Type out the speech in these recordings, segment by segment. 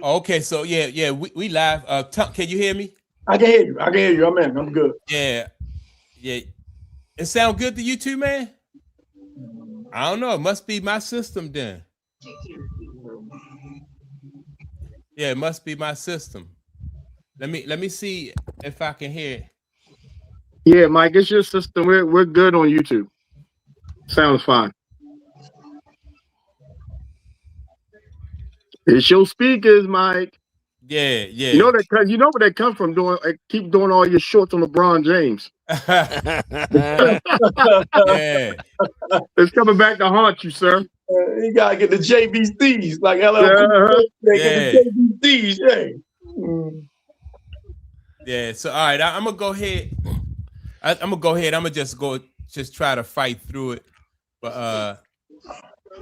Okay, so we live. Can you hear me? I can hear you. I can hear you. I'm in. I'm good. Yeah, yeah. It sound good to you too, man. I don't know. It must be my system then. Yeah, it must be my system. Let me see if I can hear it. Yeah, Mike, it's your system. We're good on YouTube. Sounds fine. It's your speakers, Mike. Yeah, yeah. You know that because you know where they come from doing keep doing all your shorts on LeBron James. Yeah. It's coming back to haunt you, sir. You gotta get the JVCs like LL Cool Uh-huh. J. They get Yeah. the JVCs. Hey. Yeah. So all right, I'm gonna go ahead. I'm gonna go ahead. I'm gonna just try to fight through it. But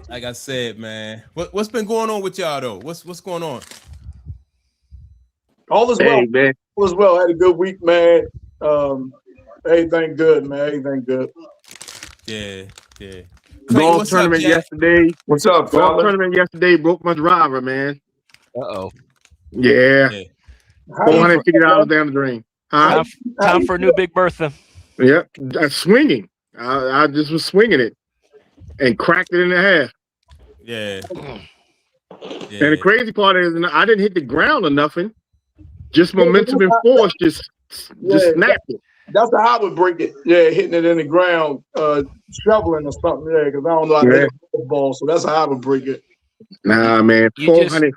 like I said, man, what's been going on with y'all though? What's going on? All is well. Hey, man. All is well. Had a good week, man. Everything good, man. Everything good. Yeah, yeah. Klay, Golf what's up, tournament Jack? yesterday. What's up, Golf fella? tournament yesterday broke my driver, man. Uh-oh. Yeah. Yeah. How you $450 down the drain. Huh? Time for a new Big Bertha. Yep. Swinging. I just was swinging it and cracked it in half. Yeah. And the crazy part is I didn't hit the ground or nothing. Just momentum and force just snapped it. That's how I would break it. Yeah, hitting it in the ground, shoveling or something. Yeah, because I don't know how to hit a ball, so that's how I would break it. Nah, man. You 400.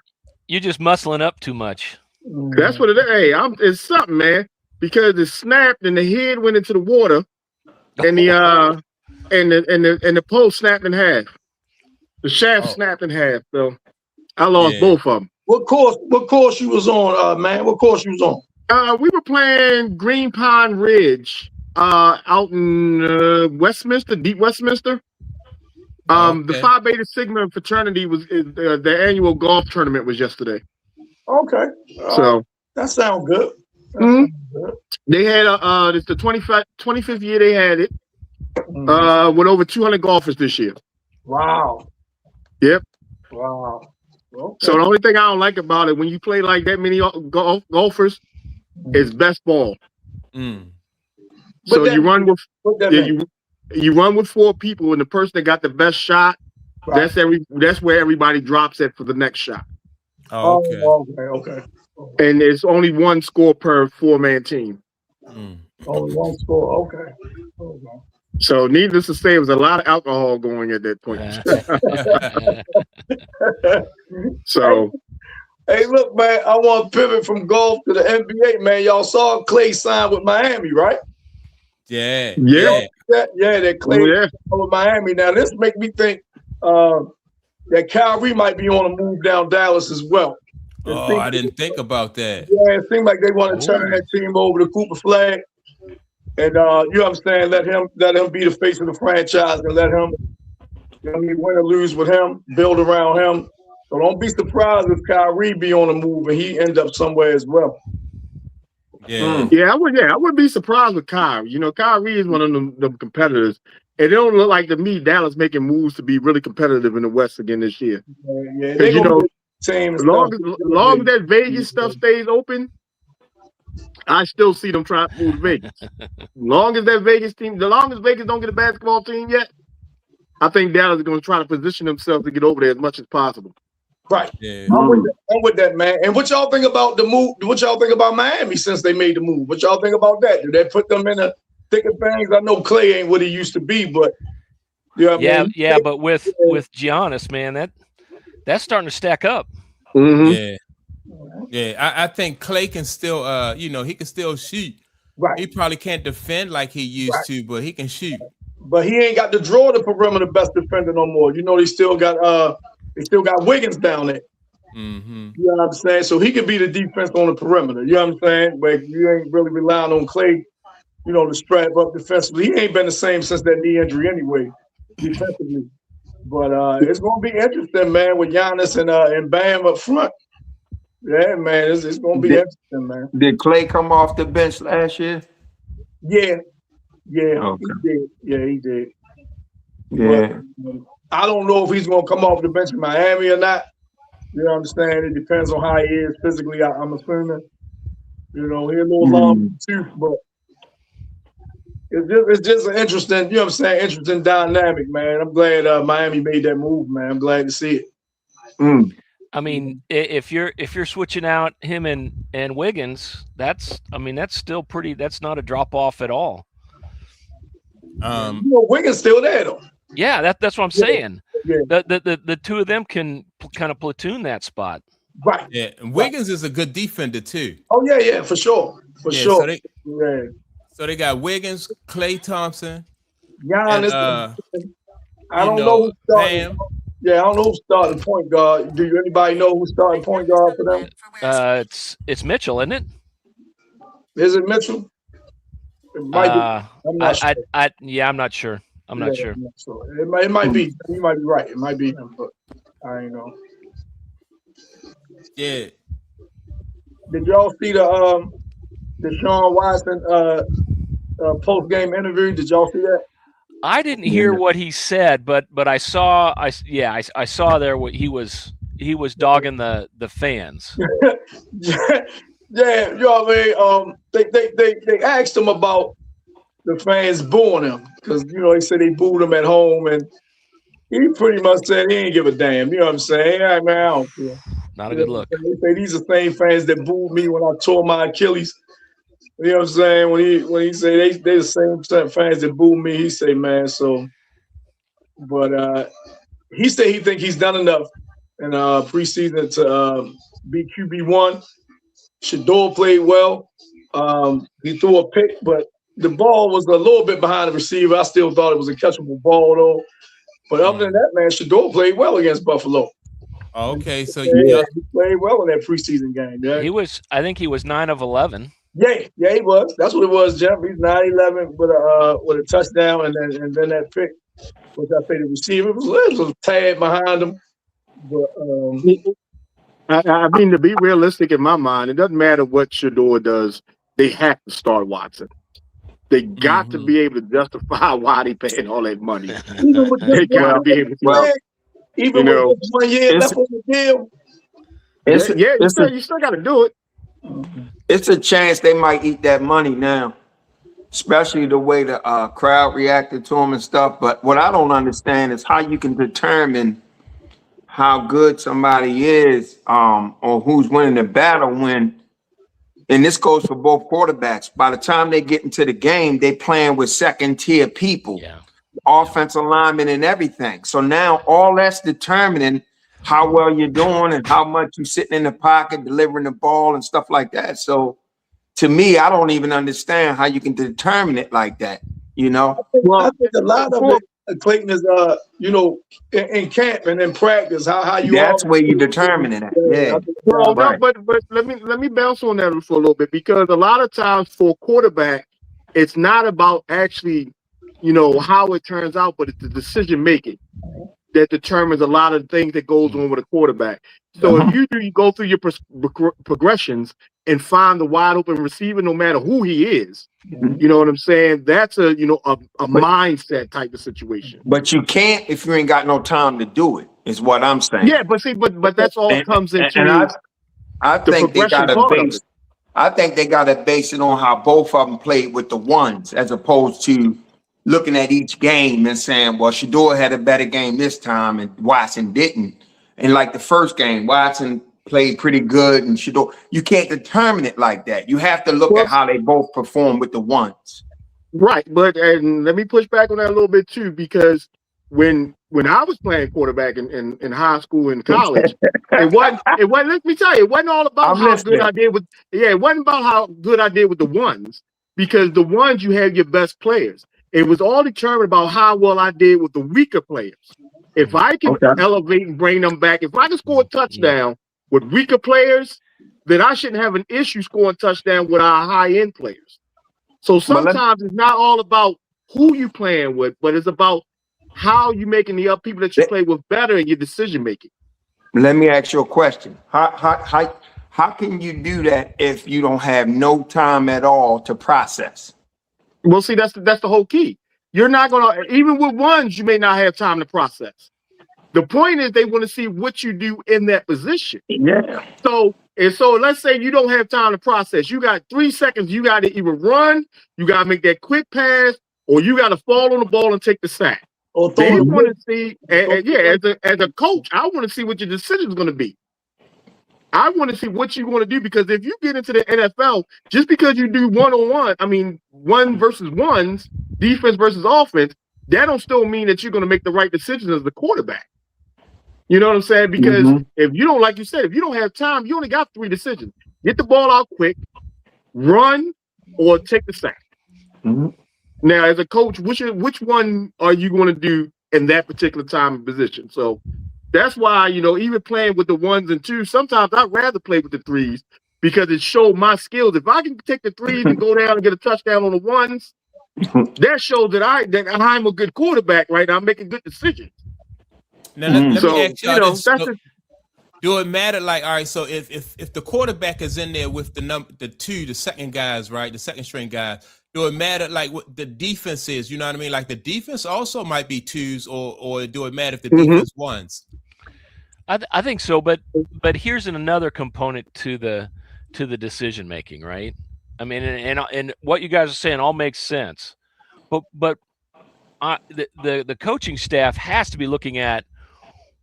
You're just muscling up too much. That's what it is. Hey, it's something, man. Because it snapped and the head went into the water, and the pole snapped in half. The shaft snapped in half. So I lost both of them. What course you was on, man? What course you was on? We were playing Green Pond Ridge, out in Westminster, Deep Westminster. The Phi Beta Sigma fraternity was the annual golf tournament was yesterday. Okay. So that sounds good. They had it's the 25th year they had it. With over 200 golfers this year. Wow. Yep. Wow. Okay. So the only thing I don't like about it when you play like that many golfers is best ball. So you run with you run with 4 people, and the person that got the best shot, that's where everybody drops at for the next shot. Oh, okay. Okay. And it's only one score per 4-man team. Only one score. Okay. So needless to say, it was a lot of alcohol going at that point. So, hey, look, man, I want to pivot from golf to the NBA, man. Y'all saw Klay sign with Miami, right? Yeah. That Klay with Miami. Now, this make me think that Kyrie might be on a move down Dallas as well. I didn't think about that. Yeah, it seems like they want to turn that team over to Cooper Flag. And you know what I'm saying? Let him be the face of the franchise and let him, win or lose with him, build around him. So don't be surprised if Kyrie be on a move and he end up somewhere as well. Yeah. I wouldn't be surprised with Kyrie. You know, Kyrie is one of them competitors. And it don't look like to me Dallas making moves to be really competitive in the West again this year. Yeah, because as long as that Vegas stuff stays open, I still see them trying to move Vegas. As long as Vegas don't get a basketball team yet, I think Dallas is going to try to position themselves to get over there as much as possible. Right. Yeah. I'm with that, man. And what y'all think about the move? What y'all think about Miami since they made the move? What y'all think about that? Did that put them in the thick of things? I know Klay ain't what he used to be, but but with Giannis, man, that's starting to stack up. Yeah. Yeah, I think Klay can still, he can still shoot. Right. He probably can't defend like he used to, but he can shoot. But he ain't got to draw the perimeter best defender no more. You know, they still got Wiggins down there. Mm-hmm. You know what I'm saying? So he could be the defense on the perimeter. You know what I'm saying? But you ain't really relying on Klay, to strap up defensively. He ain't been the same since that knee injury anyway, defensively. But it's gonna be interesting, man, with Giannis and Bam up front. Yeah, man, it's gonna be interesting, man. Did Klay come off the bench last year? Yeah, okay. He did. Yeah, he did. Yeah. But, I don't know if he's gonna come off the bench in Miami or not. You know what I'm saying? It depends on how he is physically, I'm assuming. You know, he's a little long too, but it's just an interesting, you know what I'm saying, interesting dynamic, man. I'm glad Miami made that move, man. I'm glad to see it. I mean, if you're switching out him and Wiggins, that's still pretty. That's not a drop off at all. You know, Wiggins still there though. Yeah, that's what I'm saying. Yeah. The two of them can kind of platoon that spot. Right. Yeah, and Wiggins is a good defender too. Oh yeah, for sure. So they got Wiggins, Klay Thompson, Giannis. I don't know who's starting. Yeah, I don't know who's starting point guard. Do you anybody know who's starting point guard for them? It's Mitchell, isn't it? Is it Mitchell? It might be. I'm not sure. I'm not sure. I'm not sure. It might be. You might be right. It might be him, but I ain't know. Yeah. Did y'all see the Deshaun Watson post game interview? Did y'all see that? I didn't hear what he said, but I saw there what he was dogging the fans. Yeah, you know what I mean? They asked him about the fans booing him because you know they said they booed him at home, and he pretty much said he ain't give a damn. You know what I'm saying? Hey, man, I don't care. Not a good look. They say these are the same fans that booed me when I tore my Achilles. You know what I'm saying? When he say they the same fans that booed me, he say, man, so. But he said he think he's done enough in preseason to be QB1. Shador played well. He threw a pick, but the ball was a little bit behind the receiver. I still thought it was a catchable ball, though. But other than that, man, Shador played well against Buffalo. Okay, so he played well in that preseason game. Yeah, I think he was 9 of 11. Yeah, he was. That's what it was, Jeff. He's 9-11 with a touchdown, and then that pick, which I say the receiver was a tad behind him. But I mean, to be realistic in my mind, it doesn't matter what Shador does. They have to start Watson. They got to be able to justify why they paying all that money. They got to be able to. Even with 1 year left on the deal. You still got to do it. It's a chance they might eat that money now, especially the way the crowd reacted to him and stuff. But what I don't understand is how you can determine how good somebody is or who's winning the battle when, and this goes for both quarterbacks, by the time they get into the game, they playing with second-tier people, offensive linemen and everything. So now all that's determining how well you're doing and how much you're sitting in the pocket, delivering the ball and stuff like that. So to me, I don't even understand how you can determine it like that, you know? I think a lot of it, Clayton, is, in camp and in practice, how you. That's where you determine it. Yeah. Well, right. No, but let me bounce on that for a little bit, because a lot of times for a quarterback, it's not about actually, how it turns out, but it's the decision making that determines a lot of the things that goes on with a quarterback. So if you go through your progressions and find the wide open receiver, no matter who he is, you know what I'm saying? That's a mindset type of situation. But you can't if you ain't got no time to do it, is what I'm saying. Yeah, but that's all comes into. And I think they got to base. I think they got to base it on how both of them played with the ones, as opposed to looking at each game and saying, well, Shador had a better game this time and Watson didn't. And like the first game, Watson played pretty good and Shador. You can't determine it like that. You have to look at how they both perform with the ones. Right. And let me push back on that a little bit too, because when I was playing quarterback in high school and college, it wasn't, let me tell you, it wasn't all about how good I did with, it wasn't about how good I did with the ones, because the ones, you have your best players. It was all determined about how well I did with the weaker players. If I can elevate and bring them back, if I can score a touchdown with weaker players, then I shouldn't have an issue scoring touchdown with our high-end players. So sometimes it's not all about who you playing with, but it's about how you making the people that you play with better in your decision-making. Let me ask you a question. How can you do that if you don't have no time at all to process? Well, see, that's the whole key. You're not gonna, even with ones, you may not have time to process. The point is they want to see what you do in that position. Yeah. So let's say you don't have time to process. You got 3 seconds. You got to either run, you got to make that quick pass, or you got to fall on the ball and take the sack. They want to see, as a coach, I want to see what your decision is going to be. I want to see what you want to do, because if you get into the NFL, just because you do one-on-one, I mean, one versus ones, defense versus offense, that don't still mean that you're going to make the right decisions as the quarterback. You know what I'm saying? Because if you don't, like you said, if you don't have time, you only got 3 decisions. Get the ball out quick, run, or take the sack. Now, as a coach, which one are you going to do in that particular time and position? So that's why, even playing with the 1s and 2s, sometimes I'd rather play with the 3s because it showed my skills. If I can take the 3s and go down and get a touchdown on the 1s, that shows that I'm a good quarterback, right? I'm making good decisions. Now, let me ask y'all this. Do it matter? Like, all right, so if the quarterback is in there with the second guys, right, the second string guys, do it matter like what the defense is? You know what I mean? Like the defense also might be 2s, or do it matter if the defense 1s? I think so, but here's another component to the decision making, right? I mean, and what you guys are saying all makes sense, but the coaching staff has to be looking at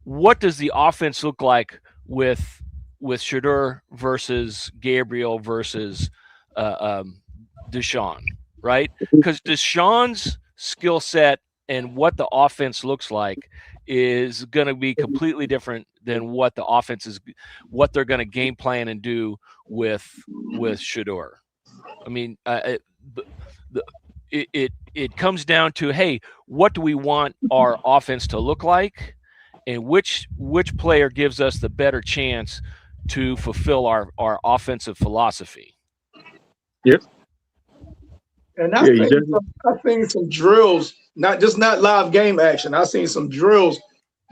what does the offense look like with Shedeur versus Gabriel versus Deshaun, right? Because Deshaun's skill set and what the offense looks like is going to be completely different than what the offense is, what they're going to game plan and do with Shedeur. I mean, it comes down to, hey, what do we want our offense to look like, and which player gives us the better chance to fulfill our offensive philosophy. Yep. And I've seen some drills, not live game action. I've seen some drills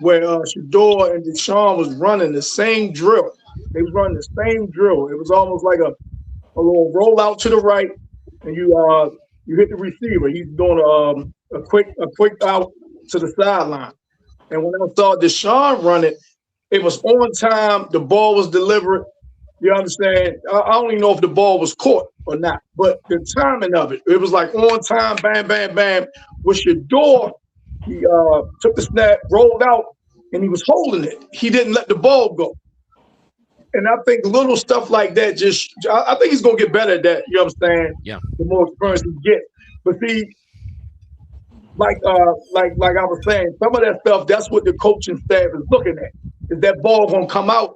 where Shedeur and Deshaun was running the same drill. They was running the same drill. It was almost like a little rollout to the right, and you hit the receiver. He's doing a quick out to the sideline. And when I saw Deshaun run it, it was on time. The ball was delivered. You understand? I don't even know if the ball was caught or not, but the timing of it was like on time, bam, bam, bam. With Shedeur, he took the snap, rolled out, and he was holding it. He didn't let the ball go. And I think little stuff like that I think he's going to get better at that. You understand? Yeah. The more experience he gets. But see, like I was saying, some of that stuff, that's what the coaching staff is looking at. Is that ball going to come out?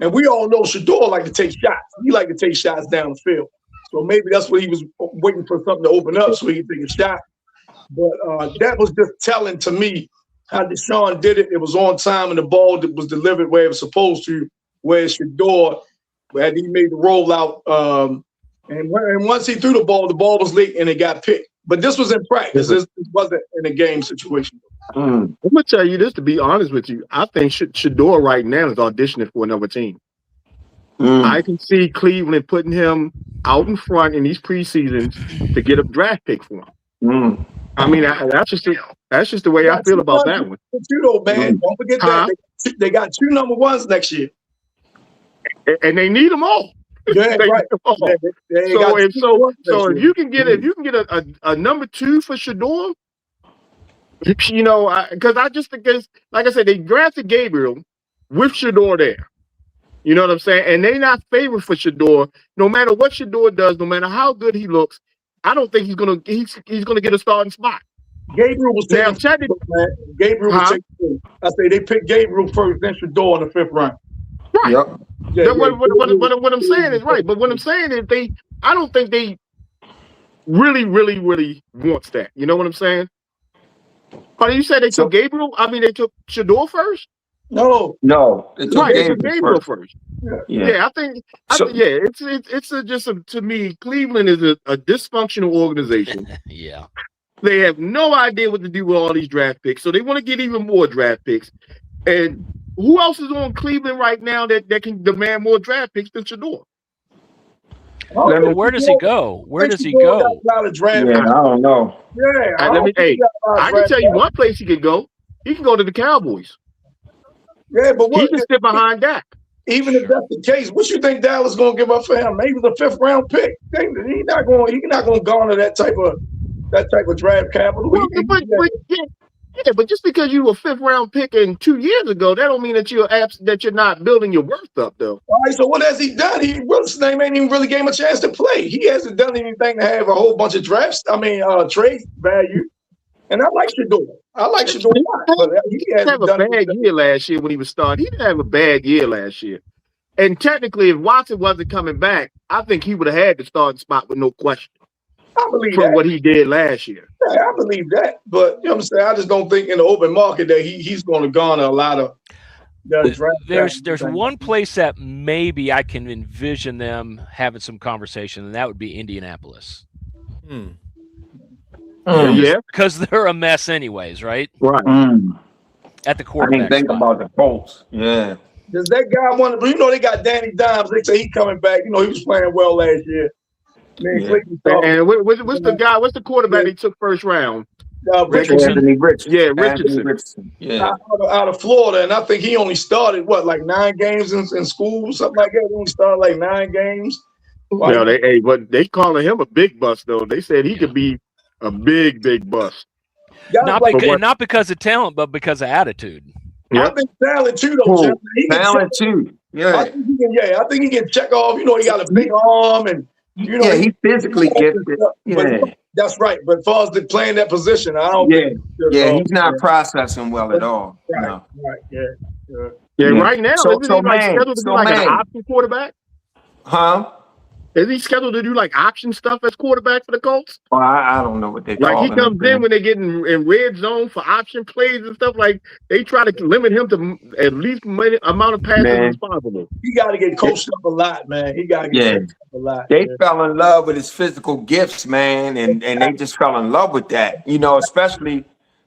And we all know Shedeur like to take shots. He like to take shots down the field. So maybe that's what he was waiting for, something to open up so he could take a shot. But that was just telling to me how Deshaun did it. It was on time and the ball was delivered where it was supposed to, where Shedeur, where he made the rollout. And once he threw the ball was late and it got picked. But this was in practice. This wasn't in a game situation. I'm going to tell you this, to be honest with you. I think Shedeur right now is auditioning for another team. I can see Cleveland putting him out in front in these preseasons to get a draft pick for him. I mean, that's just the way I feel about that one. Don't forget that they got 2 number 1s next year, and they need them all. Yeah, right. So if you can get a number 2 for Shedeur, because I just think, like I said, they drafted Gabriel with Shedeur there. You know what I'm saying? And they're not favored for Shedeur. No matter what Shedeur does, no matter how good he looks, I don't think he's gonna get a starting spot. Gabriel was taken first, man. Gabriel was taken first. I say they picked Gabriel first, then Shedeur in the 5th round. Right. Yep. Yeah, what I'm saying is right. But what I'm saying is I don't think they really, really, really wants that. You know what I'm saying? Oh, you said they took Gabriel? I mean, they took Shedeur first? No. They took Gabriel first. Yeah, I think it's to me, Cleveland is a dysfunctional organization. Yeah. They have no idea what to do with all these draft picks, so they want to get even more draft picks. And who else is on Cleveland right now that can demand more draft picks than Shedeur? Where does he go? Where does he go? I don't know. Yeah, I can tell you one place he could go. He can go to the Cowboys. Yeah, but He what? can sit behind Dak. Even if that's the case, what you think Dallas gonna give up for him? Maybe the 5th round pick. He's not going to garner that type of draft capital. Well, but just because you were a 5th round pick in 2 years ago, that don't mean that you're not building your worth up though. All right, so what has he done? What's his name? Ain't even really gave him a chance to play. He hasn't done anything to have a whole bunch of trade value. And I like Shador. A lot, but he didn't have a bad year last year when he was starting. He didn't have a bad year last year. And technically, if Watson wasn't coming back, I think he would have had the starting spot with no question. I believe from that. what he did last year. Yeah, I believe that. But you know what I'm saying? I just don't think in the open market that he's going to garner a lot of There's one place that maybe I can envision them having some conversation, and that would be Indianapolis. Yeah, because they're a mess anyways, right? Right. At the quarterback. I didn't think about the Colts. Yeah. Does that guy want to? You know, they got Danny Dimes. They say he's coming back. You know, he was playing well last year. Man, and what's the quarterback they took first round? Richardson. Anthony Richardson. Yeah, Richardson. Yeah. Out of Florida, and I think he only started like 9 games in school, something like that. He only started like 9 games. Well, but they calling him a big bust though. They said he could be a big bust. Not because of talent, but because of attitude. I think talent too, though. Talent too. Yeah. I think he can check off. You know, he got a big arm, and you know, he's physically gifted. Yeah. That's right. But as far as playing that position, I don't. Yeah, he's not processing well at all. Right. No. Right. Yeah. Right now, isn't he scheduled to do an option quarterback? Huh? Is he scheduled to do like option stuff as quarterback for the Colts? Well, I don't know what they call he comes in when they get in red zone for option plays and stuff. Like they try to limit him to at least amount of passes as possible. He got to get coached up a lot, man. He got to get coached up a lot. They fell in love with his physical gifts, man, and they just fell in love with that. You know, especially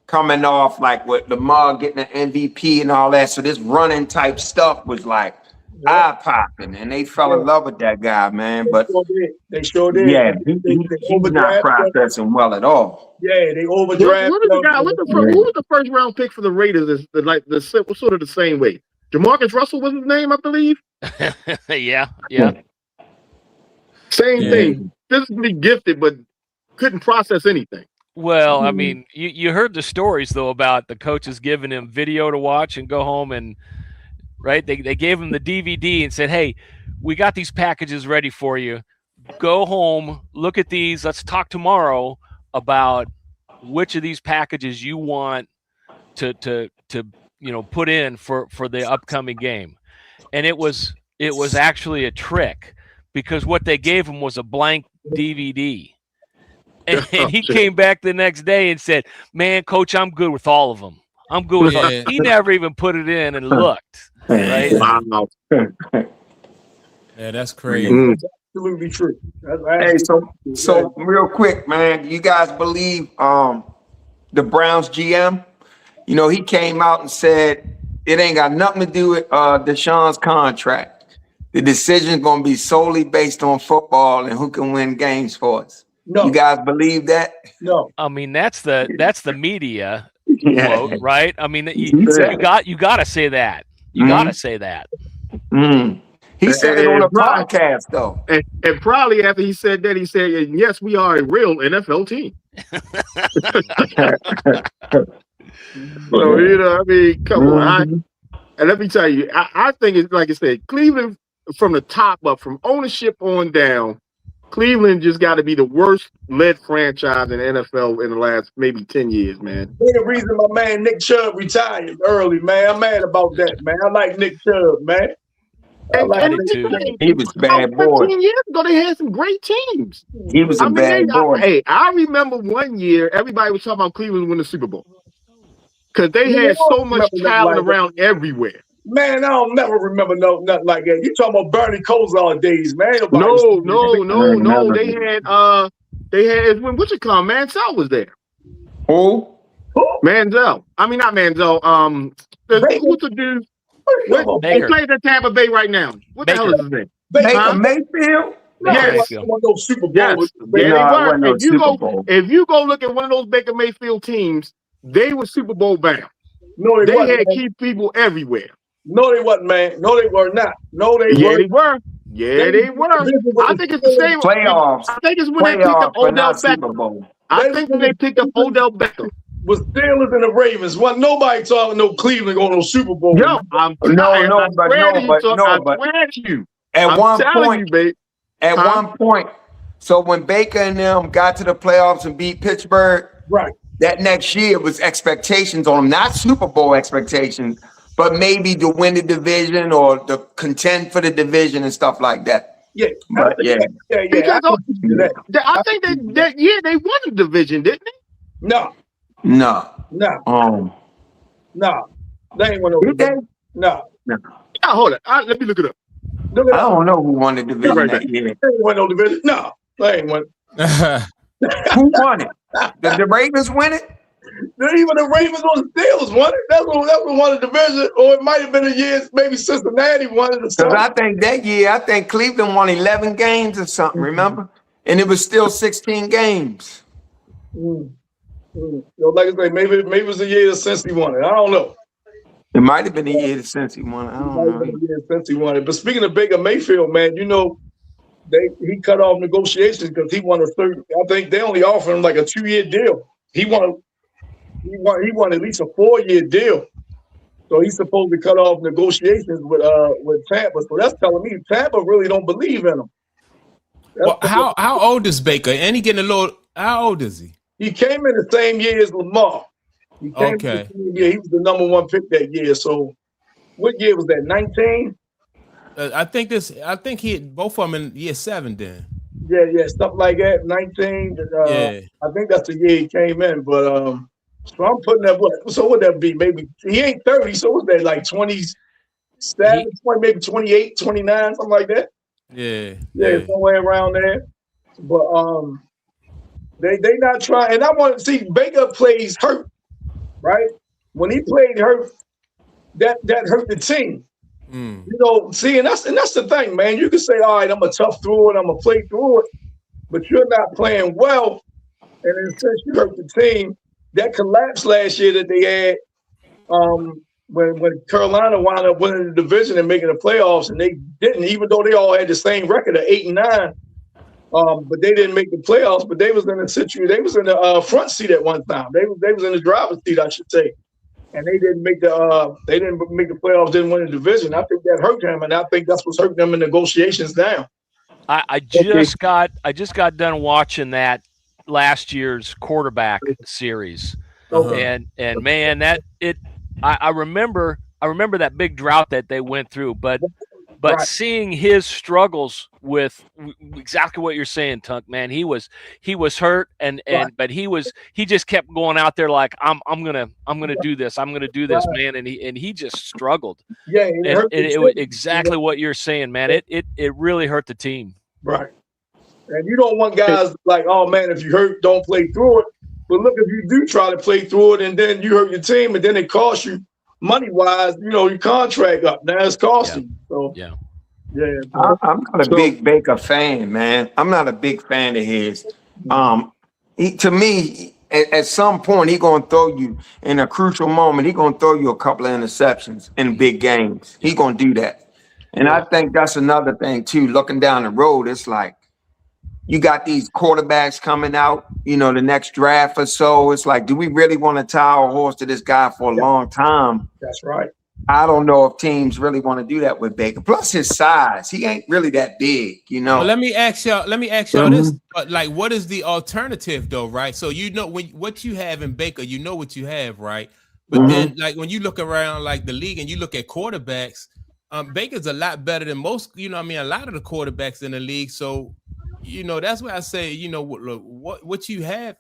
coming off like with Lamar getting an MVP and all that. So this running type stuff was like eye popping, and they fell in love with that guy, man. But they sure did. Yeah, he's not processing well at all. Yeah, they overdraft. Who was the first round pick for the Raiders? Sort of the same way. Jamarcus Russell was his name, I believe. Yeah. Same thing. Physically gifted, but couldn't process anything. Well, I mean, you heard the stories though about the coaches giving him video to watch and go home and. Right, they gave him the DVD and said, "Hey, we got these packages ready for you. Go home, look at these. Let's talk tomorrow about which of these packages you want to put in for the upcoming game." And it was actually a trick because what they gave him was a blank DVD, and he came back the next day and said, "Man, Coach, I'm good with all of them. I'm good with them." He never even put it in and looked. Right? Wow. Yeah, that's crazy. Absolutely true. Hey, so real quick, man, do you guys believe the Browns GM? You know, he came out and said it ain't got nothing to do with Deshaun's contract. The decision's gonna be solely based on football and who can win games for us. No. You guys believe that? No. I mean, that's the media quote, right? I mean, you got to say that. You got to say that. He said it on a podcast, though. And probably after he said that, he said, "Yes, we are a real NFL team." So, you know, I mean, come on. And let me tell you, I think it's like I said, Cleveland from the top up, from ownership on down, Cleveland just got to be the worst led franchise in the NFL in the last maybe 10 years, man. That's the reason my man Nick Chubb retired early, man. I'm mad about that, man. I like Nick Chubb, man. He was bad boy. 15 years ago, they had some great teams. He was a bad boy. I remember one year, everybody was talking about Cleveland winning the Super Bowl because they had so much talent around everywhere. Man, I don't never remember nothing like that. You talking about Bernie Kosar days, man? No. They had when Mansell was there. Who? Manziel. I mean, not Manziel. What's the dude? He plays at Tampa Bay right now. What the hell is his name? Baker Mayfield? Yes. One of those Super Bowls. Yeah, they were. If you go look at one of those Baker Mayfield teams, they were Super Bowl bound. No, they had key people everywhere. No, they wasn't, man. No, they were not. No, they Yeah, were. they were. Yeah, they were. I think it's the same. Playoffs. I think it's when they picked up Playoffs, but Odell not Super Beckham. Bowl. I think when they picked up Odell Beckham. Was Steelers and the Ravens. Wasn't nobody talking no Cleveland going no Super Bowl. Yo, I'm No, but swear to you. At one point, you, babe. one point, so when Baker and them got to the playoffs and beat Pittsburgh, right, that next year was expectations on them, not Super Bowl expectations, but maybe to win the division or to contend for the division and stuff like that. Yeah, but yeah. Because I think they won the division, didn't they? No. No. They ain't won no division. No. Hold it. Let me look it up. I don't know who won the division that year. They ain't won no division. No, they ain't won. Who won it? Did the Ravens win it? Even the Ravens or the Steelers won it. That's what won the division. Or it might have been a year maybe Cincinnati won it. Because I think that year, Cleveland won 11 games or something, remember? And it was still 16 games. Like I say, maybe it was the year since he won it. I don't know. It might have been the year since he won it. I don't know. Since he won it. But speaking of Baker Mayfield, man, you know, he cut off negotiations because he won I think they only offered him like a 2-year deal. He won at least a 4-year deal. So he's supposed to cut off negotiations with Tampa. So that's telling me Tampa really don't believe in him. Well, how old is Baker? And he getting a little. How old is he? He came in the same year as Lamar. He came in the same year. He was the number 1 pick that year. So what year was that? 19? I think he had both of them in year 7 then. Yeah, something like that. 19. I think that's the year he came in. But so I'm putting that. So what that be? Maybe he ain't 30. So what's that, like 27, maybe 28, 29, something like that? Yeah, somewhere around there. But they not trying. And I want to see Baker plays hurt, right? When he played hurt, that hurt the team. You know, see, and that's the thing, man. You can say, all right, I'm a tough through it, I'm gonna play through it, but you're not playing well, and in a sense, you hurt the team. That collapse last year that they had, when Carolina wound up winning the division and making the playoffs, and they didn't, even though they all had the same record of 8-9, but they didn't make the playoffs. But they was in the situation, they was in the front seat at one time. They was in the driver's seat, I should say. And they didn't make the playoffs, didn't win the division. I think that hurt him, and I think that's what's hurting them in negotiations now. I just got done watching that last year's quarterback series, and man, I remember that big drought that they went through, but seeing his struggles with exactly what you're saying, Tunk, man, he was hurt but he just kept going out there like I'm gonna do this, man, and he just struggled. Yeah, it was exactly what you're saying, man. It really hurt the team. Right. And you don't want guys like, oh man, if you hurt, don't play through it. But look, if you do try to play through it and then you hurt your team and then it costs you money-wise, you know, your contract up. Now it's costing you. So yeah. I'm not a big Baker fan, man. I'm not a big fan of his. To me, at some point, he's going to throw you in a crucial moment. He's going to throw you a couple of interceptions in big games. He's going to do that. And I think that's another thing, too. Looking down the road, it's like you got these quarterbacks coming out, you know, the next draft or so. It's like, do we really want to tie our horse to this guy for a long time? That's right. I don't know if teams really want to do that with Baker. Plus his size, he ain't really that big, you know. Well, let me ask y'all this. Like, what is the alternative though, right? So you know what you have in Baker, you know what you have, right? But then, like when you look around like the league and you look at quarterbacks, Baker's a lot better than most. You know, I mean, a lot of the quarterbacks in the league. So, you know, that's why I say, you know, what you have.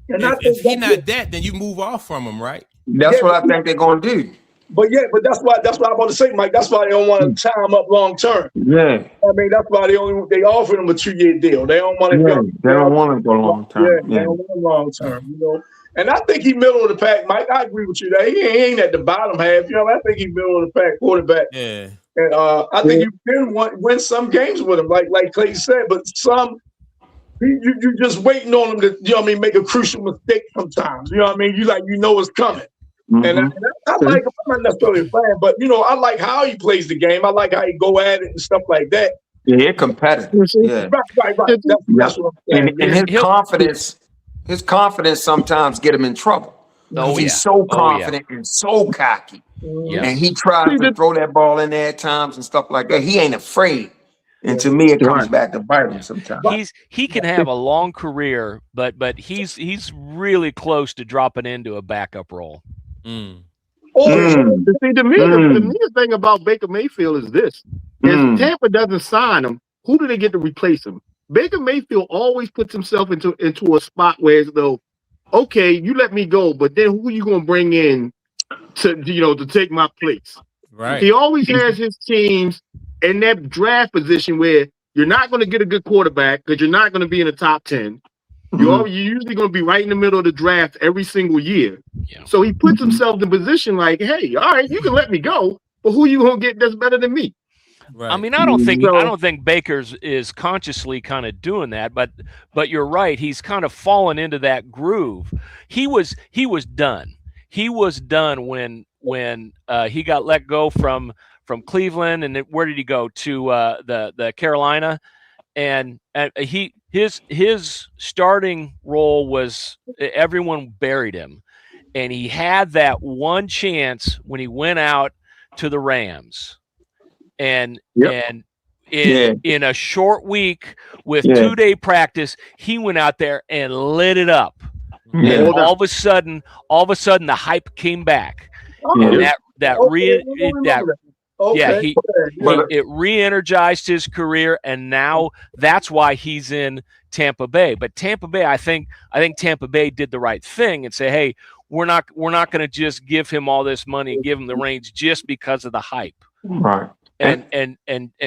And if he's not that, then you move off from him, right? That's what I think they're gonna do. But that's why I'm about to say, Mike. That's why they don't want to tie him up long term. Yeah, I mean that's why they offered him a 2-year deal. They don't want to go. They don't want to go long term. They don't want long term. You know, and I think he middle of the pack, Mike. I agree with you that he ain't at the bottom half. You know, I think he's middle of the pack quarterback. Yeah, and I think you can win some games with him, like Klay said. But some you just waiting on him to, you know what I mean, make a crucial mistake sometimes. You know what I mean? You know it's coming. And I like him. I'm not necessarily a fan, but I like how he plays the game. I like how he go at it and stuff like that. Yeah, competitive. Yeah. Right. That's what I'm saying. And his confidence sometimes get him in trouble. Oh, He's yeah. so confident and so cocky. Yes. And he tries to throw that ball in there at times and stuff like that. He ain't afraid. And to me, it comes back to bite him sometimes. He can have a long career, but he's really close to dropping into a backup role. See, to me, the neatest thing about Baker Mayfield is this: if Tampa doesn't sign him, who do they get to replace him? Baker Mayfield always puts himself into a spot where it's though, okay, you let me go, but then who are you going to bring in to take my place? Right. He always has his teams in that draft position where you're not going to get a good quarterback because you're not going to be in the top 10. You're usually going to be right in the middle of the draft every single year. Yeah. So he puts himself in position like, hey, all right, you can let me go, but who you going to get that's better than me? Right. I mean, I don't think Baker's is consciously kind of doing that, but you're right. He's kind of fallen into that groove. He was done. He was done when he got let go from Cleveland, and where did he go to the Carolina? And his starting role was everyone buried him, and he had that one chance when he went out to the Rams. And in a short week with 2-day practice, he went out there and lit it up. Yeah. And all of a sudden, the hype came back. And it re-energized his career, and now that's why he's in Tampa Bay. But Tampa Bay, I think Tampa Bay did the right thing and say, hey, we're not going to just give him all this money and give him the reins just because of the hype. Right. And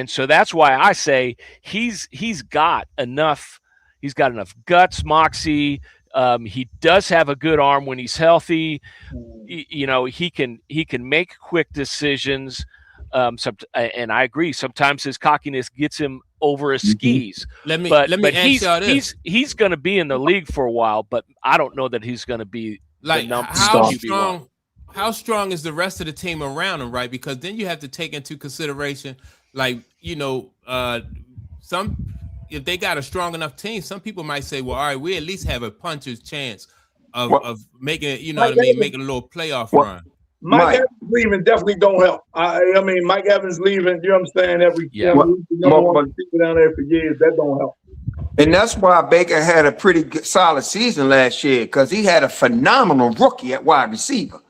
so that's why I say he's got enough guts, moxie. He does have a good arm when he's healthy. He can make quick decisions. And I agree. Sometimes his cockiness gets him over his skis. Let me ask y'all this. He's going to be in the league for a while, but I don't know that he's going to be like how strong is the rest of the team around him, right? Because then you have to take into consideration, like, if they got a strong enough team, some people might say, well, all right, we at least have a puncher's chance of making it, making a little playoff run. Mike Evans leaving definitely don't help. I mean, Mike Evans leaving, you know what I'm saying? Down there for years, that don't help. And that's why Baker had a pretty good, solid season last year, because he had a phenomenal rookie at wide receiver.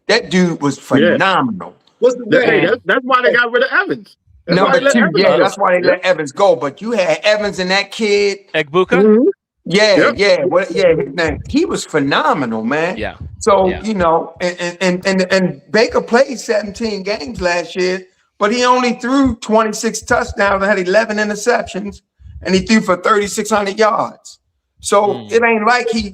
That dude was phenomenal. What's the name? That's why they got rid of Evans. That's why they let Evans go. But you had Evans and that kid. Egbuka? Mm-hmm. His name. He was phenomenal, man. Yeah. So, and Baker played 17 games last year, but he only threw 26 touchdowns and had 11 interceptions, and he threw for 3,600 yards. So it ain't like he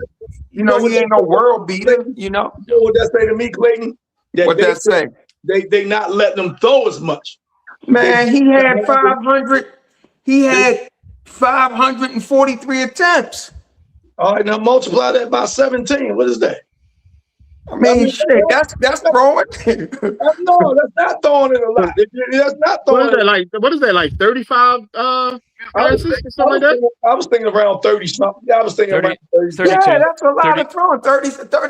ain't no world beater, You know what that say to me, Clayton? That say? They not letting them throw as much. Man, he had 500. He had 543 attempts. All right, now multiply that by 17. What is that? I mean, shit, that's throwing. No, that's not throwing it a lot. That's not throwing. What is that, like 35 passes or something like that? I was thinking around 30 something. I was thinking around 30. 32. Yeah, that's a lot of throwing. 30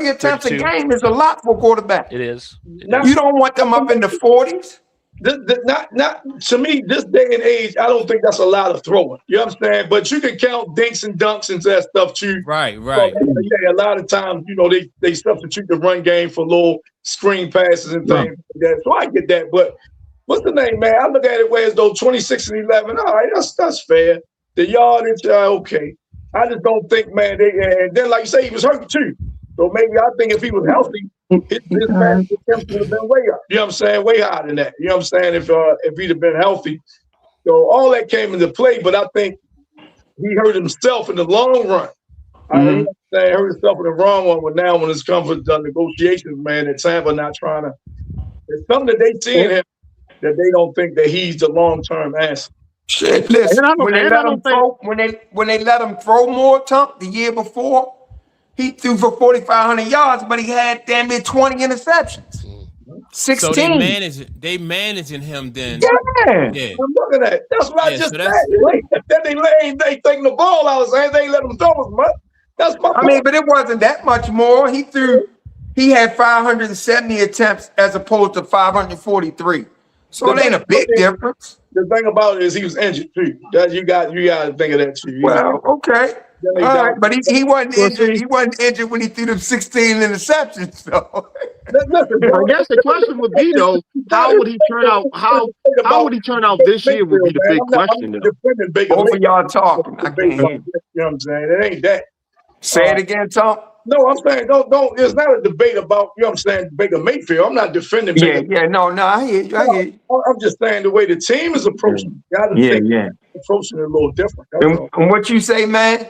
attempts 32. A game is a lot for a quarterback. It is. You don't want them up in the 40s. Not to me, this day and age, I don't think that's a lot of throwing. You know what I'm saying? But you can count dinks and dunks into that stuff too. Right. A lot of times, they substitute the run game for little screen passes and things like that. So I get that. But what's the name, man? I look at it where as though 26 and 11. All right, that's fair. The yardage, okay. I just don't think, man. And then, like you say, he was hurt too. So maybe I think if he was healthy, his match attempts would have been way up. You know what I'm saying? Way higher than that. You know what I'm saying? If he'd have been healthy. So all that came into play, but I think he hurt himself in the long run. I hurt himself in the wrong one, but now when it's come for the negotiations, man, at Tampa not trying to. There's something that they see in him that they don't think that he's the long-term answer. Shit, listen, when they let him throw more the year before, He threw for 4,500 yards, but he had damn near 20 interceptions. 16. So they managing him then. Yeah. Yeah. I'm looking at it. That's what I just So said. Then they taking the ball out of his hands. They ain't let him throw as much. That's my point. I mean, but it wasn't that much more. He had 570 attempts as opposed to 543. So it ain't a big difference. The thing about it is he was injured too. You got to think of that too. Well, okay. All right, but he wasn't injured. He wasn't injured when he threw them 16 interceptions. So I guess the question would be though, how would he turn out? How would he turn out this year? Would be the big question. Both of y'all talking. I can't hear. You know what I'm saying? It ain't that. Say it again, Tom. No, I'm saying don't. It's not a debate about, you know what I'm saying, Baker Mayfield. I'm not defending Baker. Yeah, no, I hear you. I'm just saying the way the team is approaching. Approaching it a little different. And what you say, man?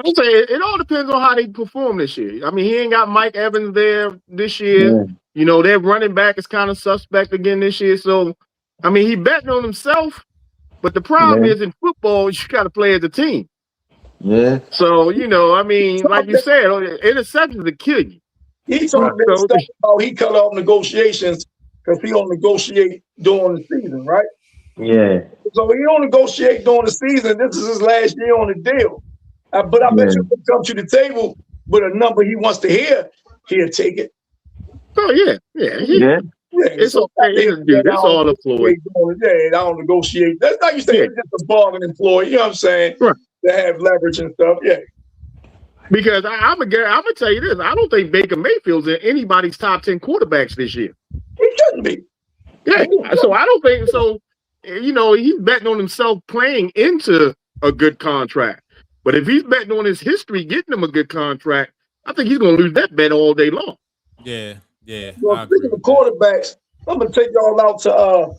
I'm saying it all depends on how they perform this year. I mean, he ain't got Mike Evans there this year. Yeah. You know, their running back is kind of suspect again this year. So, I mean, he betting on himself. But the problem is in football, you got to play as a team. Yeah. So, you know, I mean, like you said, interceptions will kill you. He talked that stuff about he cut off negotiations because he don't negotiate during the season, right? Yeah. So he don't negotiate during the season. This is his last year on the deal. But I bet you if he come to the table with a number he wants to hear, he'll take it. Oh, yeah. It's so okay. It's all a ploy. I don't negotiate. That's like you say, it's just a bargaining ploy. You know what I'm saying? Right. To have leverage and stuff. Yeah. Because I'm gonna tell you this. I don't think Baker Mayfield's in anybody's top 10 quarterbacks this year. He shouldn't be. Yeah. So I don't think so. You know, he's betting on himself playing into a good contract. But if he's betting on his history getting him a good contract, I think he's going to lose that bet all day long. Yeah. Well, speaking of quarterbacks, I'm going to take y'all out to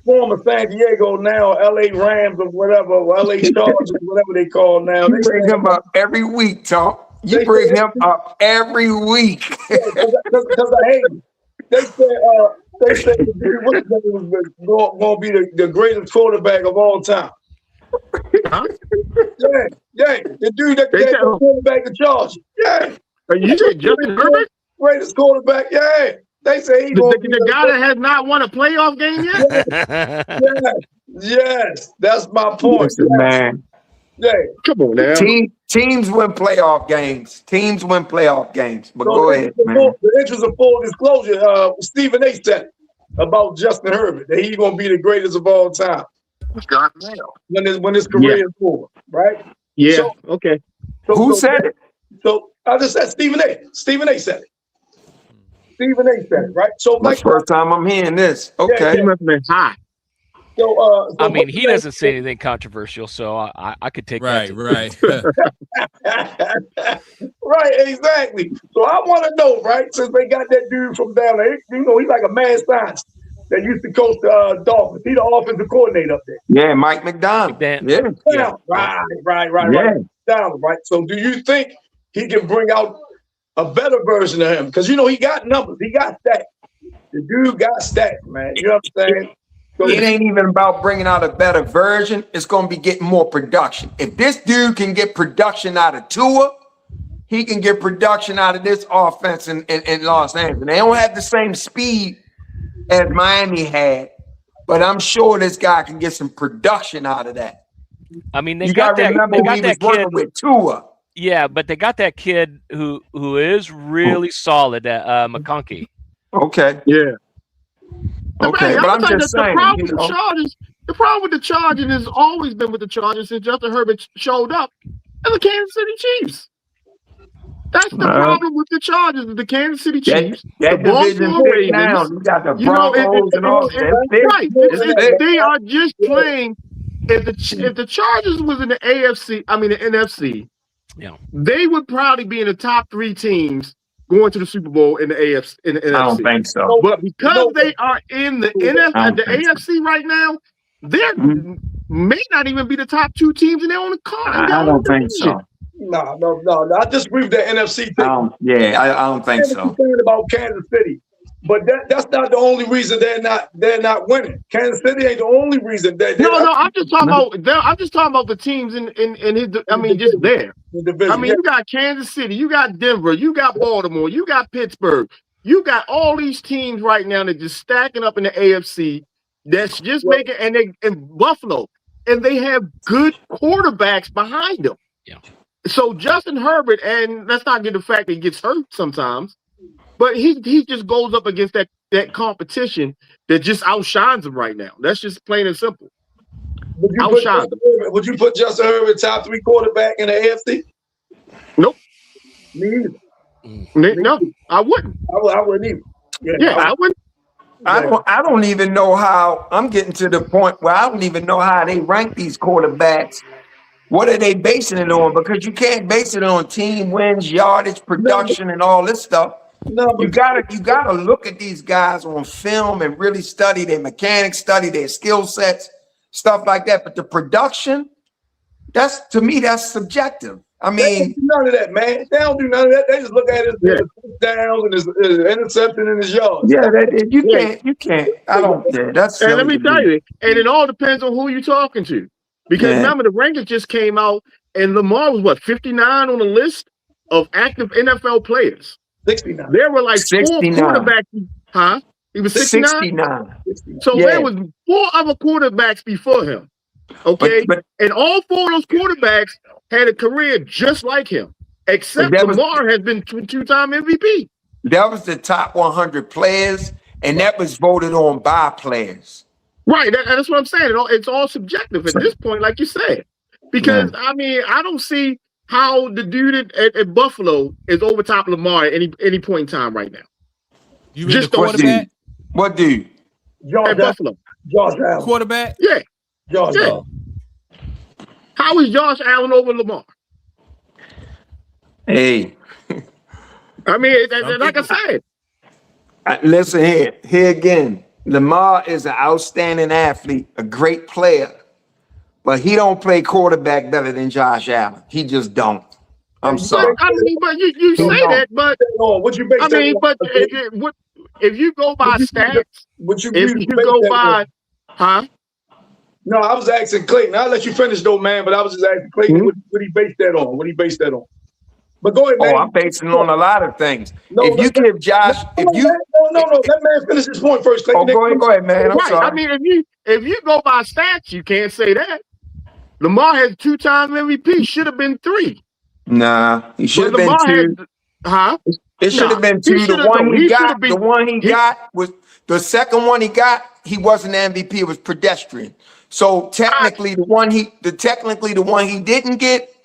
former San Diego, now LA Rams or whatever, or LA Chargers, whatever they call now. You bring him up every week, Tom. You bring him up every week. Because I hate him. They said what's going to be the greatest quarterback of all time. Huh? Yeah. The dude that quarterback the Chargers. Yeah. Are you saying Justin Herbert? Greatest quarterback. Yeah. They say he's the guy that has not won a playoff game yet? Yes. That's my point. Listen, man. Yeah. Come on now. Teams win playoff games. But so go ahead, man. The interest of full disclosure, Stephen A said it about Justin Herbert, that he's going to be the greatest of all time. When his career is over, right? Yeah. So, okay. Who said it? So I just said Stephen A. Stephen A said it. Stephen A said it, right? So like first time I'm hearing this. Okay. He must have been high. So, I mean, he doesn't say anything controversial, so I could take that. Right. Right, exactly. So I want to know, right? Since they got that dude from down there, you know, he's like a mad scientist that used to coach the Dolphins. He's the offensive coordinator up there. Yeah, Mike McDonald. Yeah. Right. Right. So do you think he can bring out a better version of him? Because, you know, he got numbers. He got stats. The dude got stats, man. You know what I'm saying? So it ain't even about bringing out a better version. It's going to be getting more production. If this dude can get production out of Tua, he can get production out of this offense in Los Angeles. They don't have the same speed as Miami had, but I'm sure this guy can get some production out of that. I mean, they got that kid with Tua. Yeah, but they got that kid who is really solid at McConkey. Okay. Yeah. Okay, but I'm just saying. The problem with the Chargers has always been with the Chargers since Justin Herbert showed up, and the Kansas City Chiefs. That's the problem with the Chargers, the Kansas City Chiefs. That division now, you got the Broncos and all that. Right. They are just playing. If the Chargers was in the NFC, they would probably be in the top 3 teams going to the Super Bowl in the AFC. NFC. I don't think so. But because they are in the AFC right now, they may not even be the top 2 teams in their own card. I don't think so. No. I disagree with the NFC thing. I don't think so. About Kansas City. But that's not the only reason they're not winning. Kansas City ain't the only reason that. No, I'm just talking about. I'm just talking about the teams in his. I mean, just there. Division, I mean, you got Kansas City, you got Denver, you got Baltimore, you got Pittsburgh, you got all these teams right now that just stacking up in the AFC. That's just making and Buffalo, and they have good quarterbacks behind them. Yeah. So Justin Herbert, and let's not get the fact that he gets hurt sometimes, but he just goes up against that competition that just outshines him right now. That's just plain and simple. Would you put Justin Herbert top 3 quarterback in the AFC? Nope. Me either. No, I wouldn't. I wouldn't either. Yeah, I wouldn't. I don't even know how. I'm getting to the point where I don't even know how they rank these quarterbacks. What are they basing it on? Because you can't base it on team wins, yardage, production, and all this stuff. No, you gotta look at these guys on film and really study their mechanics, study their skill sets, stuff like that. But the production, to me, that's subjective. I mean, they don't do none of that, man. They don't do none of that. They just look at his downs and his interception and his yards. Yeah, you can't. I don't care. That's and let me tell you, and it all depends on who you're talking to. Because remember, the rankings just came out, and Lamar was 59 on the list of active NFL players. 69. There were like 69. 4 quarterbacks. Huh? He was 69? So there was 4 other quarterbacks before him. Okay? And all 4 of those quarterbacks had a career just like him. Except Lamar has been 2-time MVP. That was the top 100 players, and that was voted on by players. Right, that's what I'm saying. It's all subjective at this point, like you said. Because, I mean, I don't see how the dude at Buffalo is over top of Lamar at any point in time right now. You mean just the quarterback? What dude? At Buffalo. Josh Allen. Quarterback? Yeah. Josh Allen. How is Josh Allen over Lamar? Hey. I mean, like I said. Listen here again. Lamar is an outstanding athlete, a great player, but he don't play quarterback better than Josh Allen. He just don't. I'm sorry. I mean, but you say that, but what you base but if you go by stats, if you go by, huh? No, I was asking Clayton. I'll let you finish though, man. But I was just asking Clayton what he based that on. What he based that on? But go ahead, man. I'm basing it on a lot of things. No, let man finish this point first. Clayton. Go ahead, man. I'm sorry. I mean, if you go by stats, you can't say that. Lamar has 2-time MVP. Should have been 3. Nah, he should have been 2. It should have been 2. The one he got was the second one he got. He wasn't MVP. It was pedestrian. So technically, the one he didn't get.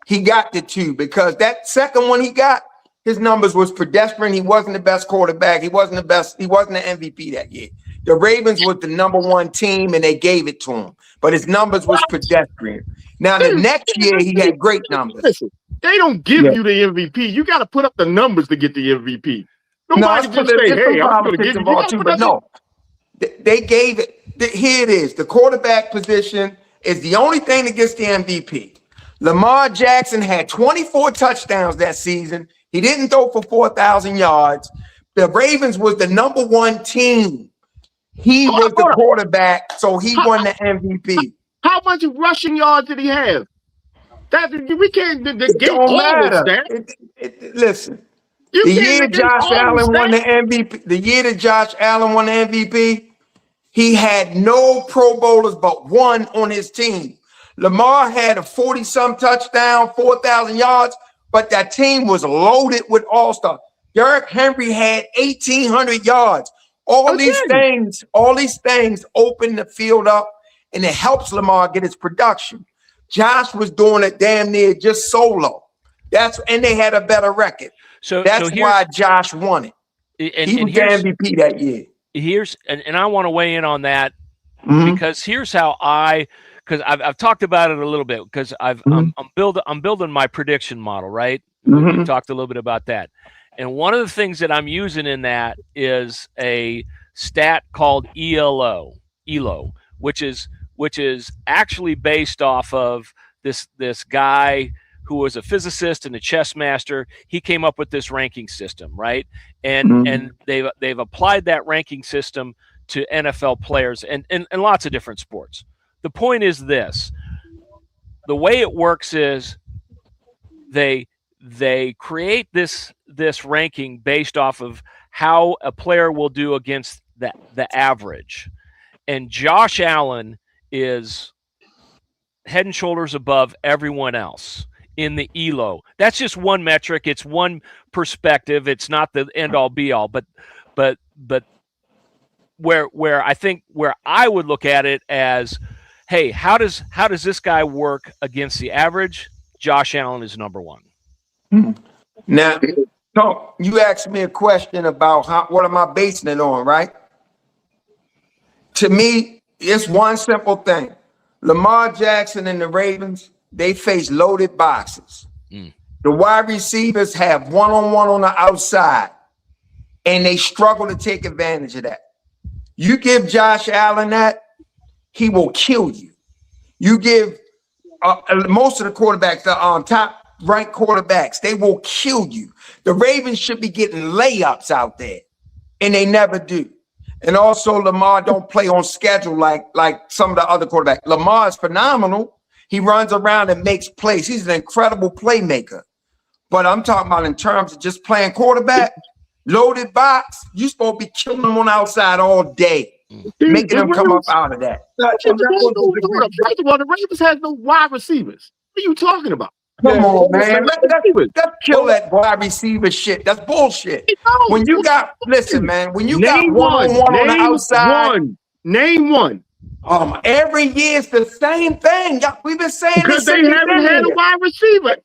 He got the 2 because that second one he got, his numbers was pedestrian. He wasn't the best quarterback. He wasn't the best. He wasn't the MVP that year. The Ravens was the #1 team and they gave it to him, but his numbers was pedestrian. Now the next year he had great numbers. Listen, they don't give you the MVP. You got to put up the numbers to get the MVP. Nobody just say, "Hey, I'm going to get you." But no, they gave it. Here it is. The quarterback position is the only thing that gets the MVP. Lamar Jackson had 24 touchdowns that season. He didn't throw for 4,000 yards. The Ravens was the #1 team. He was the quarterback, so he won the MVP. How much rushing yards did he have? We can't get all of that. Listen, the year Josh Allen won the MVP, he had no Pro Bowlers but 1 on his team. Lamar had a 40-some touchdown, 4,000 yards, but that team was loaded with all-stars. Derrick Henry had 1,800 yards. All these things open the field up, and it helps Lamar get his production. Josh was doing it damn near just solo. And they had a better record. So that's why Josh won it. He was the MVP that year. And I want to weigh in on that because here's how because I've talked about it a little bit because I'm building my prediction model, right? We talked a little bit about that. And one of the things that I'm using in that is a stat called ELO, which is actually based off of this guy who was a physicist and a chess master. He came up with this ranking system, right? And they've applied that ranking system to NFL players and lots of different sports. The point is this: the way it works is they create this ranking based off of how a player will do against the average. And Josh Allen is head and shoulders above everyone else in the ELO. That's just one metric. It's one perspective. It's not the end all be all, but where I think where I would look at it as, hey, how does this guy work against the average? Josh Allen is number one. Now, Tom, you asked me a question about what am I basing it on, right? To me, it's one simple thing. Lamar Jackson and the Ravens, they face loaded boxes. The wide receivers have one-on-one on the outside, and they struggle to take advantage of that. You give Josh Allen that, he will kill you. You give most of the quarterbacks, the top-ranked quarterbacks, they will kill you. The Ravens should be getting layups out there, and they never do. And also, Lamar don't play on schedule like some of the other quarterbacks. Lamar is phenomenal. He runs around and makes plays. He's an incredible playmaker. But I'm talking about in terms of just playing quarterback, loaded box, you're supposed to be killing them on the outside all day, making them come up out of that. First of all, the Ravens has no wide receivers. What are you talking about? Come on, man. Let's kill that wide receiver shit. That's bullshit. When you got, listen, man, when you got one-on-one on the outside. Name one. Every year it's the same thing. We've been saying because they haven't had a wide receiver.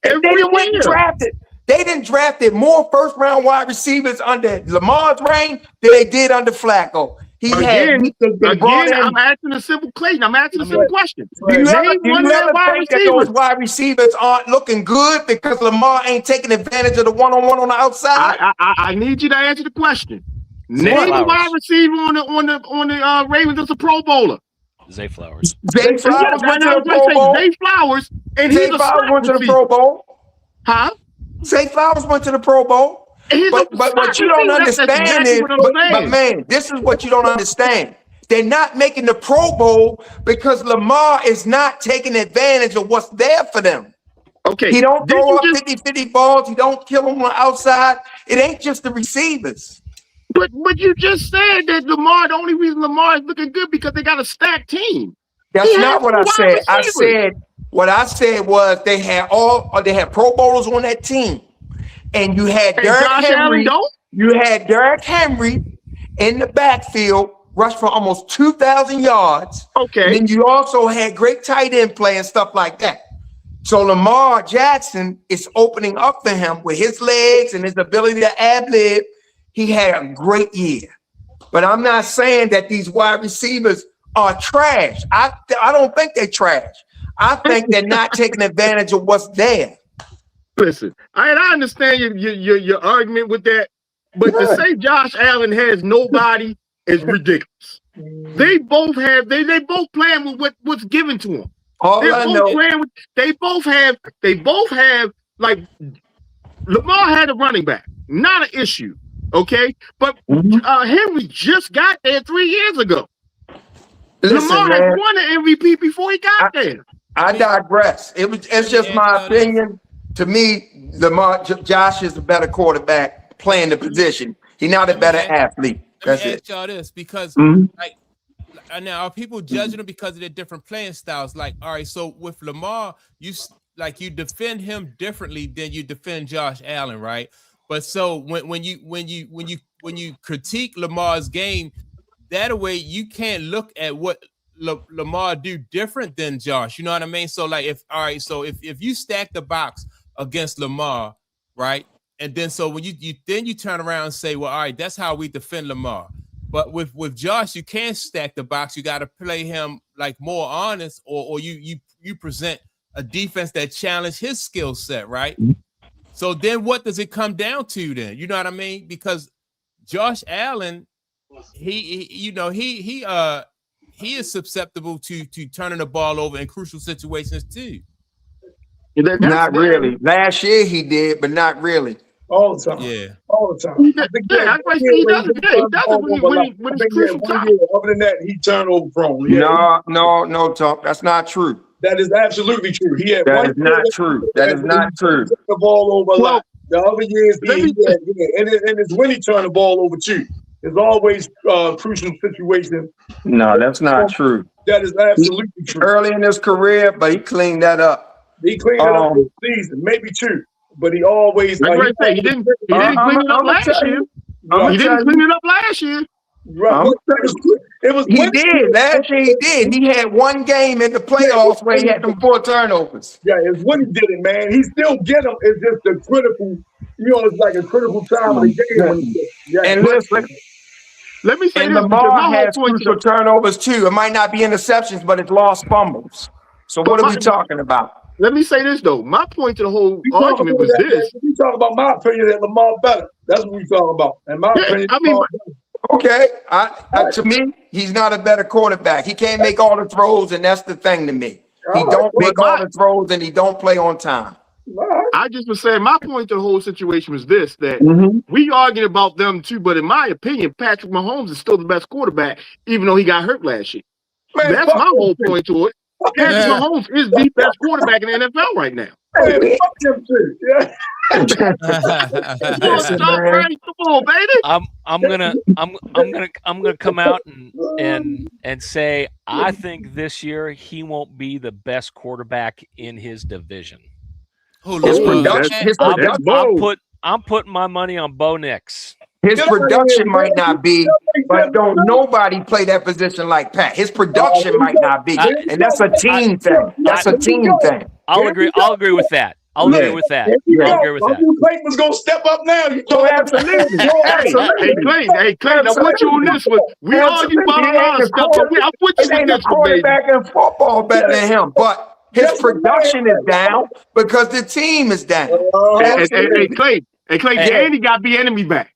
They didn't draft more first-round wide receivers under Lamar's reign than they did under Flacco. Again, I'm asking a simple question. I'm asking a simple question. Do you ever think that those wide receivers aren't looking good because Lamar ain't taking advantage of the one-on-one on the outside? I need you to answer the question. Name a wide receiver on the Ravens that's a Pro Bowler. Zay Flowers. Zay Flowers went to the Pro Bowl. Zay Flowers, and Zay Flowers went to the Pro Bowl. Huh? Zay Flowers went to the Pro Bowl. But what you don't understand is, but man, this is what you don't understand. They're not making the Pro Bowl because Lamar is not taking advantage of what's there for them. Okay. He don't throw up 50-50 balls. He don't kill them on the outside. It ain't just the receivers. But you just said that the only reason Lamar is looking good because they got a stacked team. That's not what I said. What I said was they had Pro Bowlers on that team. And you had Derrick Henry. You had Derrick Henry in the backfield, rushed for almost 2,000 yards. Okay. And then you also had great tight end play and stuff like that. So Lamar Jackson is opening up for him with his legs and his ability to ad-lib. He had a great year. But I'm not saying that these wide receivers are trash. I don't think they're trash. I think they're not taking advantage of what's there. Listen, I understand your argument with that, but to say Josh Allen has nobody is ridiculous. They both playing with what's given to them. They both have like Lamar had a running back, not an issue. Okay, but Henry just got there 3 years ago. Lamar had won an MVP before he got there. I digress. It's just my opinion. To me, Josh is a better quarterback playing the position. He's not a better athlete. Let me ask y'all this because now are people judging him because of their different playing styles? Like, all right, so with Lamar, you defend him differently than you defend Josh Allen, right? But so when you critique Lamar's game, that way you can't look at what Lamar do different than Josh. You know what I mean? So like if you stack the box against Lamar, right? And then so when you turn around and say, well, all right, that's how we defend Lamar. But with Josh, you can't stack the box. You got to play him like more honest, or you present a defense that challenge his skill set, right? So then what does it come down to then? You know what I mean? Because Josh Allen, he is susceptible to turning the ball over in crucial situations too. Not really. Last year he did, but not really. All the time. Yeah. All the time. He doesn't when it's crucial time. Other than that, he turnover prone. Yeah. No, Tom. That's not true. That is absolutely true. He had That is not true. That is not true. The ball over a lot. The other years, and it's when he turned the ball over too. It's always crucial situation. No, that's not true. That is absolutely true. Early in his career, but he cleaned that up. He cleaned it up this season, maybe two. But he always he didn't clean it up last year. He didn't clean it up last year. Right. He did. Last year he did. He had one game in the playoffs where he had them 4 turnovers. Yeah, it's when he did it, man. He still get them. It's just the critical, it's like a critical time of the game. Yeah. And listen, let me say and this. Lamar has crucial turnovers too. It might not be interceptions, but it's lost fumbles. So what are we talking about? Let me say this though. My point to the whole argument was this. We talk about my opinion that Lamar better. That's what we talk about. And my opinion. Okay. To me, he's not a better quarterback. He can't make all the throws, and that's the thing to me. He don't make all the throws, and he don't play on time. I just was saying my point to the whole situation was this: that we arguing about them too, but in my opinion, Patrick Mahomes is still the best quarterback, even though he got hurt last year. Man, that's my whole point to it. Patrick Mahomes is the best quarterback in the NFL right now. Hey, fuck him too. Yeah. Come on, baby. I'm gonna come out and say I think this year he won't be the best quarterback in his division. I'm putting my money on Bo Nix. His production might not be, but don't nobody play that position like Pat. His production might not be, and that's a team thing. That's a team thing. I'll agree with that. I'll agree with that. Clay was gonna step up now. You told absolutely. Hey, Clay, now put you on this one. We argue about a lot of stuff, but I'll put you on this one, baby. Quarterback in football better than him, but his production is down because the team is down. Hey, Clay, Andy got the enemy back.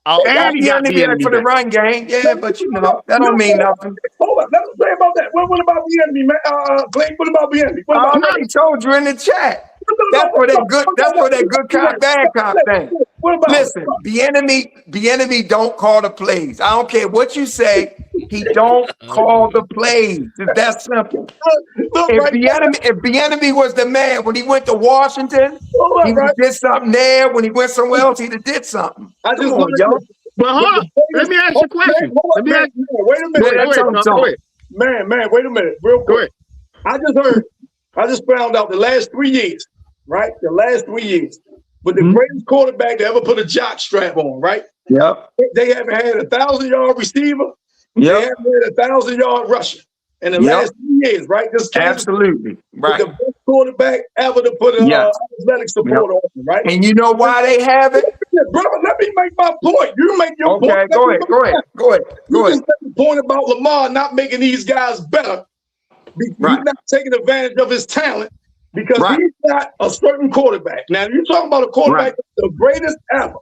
Andy got the enemy for the run game. Yeah, but that don't mean nothing. Hold on, let's say about that. What about the enemy, man? Clay, what about the enemy? I already told you in the chat. That's for that good cop, bad cop thing. Listen, the enemy don't call the plays. I don't care what you say. He don't call the plays. It's that simple. If the enemy was the man when he went to Washington, he did something there. When he went somewhere else, he did something. I just want y'all. But hold on. Let me ask you a question. Wait a minute. Man, wait a minute. Real quick. I just found out the last 3 years, right? The last 3 years. But the greatest quarterback to ever put a jock strap on, right? Yep. They haven't had a 1,000-yard receiver. They haven't had a 1,000-yard rusher in the last 3 years, right? Absolutely. Right. The best quarterback ever to put an athletic support on, right? And you know why they have it? Brother, let me make my point. You make your point. Okay, go ahead. You just make the point about Lamar not making these guys better. He's not taking advantage of his talent because he's not a certain quarterback. Now, you're talking about a quarterback that's the greatest ever.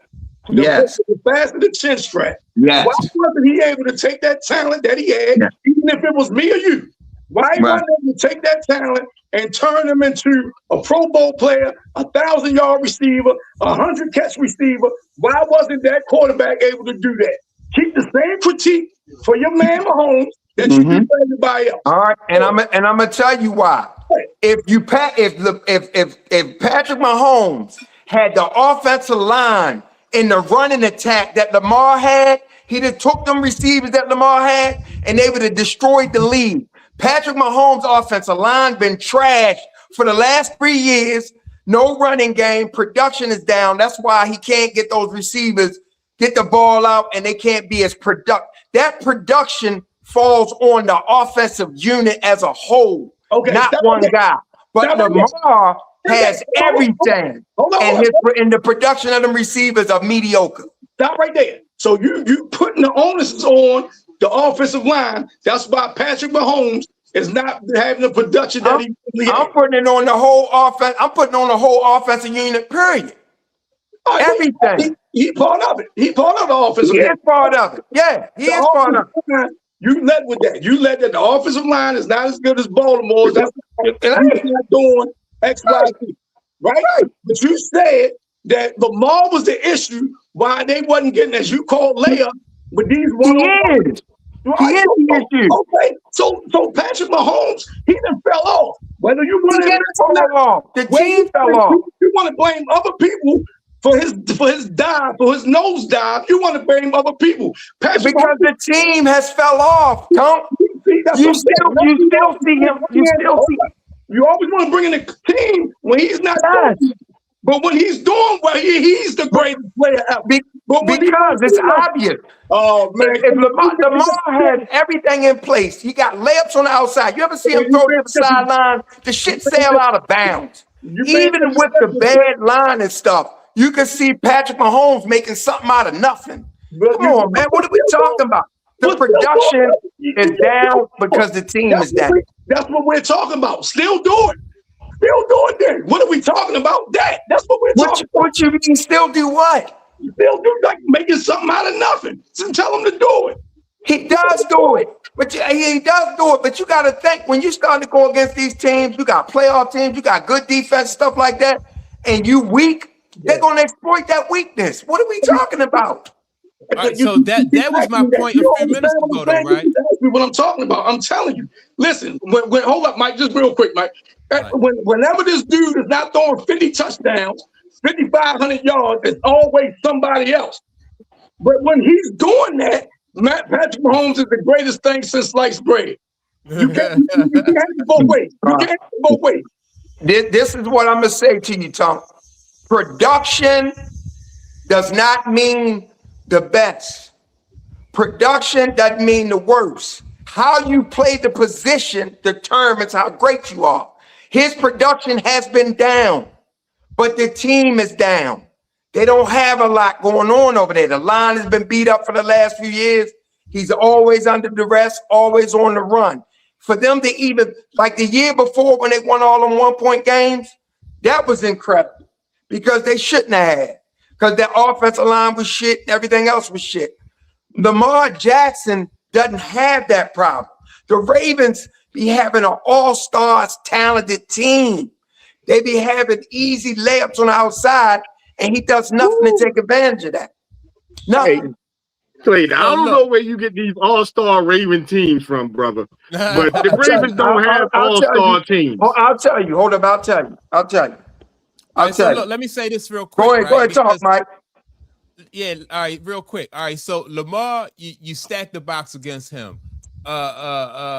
The faster the chin strap. Yes. Why wasn't he able to take that talent that he had, even if it was me or you? Why wasn't he able to take that talent and turn him into a Pro Bowl player, a 1,000-yard receiver, 100-catch receiver? Why wasn't that quarterback able to do that? Keep the same critique for your man Mahomes that you do for everybody else. All right, and I'm gonna tell you why. If Patrick Mahomes had the offensive line in the running attack that Lamar had, he'd have took them receivers that Lamar had, and they would have destroyed the league. Patrick Mahomes' offensive line been trashed for the last 3 years. No running game. Production is down. That's why he can't get those receivers, get the ball out, and they can't be as productive. That production falls on the offensive unit as a whole, not one guy. But Lamar has everything, and the production of them receivers are mediocre. Stop right there. So you putting the onus on the offensive line. That's why Patrick Mahomes is not having the production that he really has. I'm putting it on the whole offense. I'm putting on the whole offensive unit, period. Everything. He part of it. He part of the offensive line. He is part of it. Yeah, he is part of it. You led with that. You led that the offensive line is not as good as Baltimore's. That's what he's not doing. X, Y, Z, right? But you said that Lamar was the issue why they wasn't getting, as you call, layup with these He one-on-one. is. He is the issue. Okay, so Patrick Mahomes, he done fell off. Whether you He want didn't fall off. The team fell off. you want to blame other people for his dive, for his nose dive, you want to blame other people. Patrick Because Mahomes, the team has fell off. Don't you still see him? You still see. You always want to bring in the team when he's not doing it. But when he's doing well, he's the greatest player ever. Because it's obvious. Oh man! If Lamar has everything in place, he got layups on the outside. You ever see him throw to the sideline? The shit sail out of bounds. Even with the bad line and stuff, you can see Patrick Mahomes making something out of nothing. Come on, man. What are we talking about? The production is down because the team is down. That's what we're talking about. Still do it. Still do it then. What are we talking about? That's what we're talking about. What you mean still do what? Still do, like making something out of nothing. Just tell him to do it. He does do it. But he does do it. But you got to think, when you start to go against these teams, you got playoff teams, you got good defense, stuff like that, and you weak, they're going to exploit that weakness. What are we talking about? All right, so that was my point a few minutes ago, though, right? What I'm talking about, I'm telling you. Listen, when hold up, Mike, just real quick, Mike. Right. Whenever this dude is not throwing 50 touchdowns, 5,500 yards, it's always somebody else. But when he's doing that, Patrick Mahomes is the greatest thing since sliced bread. You can't have it both ways. You can't have it both ways. This is what I'm going to say to you, Tom. Production does not mean the best. Production doesn't mean the worst. How you play the position determines how great you are. His production has been down, but the team is down. They don't have a lot going on over there. The line has been beat up for the last few years. He's always under duress, always on the run. For them to even, like the year before when they won all them 1-point games, that was incredible because they shouldn't have had. Because their offensive line was shit, everything else was shit. Lamar Jackson doesn't have that problem. The Ravens be having an all-stars talented team. They be having easy layups on the outside, and he does nothing to take advantage of that. Nothing. Klay, I don't know where you get these all-star Raven teams from, brother. But the Ravens don't have all-star teams. I'll tell you. Hold up, I'll tell you. Look, let me say this real quick. Go ahead, talk, Mike. Yeah, all right, real quick. All right, so Lamar, you stack the box against him. Patrick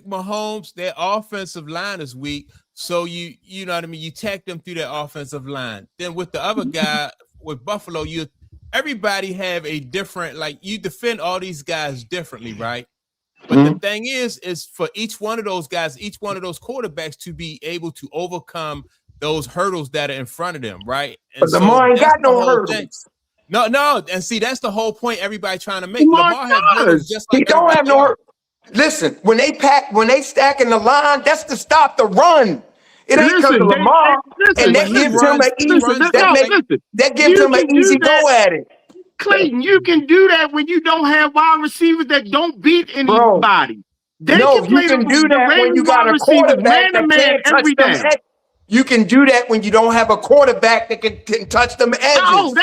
Mahomes, their offensive line is weak, so you know what I mean. You tack them through their offensive line. Then with the other guy with Buffalo, everybody have a different, like, you defend all these guys differently, right? But the thing is for each one of those guys, each one of those quarterbacks to be able to overcome those hurdles that are in front of them, right? And but Lamar ain't got no hurdles. No, and see, that's the whole point everybody trying to make. Lamar has hurdles just like he don't have no hurdles. Listen, when they stack in the line, that's to stop the run. It ain't because of Lamar, and that gives him an easy go at it. Clayton, you can do that when you don't have wide receivers that don't beat anybody. You can do that when you got a quarterback that can't touch them edges. You can do that when you don't have a quarterback that can touch them edges.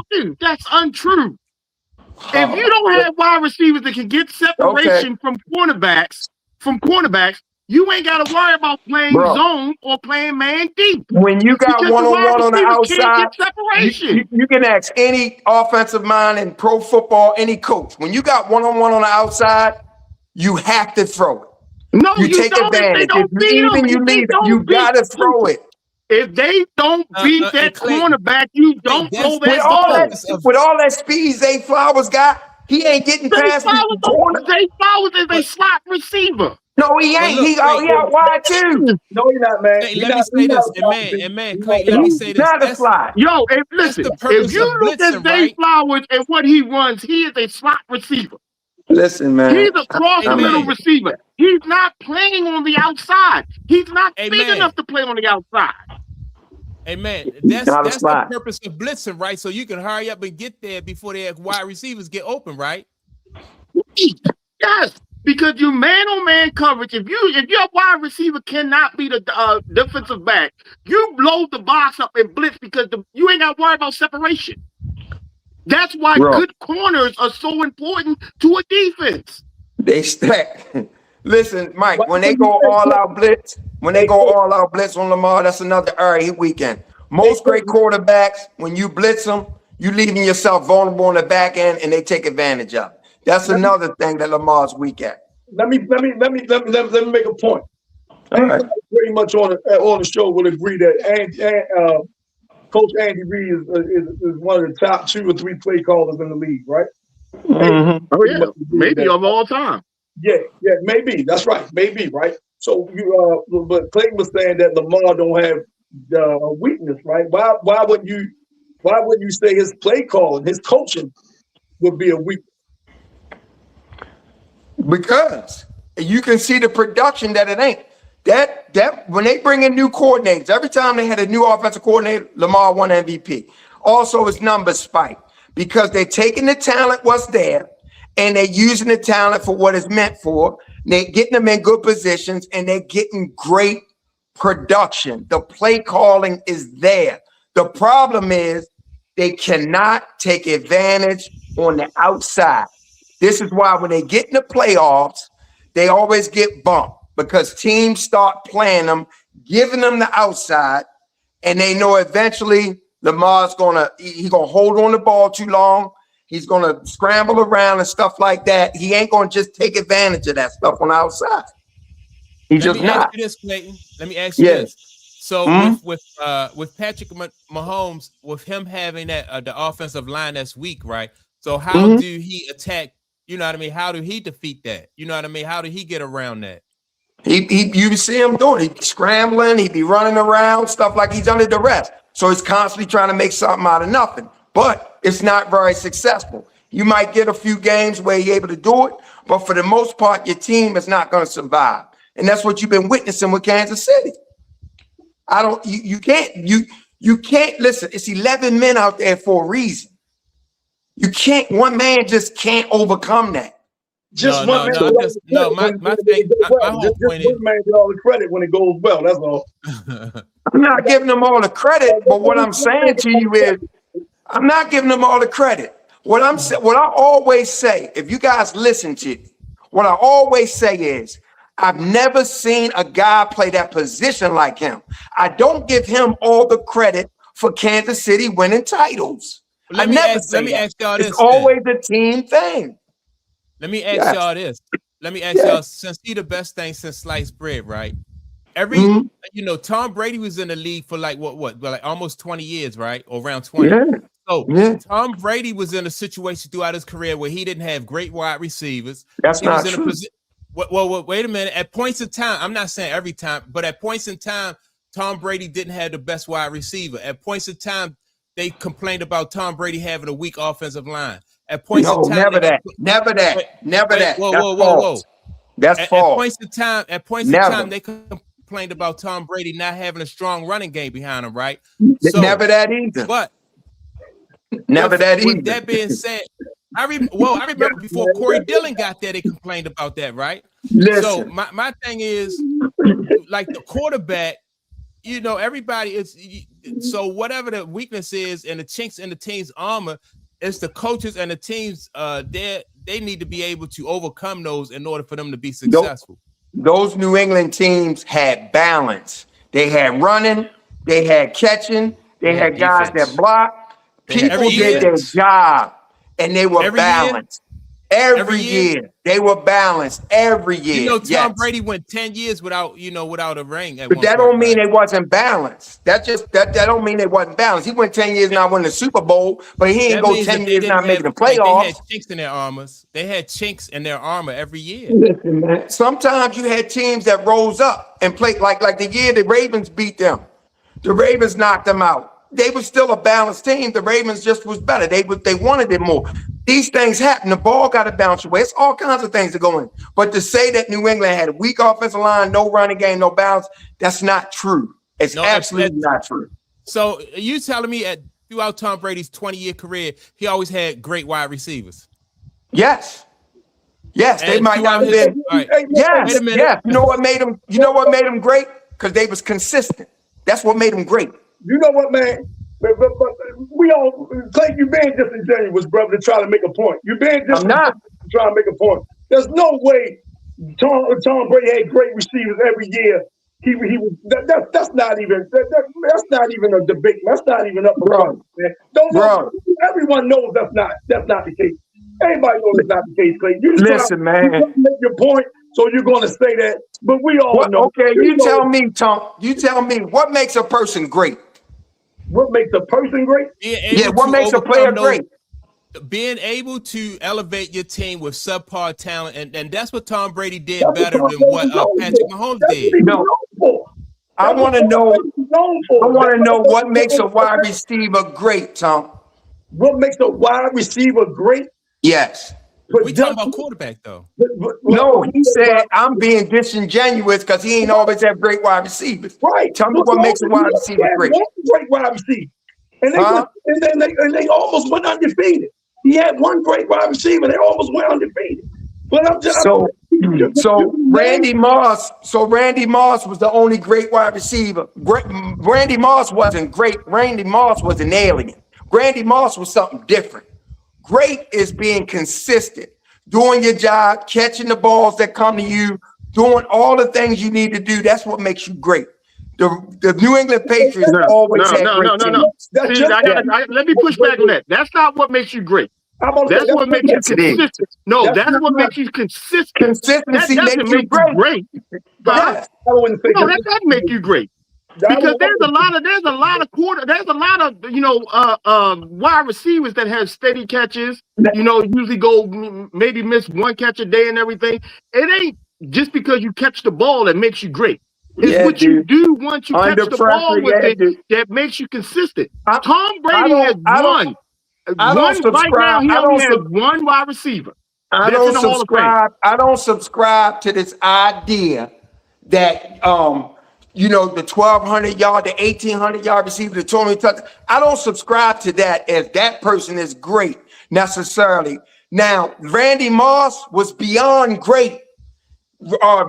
Dude, that's untrue. If you don't have wide receivers that can get separation from cornerbacks, you ain't got to worry about playing zone or playing man deep. When you got one-on-one on the outside, you can ask any offensive mind in pro football, any coach. When you got one-on-one on the outside, you have to throw it. No, you take advantage. If you leave it, you got to throw it. If they don't beat that cornerback, you don't throw that. With all that speed Zay Flowers got, he ain't getting past the corner. Zay Flowers is a slot receiver. No, he ain't. He out wide too. No, he's not, man. Hey, let me say this, man, Clay, let me say this. Not a slot. Yo, listen, if you look at Zay Flowers and what he runs, he is a slot receiver. Listen, man. He's a cross-middle receiver. He's not playing on the outside. He's not big enough to play on the outside. Hey, man, that's the purpose of blitzing, right? So you can hurry up and get there before the wide receivers get open, right? Yes. Because you man-on-man coverage, if your wide receiver cannot be the defensive back, you load the box up and blitz because you ain't got to worry about separation. That's why good corners are so important to a defense. They stack. Listen, Mike, when they go all out blitz on Lamar, that's another area weekend. Most great quarterbacks, when you blitz them, you leaving yourself vulnerable on the back end, and they take advantage of it. That's another thing that Lamar's weak at. Let me make a point. All right. Pretty much on the show will agree that Coach Andy Reid is one of the top 2 or 3 play callers in the league, right? Mm-hmm. Oh yeah, maybe of all time. Yeah, maybe. That's right, maybe, right? So but Klay was saying that Lamar don't have weakness, right? Why wouldn't you say his play calling, his coaching would be a weakness? Because you can see the production that it ain't. That when they bring in new coordinators, every time they had a new offensive coordinator, Lamar won MVP. Also, his numbers spike because they're taking the talent what's there and they're using the talent for what it's meant for. They're getting them in good positions and they're getting great production. The play calling is there. The problem is they cannot take advantage on the outside. This is why when they get in the playoffs, they always get bumped because teams start playing them, giving them the outside, and they know eventually Lamar's gonna hold on the ball too long. He's gonna scramble around and stuff like that. He ain't gonna just take advantage of that stuff on the outside. He's just not. Ask you this, Clayton. Let me ask you this. So with Patrick Mahomes, with him having that the offensive line that's weak, right? So how do he attack? You know what I mean? How do he defeat that? You know what I mean? How do he get around that? You see him doing it. He'd be scrambling, he'd be running around, stuff like he's under duress. So he's constantly trying to make something out of nothing. But it's not very successful. You might get a few games where you're able to do it, but for the most part, your team is not going to survive. And that's what you've been witnessing with Kansas City. You can't listen. It's 11 men out there for a reason. One man just can't overcome that. My whole point is one man get all the credit when it goes well. That's all. I'm not giving them all the credit, but what I'm saying to you is, I'm not giving them all the credit. What I always say, if you guys listen to me, what I always say is, I've never seen a guy play that position like him. I don't give him all the credit for Kansas City winning titles. Let me ask y'all this. It's always a team thing. Let me ask y'all this. Let me ask y'all, since he the best thing since sliced bread, right? Tom Brady was in the league for like like almost 20 years, right? Or around 20. Yeah. So Tom Brady was in a situation throughout his career where he didn't have great wide receivers. That's not true. Well, wait a minute. At points in time, I'm not saying every time, but at points in time, Tom Brady didn't have the best wide receiver. At points in time, they complained about Tom Brady having a weak offensive line. At points in time, never that. Whoa. That's false. At points in time, they complained about Tom Brady not having a strong running game behind him, right? So, never that either. But never that either. With that being said, I remember before Corey Dillon got there, they complained about that, right? Listen. So my thing is, like the quarterback, everybody is. So whatever the weakness is and the chinks in the team's armor, it's the coaches and the teams. They need to be able to overcome those in order for them to be successful. Those New England teams had balance. They had running, they had catching, they had guys that blocked. People did their job, and they were balanced. Every year they were balanced. Every year, Tom Brady went 10 years without a ring. But that don't mean they wasn't balanced. That don't mean they wasn't balanced. He went 10 years not winning the Super Bowl, but he ain't go 10 years not making the playoffs. They had chinks in their armors. They had chinks in their armor every year. Listen, man. Sometimes you had teams that rose up and played like the year the Ravens beat them. The Ravens knocked them out. They were still a balanced team. The Ravens just was better. They wanted it more. These things happen. The ball got to bounce away. It's all kinds of things that go in. But to say that New England had a weak offensive line, no running game, no balance, that's not true. It's absolutely not true. So you telling me throughout Tom Brady's 20-year career, he always had great wide receivers? Yes. Yes, they And might not have been. All right. Yes, Wait a minute. yes. You know what made them? You know what made them great? Because they was consistent. That's what made them great. You know what, man? But we all, Clay, you being disingenuous, brother, to try to make a point. You being I'm not. disingenuous to try to make a point. There's no way Tom Brady had great receivers every year. He was that's not even that's not even a debate. That's not even up for Bro. man. Don't everyone knows that's not the case. Everybody knows it's not the case, Clay. You just Listen, man. you trying to make your point, so you're going to say that. But we all know. Okay, you tell me, Tom. You tell me what makes a person great. What makes a person great? Yeah, what makes a player great? Being able to elevate your team with subpar talent, and that's what Tom Brady did better than what Patrick Mahomes did. No, I want to know. I want to know what makes a wide receiver great, Tom. What makes a wide receiver great? Yes. We talking about quarterback though. No, he said I'm being disingenuous because he ain't always have great wide receivers. Right. Tell me what makes a wide receiver great. Great wide receiver, and they almost went undefeated. He had one great wide receiver. They almost went undefeated. But I'm just so Randy Moss. So Randy Moss was the only great wide receiver. Randy Moss wasn't great. Randy Moss was an alien. Randy Moss was something different. Great is being consistent, doing your job, catching the balls that come to you, doing all the things you need to do. That's what makes you great. The New England Patriots always had great teams. Let me push back on that. That's not what makes you great. That's what makes you consistent. No, that's what makes you consistent. Consistency makes you great. No, that doesn't make you great. Because there's a lot of wide receivers that have steady catches, usually go maybe miss one catch a day and everything. It ain't just because you catch the ball that makes you great. It's what you do once you catch the ball with it that makes you consistent. Tom Brady has one. Right now, he only has one wide receiver. I don't subscribe to this idea that the 1,200 yard, the 1,800 yard receiver, the 200 touch. I don't subscribe to that as that person is great necessarily. Now, Randy Moss was beyond great.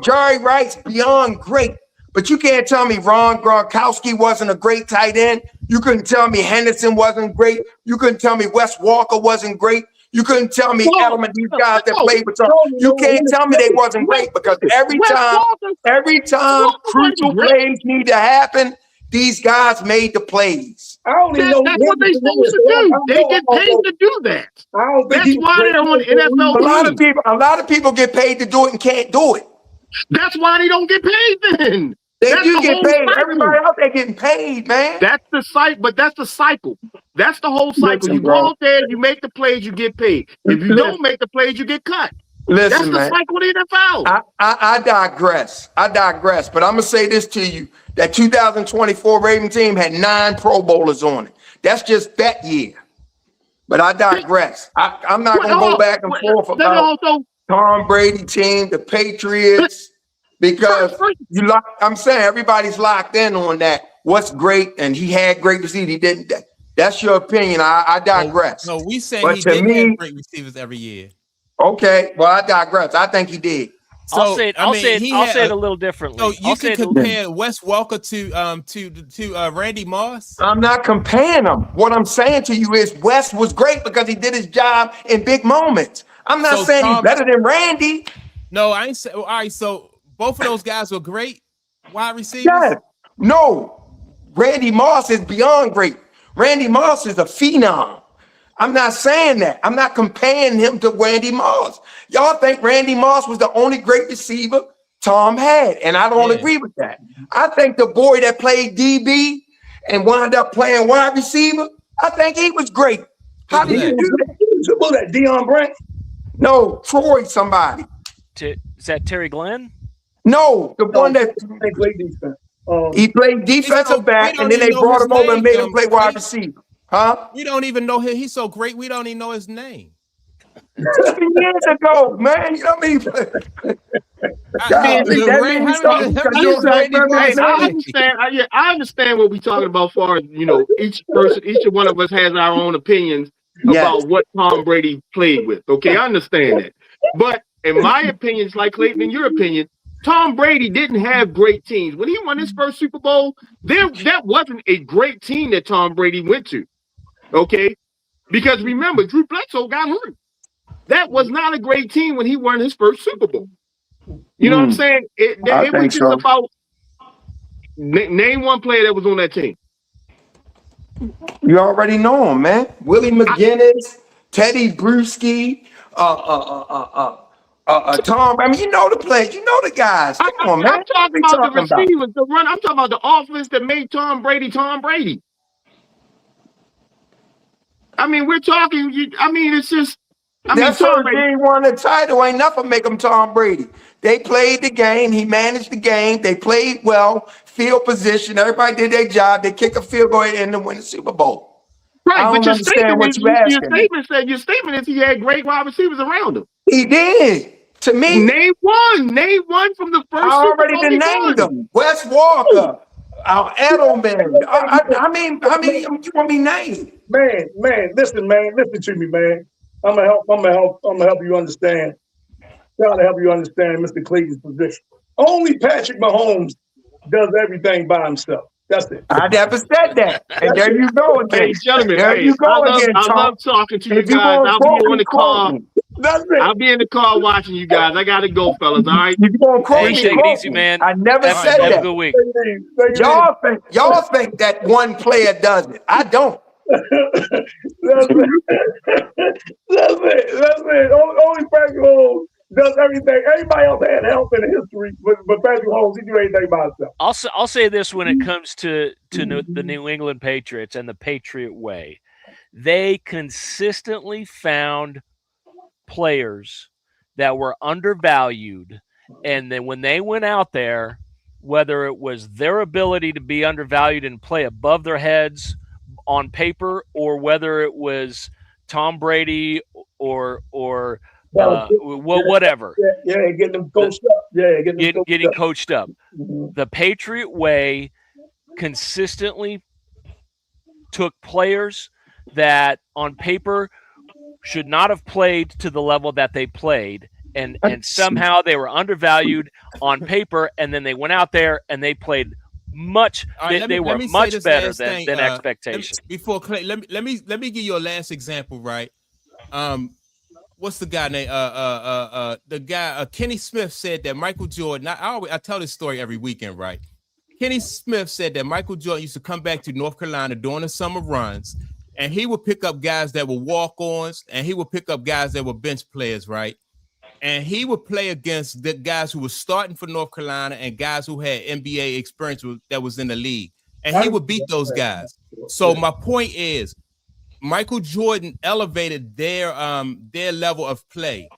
Jerry Rice beyond great. But you can't tell me Ron Gronkowski wasn't a great tight end. You couldn't tell me Henderson wasn't great. You couldn't tell me Wes Walker wasn't great. You couldn't tell me these guys that played with them. You can't tell me they wasn't great because every time crucial plays need to happen, these guys made the plays. That's what they supposed to do. They get paid to do that. That's why they're on the NFL. A lot of people get paid to do it and can't do it. That's why they don't get paid then. They do get paid. Everybody else they getting paid, man. That's the cycle, but that's the cycle. That's the whole cycle. You go out there, you make the plays, you get paid. If you don't make the plays, you get cut. That's the cycle of the NFL. I digress. But I'm gonna say this to you: that 2024 Raven team had 9 Pro Bowlers on it. That's just that year. But I digress. I'm not gonna go back and forth about Tom Brady team, the Patriots. Because I'm saying everybody's locked in on that. What's great, and he had great receivers. He didn't. That's your opinion. I digress. No, we say he didn't have great receivers every year. Okay, well I digress. I think he did. So, I'll say it a little differently. So you can compare Wes Walker to Randy Moss. I'm not comparing them. What I'm saying to you is Wes was great because he did his job in big moments. I'm not saying he's better than Randy. No, I ain't saying. All right, so. Both of those guys were great wide receivers. Yes. No, Randy Moss is beyond great. Randy Moss is a phenom. I'm not saying that. I'm not comparing him to Randy Moss. Y'all think Randy Moss was the only great receiver Tom had, and I don't agree with that. I think the boy that played DB and wound up playing wide receiver, I think he was great. How did you do that? Was that Deion Branch? No, Troy somebody. Is that Terry Glenn? No, the one that played defense. He played defensive back, and then they brought him over and made him play wide receiver. Huh? We don't even know him. He's so great, we don't even know his name. 7 years ago, man. You know what I mean? I understand what we're talking about. Far as each one of us has our own opinions about what Tom Brady played with. Okay, I understand that. But in my opinion, it's like Clayton, in your opinion, Tom Brady didn't have great teams. When he won his first Super Bowl, that wasn't a great team that Tom Brady went to. Okay? Because remember, Drew Bledsoe got hurt. That was not a great team when he won his first Super Bowl. You know what I'm saying? It was just so. about name one player that was on that team. You already know him, man. Willie McGinnis, Teddy Bruschi, Tom. I mean, you know the players, you know the guys. Come on, man. I'm talking about the receivers, the run. I'm talking about the offense that made Tom Brady Tom Brady. I mean, we're talking. It's just. That first game won the title. Ain't nothing make him Tom Brady. They played the game. He managed the game. They played well. Field position. Everybody did their job. They kick a field goal and win the Super Bowl. Right, I don't understand what you asking. Your statement is he had great wide receivers around him. He did. To me, name one from the first. I already named them. Wes Walker, Edelman. I mean, you want me named? Man, listen to me, man. I'm gonna help you understand. Try to help you understand Mr. Clayton's position. Only Patrick Mahomes does everything by himself. That's it. I never said that. And there you go again. Hey, gentlemen, you go again. I love talking to you guys. I'll be on the call. That's it. I'll be in the car watching you guys. I gotta go, fellas. All right. You going crazy? Take it easy, man. I never said that. Have a good week. Y'all think that one player does it. I don't. That's it. Only Patrick Mahomes does everything. Everybody else had help in history, but Patrick Mahomes, he do anything by himself. I'll say this when it comes to the New England Patriots and the Patriot way. They consistently found players that were undervalued, and then when they went out there, whether it was their ability to be undervalued and play above their heads on paper, or whether it was Tom Brady or whatever. Yeah, getting them coached up. Yeah, getting coached up. Mm-hmm. The Patriot way consistently took players that on paper should not have played to the level that they played, and somehow they were undervalued on paper, and then they went out there and they played much. They were much better than expectations. Before Clay, let me give you a last example, right? What's the guy name? The guy Kenny Smith said that Michael Jordan. I tell this story every weekend, right? Kenny Smith said that Michael Jordan used to come back to North Carolina during the summer runs, and he would pick up guys that were walk-ons, and he would pick up guys that were bench players, right? And he would play against the guys who were starting for North Carolina and guys who had NBA experience that was in the league. And he would beat those guys. So my point is, Michael Jordan elevated their level of play.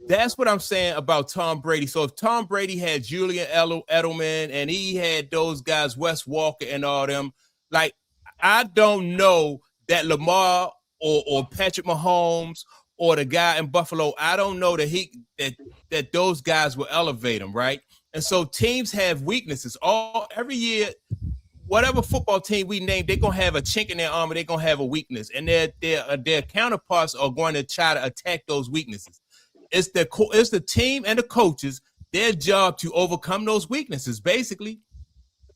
That's what I'm saying about Tom Brady. So if Tom Brady had Julian Edelman and he had those guys, Wes Walker and all them, like, I don't know that Lamar or Patrick Mahomes or the guy in Buffalo, I don't know that those guys will elevate them, right? And so teams have weaknesses. Every year, whatever football team we name, they're gonna have a chink in their armor. They're gonna have a weakness, and their counterparts are going to try to attack those weaknesses. It's the team and the coaches, their job to overcome those weaknesses, basically.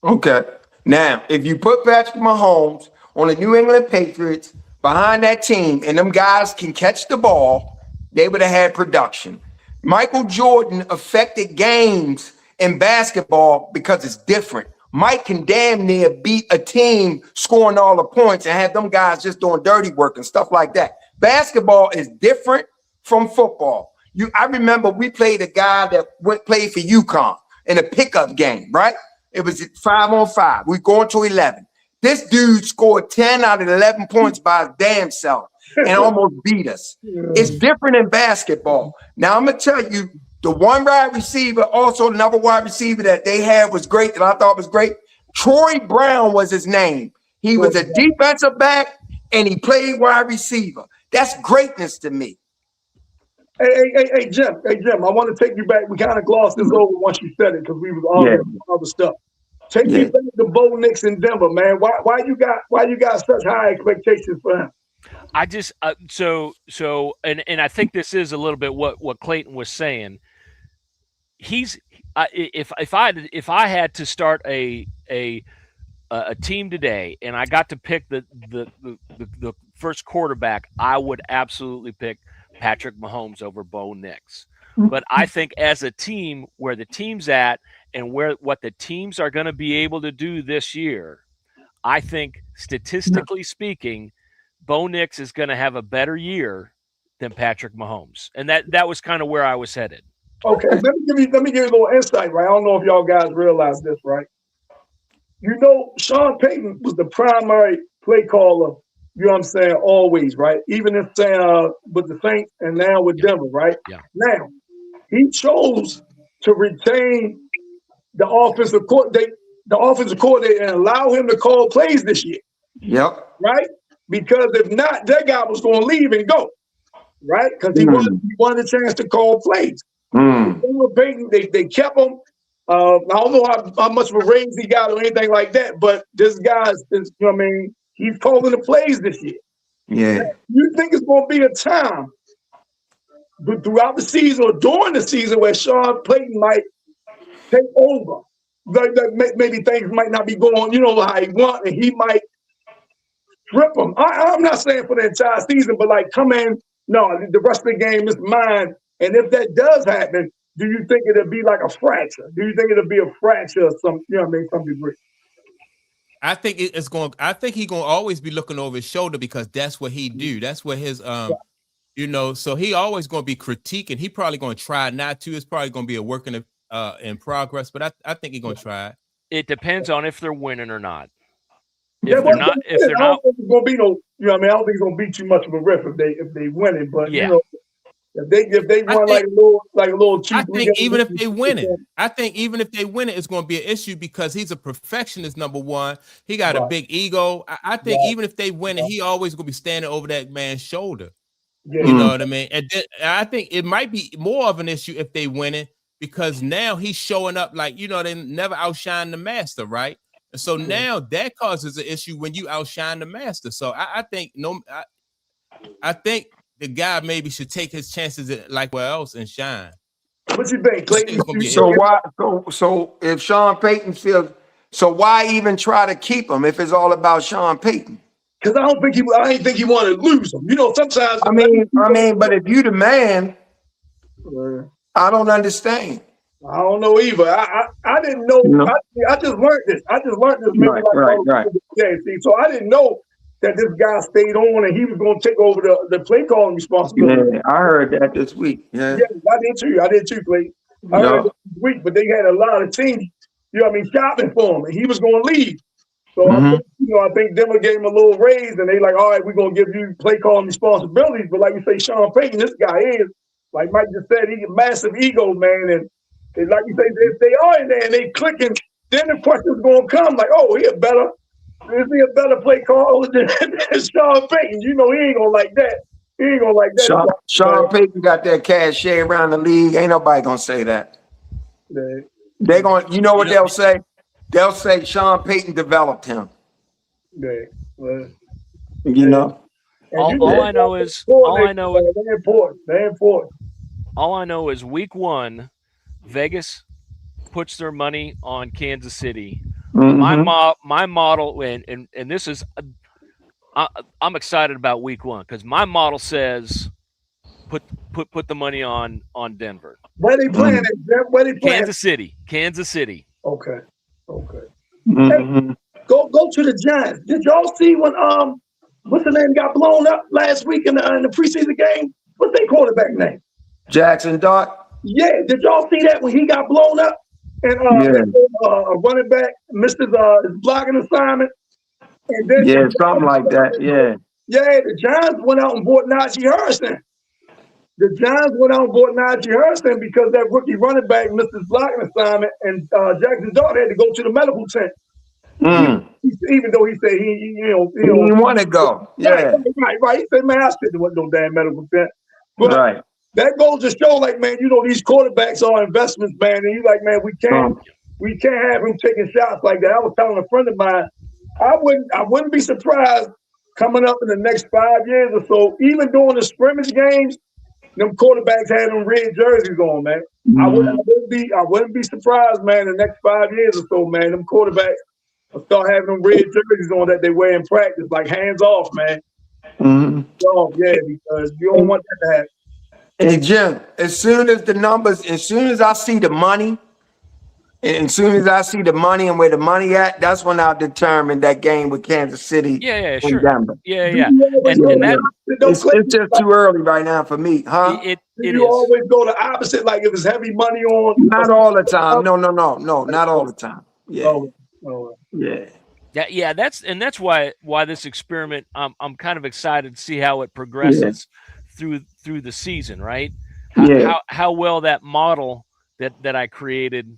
Okay. Now, if you put Patrick Mahomes on the New England Patriots behind that team, and them guys can catch the ball, they would have had production. Michael Jordan affected games in basketball because it's different. Mike can damn near beat a team scoring all the points and have them guys just doing dirty work and stuff like that. Basketball is different from football. I remember we played a guy that played for UConn in a pickup game, right? It was 5-on-5. We going to 11. This dude scored 10 out of 11 points by his damn self and almost beat us. It's different in basketball. Now, I'm going to tell you, the one wide receiver, also another wide receiver that they had was great, that I thought was great. Troy Brown was his name. He was a defensive back, and he played wide receiver. That's greatness to me. Hey, Jim, I want to take you back. We kind of glossed this over once you said it because we was all other stuff. Take me back to Bo Nix in Denver, man. Why you got such high expectations for him? I just so and I think this is a little bit what Clayton was saying. He's if I had to start a team today and I got to pick the first quarterback, I would absolutely pick Patrick Mahomes over Bo Nix. But I think as a team, where the team's at and what the teams are going to be able to do this year, I think statistically speaking, Bo Nix is going to have a better year than Patrick Mahomes. And that was kind of where I was headed. Okay, let me give you a little insight, right? I don't know if y'all guys realize this, right? You know, Sean Payton was the primary play caller, you know what I'm saying, always, right? Even if with the Saints and now with Denver, right? Yeah. Now, he chose to retain the offensive coordinator and allow him to call plays this year. Yep. Right? Because if not, that guy was going to leave and go. Right? Because he wanted a chance to call plays. Payton, they kept him. I don't know how much of a raise he got or anything like that, but this guy's, you know what I mean, he's calling the plays this year. Yeah. You think it's going to be a time throughout the season or during the season where Sean Payton might take over? Maybe things might not be going, you know, how he wants, and he might strip them. I'm not saying for the entire season, but like, come in, no, the rest of the game is mine. And if that does happen, do you think it'll be like a fracture? Do you think it'll be a fracture of some, you know what I mean, some degree? I think he's gonna always be looking over his shoulder because that's what he do. That's what his you know, so he always gonna be critiquing. He probably gonna try not to. It's probably gonna be a work in progress, but I think he's gonna try. It depends on if they're winning or not. If they're not, I don't think it's gonna be no, you know what I mean, I don't think it's gonna be too much of a riff if they win it, but yeah. You know, if they won like a little cheap. I think even if they win it, it's going to be an issue because he's a perfectionist. Number one, he got a big ego. I think even if they win it, he always going to be standing over that man's shoulder. Yeah. You know what I mean? And I think it might be more of an issue if they win it because now he's showing up like, you know, they never outshine the master, right? And so now that causes an issue when you outshine the master. So I think I think the guy maybe should take his chances like where else and shine. What you think, Clayton? So if Sean Payton feels, so why even try to keep him if it's all about Sean Payton? Because I didn't think he wanted to lose him. You know, sometimes I mean, but if you the man, I don't understand. I don't know either. I didn't know. No. I just learned this. Maybe right. Yeah, see, so I didn't know that this guy stayed on and he was going to take over the play calling responsibility. Yeah, I heard that this week. Yeah, I did too, Clay. I heard it this week, but they had a lot of teams, you know what I mean, shopping for him, and he was going to leave. So I think Denver gave him a little raise, and they like, all right, we're going to give you play calling responsibilities. But like you say, Sean Payton, this guy is, like Mike just said, he's a massive ego, man. And like you say, if they are in there and they clicking, then the question's going to come like, oh, is he a better play caller than Sean Payton? You know, he ain't going to like that. He ain't going to like that. Sean Payton got that cachet around the league. Ain't nobody going to say that. Yeah. They're going to, you know what they'll say? They'll say Sean Payton developed him. Yeah. Well, you know? All I know is they're important. All I know is week 1, Vegas puts their money on Kansas City. My model, and this is, I'm excited about week 1 because my model says put the money on Denver. Where they playing? Where they playing? Kansas City. Okay. Hey, go to the Giants. Did y'all see when what's the name got blown up last week in the preseason game? What's their quarterback name? Jackson Dart. Yeah, did y'all see that when he got blown up and a running back missed his blocking assignment? And then something like that. Yeah. Yeah, the Giants went out and bought Najee Harrison. Because that rookie running back missed his blocking assignment, and Jackson Dart had to go to the medical tent. Even though he said he didn't want to go. Yeah. Right. He said, man, I said there wasn't no damn medical tent. But that goes to show, like, man, you know, these quarterbacks are investments, man. And you like, man, we can't have him taking shots like that. I was telling a friend of mine, I wouldn't be surprised coming up in the next 5 years or so, even during the scrimmage games, them quarterbacks had them red jerseys on, man. I wouldn't be surprised, man, the next 5 years or so, man, them quarterbacks will start having them red jerseys on that they wear in practice, like hands off, man. So, yeah, because you don't want that to happen. And Jim, as soon as I see the money, and as soon as I see the money and where the money at, that's when I'll determine that game with Kansas City. Yeah, and sure. Denver. Yeah. And that, it's just too early right now for me, huh? It you always go the opposite, like if it's heavy money on. Not all the time. No, not all the time. Yeah. Yeah. That's why this experiment. I'm kind of excited to see how it progresses through the season, right? How well that model that I created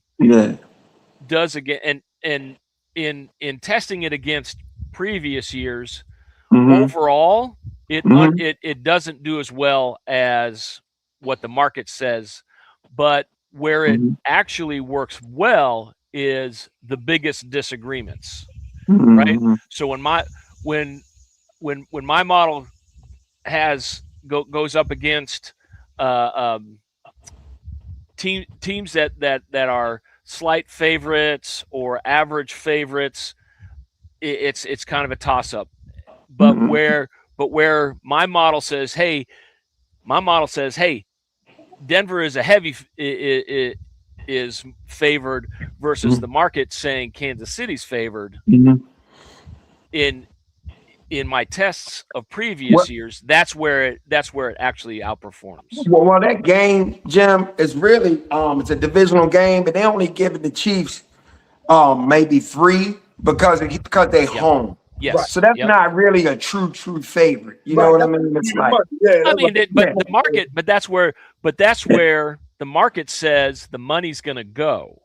does again, and in testing it against previous years, overall it doesn't do as well as what the market says, but where it actually works well is the biggest disagreements, right? So when my model goes up against teams that are slight favorites or average favorites, it's kind of a toss up. But where my model says, hey, Denver is a heavy is favored versus the market saying Kansas City's favored. In my tests of previous years, that's where it actually outperforms. Well, that game, Jim, is really it's a divisional game, but they only giving the Chiefs maybe 3 because they home. Yes. So that's not really a true favorite. You know what I mean? It's like the market, but that's where the market says the money's going to go.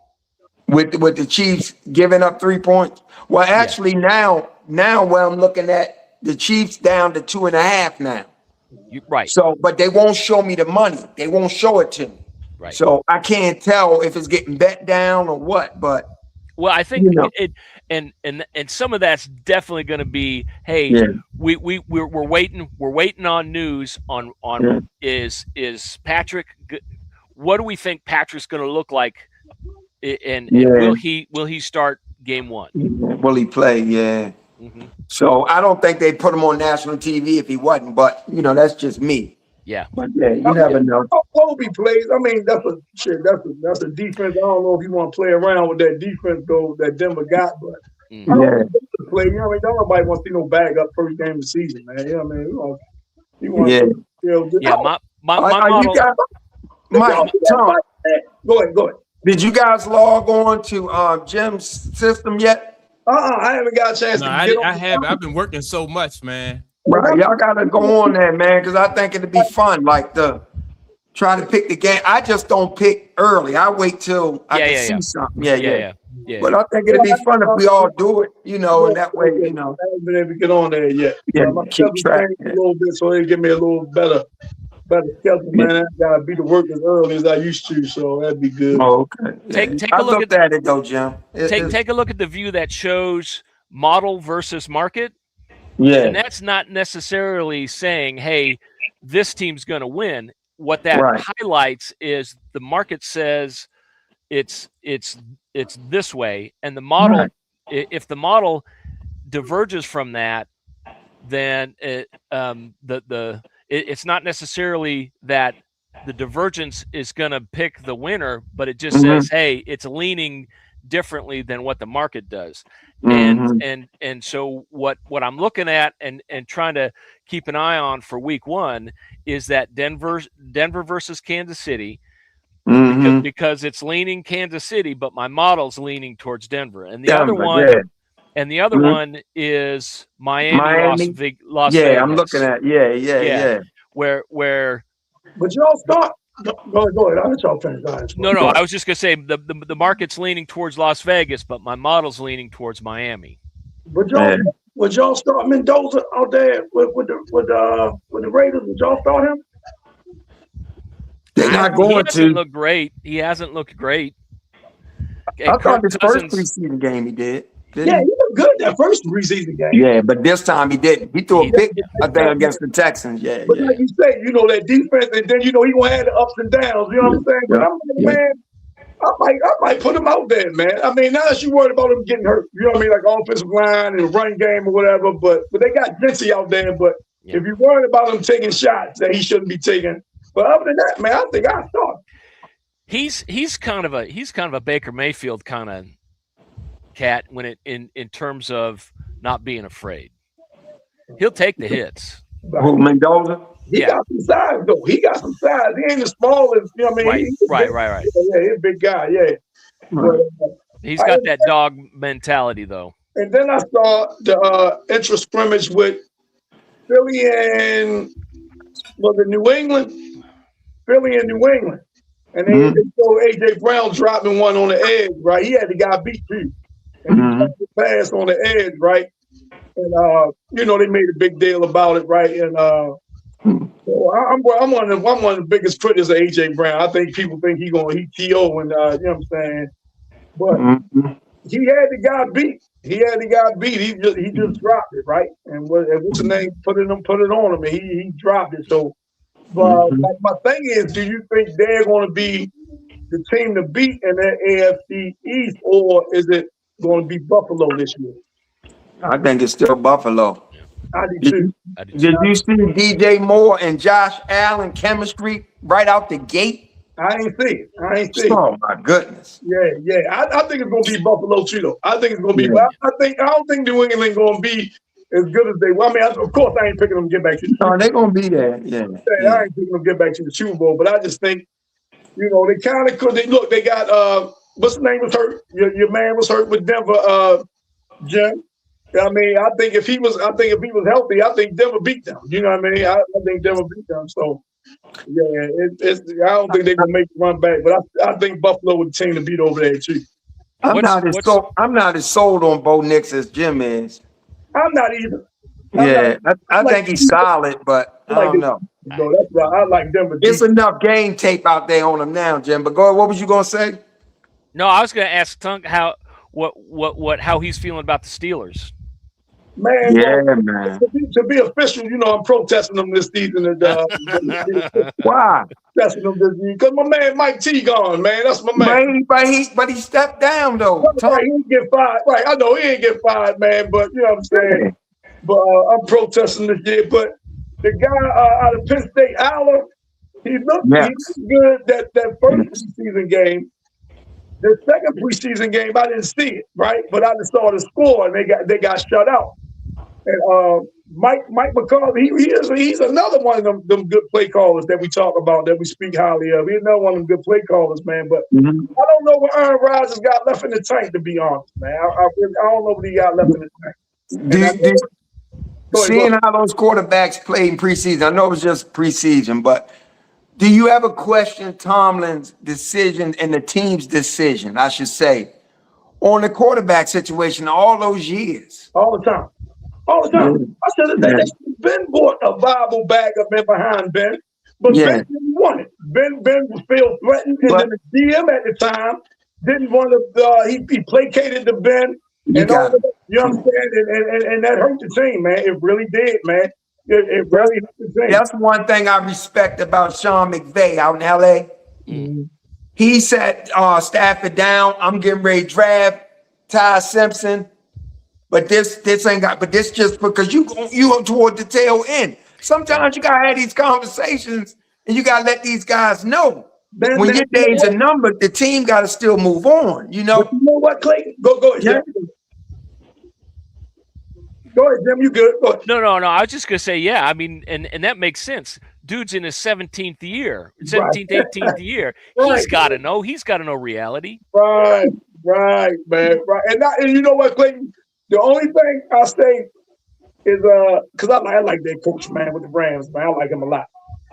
With the Chiefs giving up 3 points. Well, actually now where I'm looking at the Chiefs down to 2.5 now. Right. So, but they won't show me the money. They won't show it to me. Right. So I can't tell if it's getting bet down or what. But well, I think it and some of that's definitely going to be, hey, we're waiting on news on is Patrick. What do we think Patrick's going to look like? And will he start game 1? Will he play? Yeah. So I don't think they put him on national TV if he wasn't, but that's just me. Yeah. But you never know. Kobe plays. I mean, that's a defense. I don't know if you want to play around with that defense though that Denver got, but I don't play. Don't nobody wants to see no bag up first game of the season, man. You know what I mean? You want my model. Go ahead. Did you guys log on to Jim's system yet? I haven't got a chance to get on. I haven't. I've been working so much, man. Right, y'all gotta go on there, man, because I think it'd be fun. Like try to pick the game. I just don't pick early. I wait till I can see something. Yeah. But I think it'd be fun if we all do it, and that way, I haven't been able to get on there yet. Keep track a little bit, so they give me a little better schedule, man. I gotta be to work as early as I used to, so that'd be good. Oh, okay. Take a look at it though, Jim. Take a look at the view that shows model versus market. Yeah. And that's not necessarily saying, hey, this team's going to win. What that highlights is the market says it's this way, and the model, if the model diverges from that, then it's not necessarily that the divergence is going to pick the winner, but it just says, hey, it's leaning differently than what the market does. And so what I'm looking at and trying to keep an eye on for week 1 is that Denver versus Kansas City, because it's leaning Kansas City, but my model's leaning towards Denver. And the other one is Miami. Las Vegas. I'm looking at where but y'all start. Go ahead. I'll let y'all finish. No. I was just gonna say the market's leaning towards Las Vegas, but my model's leaning towards Miami. Would y'all start Mendoza out there with the Raiders? Would y'all start him? They're not going to look great. He hasn't looked great. I thought his first preseason game he did. Yeah, he looked good that first preseason game. Yeah, but this time he didn't. He threw a pick thing against the Texans. Yeah, But like you say, that defense, and then he gonna have the ups and downs. You know what I'm saying? But I'm like, man, I might put him out there, man. I mean, not that you worried about him getting hurt. You know what I mean? Like offensive line and run game or whatever. But they got Jency out there. But if you're worried about him taking shots that he shouldn't be taking, but other than that, man, I think I start. He's kind of a Baker Mayfield kind of cat when it in terms of not being afraid. He'll take the hits. Who, Mendoza? He got some size though. He got some size. He ain't as small as you know what I mean. Right. Yeah, he's a big guy. Yeah. Right. But, he's got that dog mentality though. And then I saw the intra scrimmage with Philly and New England. Philly and New England. And they saw A.J. Brown dropping one on the edge, right? He had the guy beat too. And he dropped the pass on the edge, right? And they made a big deal about it, right? And so I'm one of the biggest critics of A.J. Brown. I think people think he T.O. and you know what I'm saying? But he had the guy beat. He just dropped it, right? And what's the name? Put it on him, and he dropped it. So but my thing is, do you think they're going to be the team to beat in that AFC East, or is it going to be Buffalo this year? I think it's still Buffalo. I do too. Did you see DJ Moore and Josh Allen chemistry right out the gate? I ain't see it. Oh my goodness. Yeah. I think it's going to be Buffalo too, though. I think it's going to be. I don't think New England going to be as good as they were. I mean, of course, I ain't picking them to get back to the Super Bowl. They're going to be there. Yeah. I ain't picking them to get back to the Super Bowl, but I just think, they kind of could. They got what's the name was hurt? Your man was hurt with Denver, Jim. I mean, I think if he was healthy, I think Denver beat them. You know what I mean? I think Denver beat them. So, yeah, I don't think they're gonna make the run back, but I think Buffalo would team to beat over there too. I'm not as sold on Bo Nix as Jim is. I'm not either. I think he's solid, but I don't know. So that's why I like Denver. It's enough game tape out there on him now, Jim. But go ahead, what was you gonna say? No, I was gonna ask Tunk how he's feeling about the Steelers. Man, man. To be official, I'm protesting them this season. Why? Protesting them this season because my man Mike T gone, man. That's my man. But he stepped down though. Right, he didn't get fired. Right, I know he didn't get fired, man. But you know what I'm saying. But I'm protesting this year. But the guy out of Penn State, Aller, he looked good that first preseason game. The second preseason game, I didn't see it, right? But I just saw the score, and they got shut out. And Mike McCarthy, he's another one of them good play callers that we talk about, that we speak highly of. He's another one of them good play callers, man. But I don't know what Aaron Rodgers got left in the tank, to be honest, man. I don't know what he got left in the tank. Seeing how those quarterbacks played in preseason, I know it was just preseason, but do you ever question Tomlin's decision and the team's decision, I should say, on the quarterback situation all those years? All the time. I said that Ben bought a viable back up in behind Ben, but Ben didn't want it. Ben felt threatened, and then the GM at the time didn't want to. He placated to Ben, and all of that, you know what I'm saying? And that hurt the team, man. It really did, man. It really hurt the team. That's one thing I respect about Sean McVay out in LA. He sat Stafford down. I'm getting ready to draft Ty Simpson. But this ain't got. But this just because you toward the tail end. Sometimes you gotta have these conversations, and you gotta let these guys know when your days are numbered. The team gotta still move on. But you know what, Klay? Go ahead. Yeah. Go ahead, Jim. You good? Go ahead. No. I was just gonna say, yeah. I mean, and that makes sense. Dude's in his 17th year, 17th, 18th year. He's got to know. He's got to know reality. Right, man. Right, and you know what, Clayton? The only thing I say is because I like that coach, man, with the Rams, man. I like him a lot.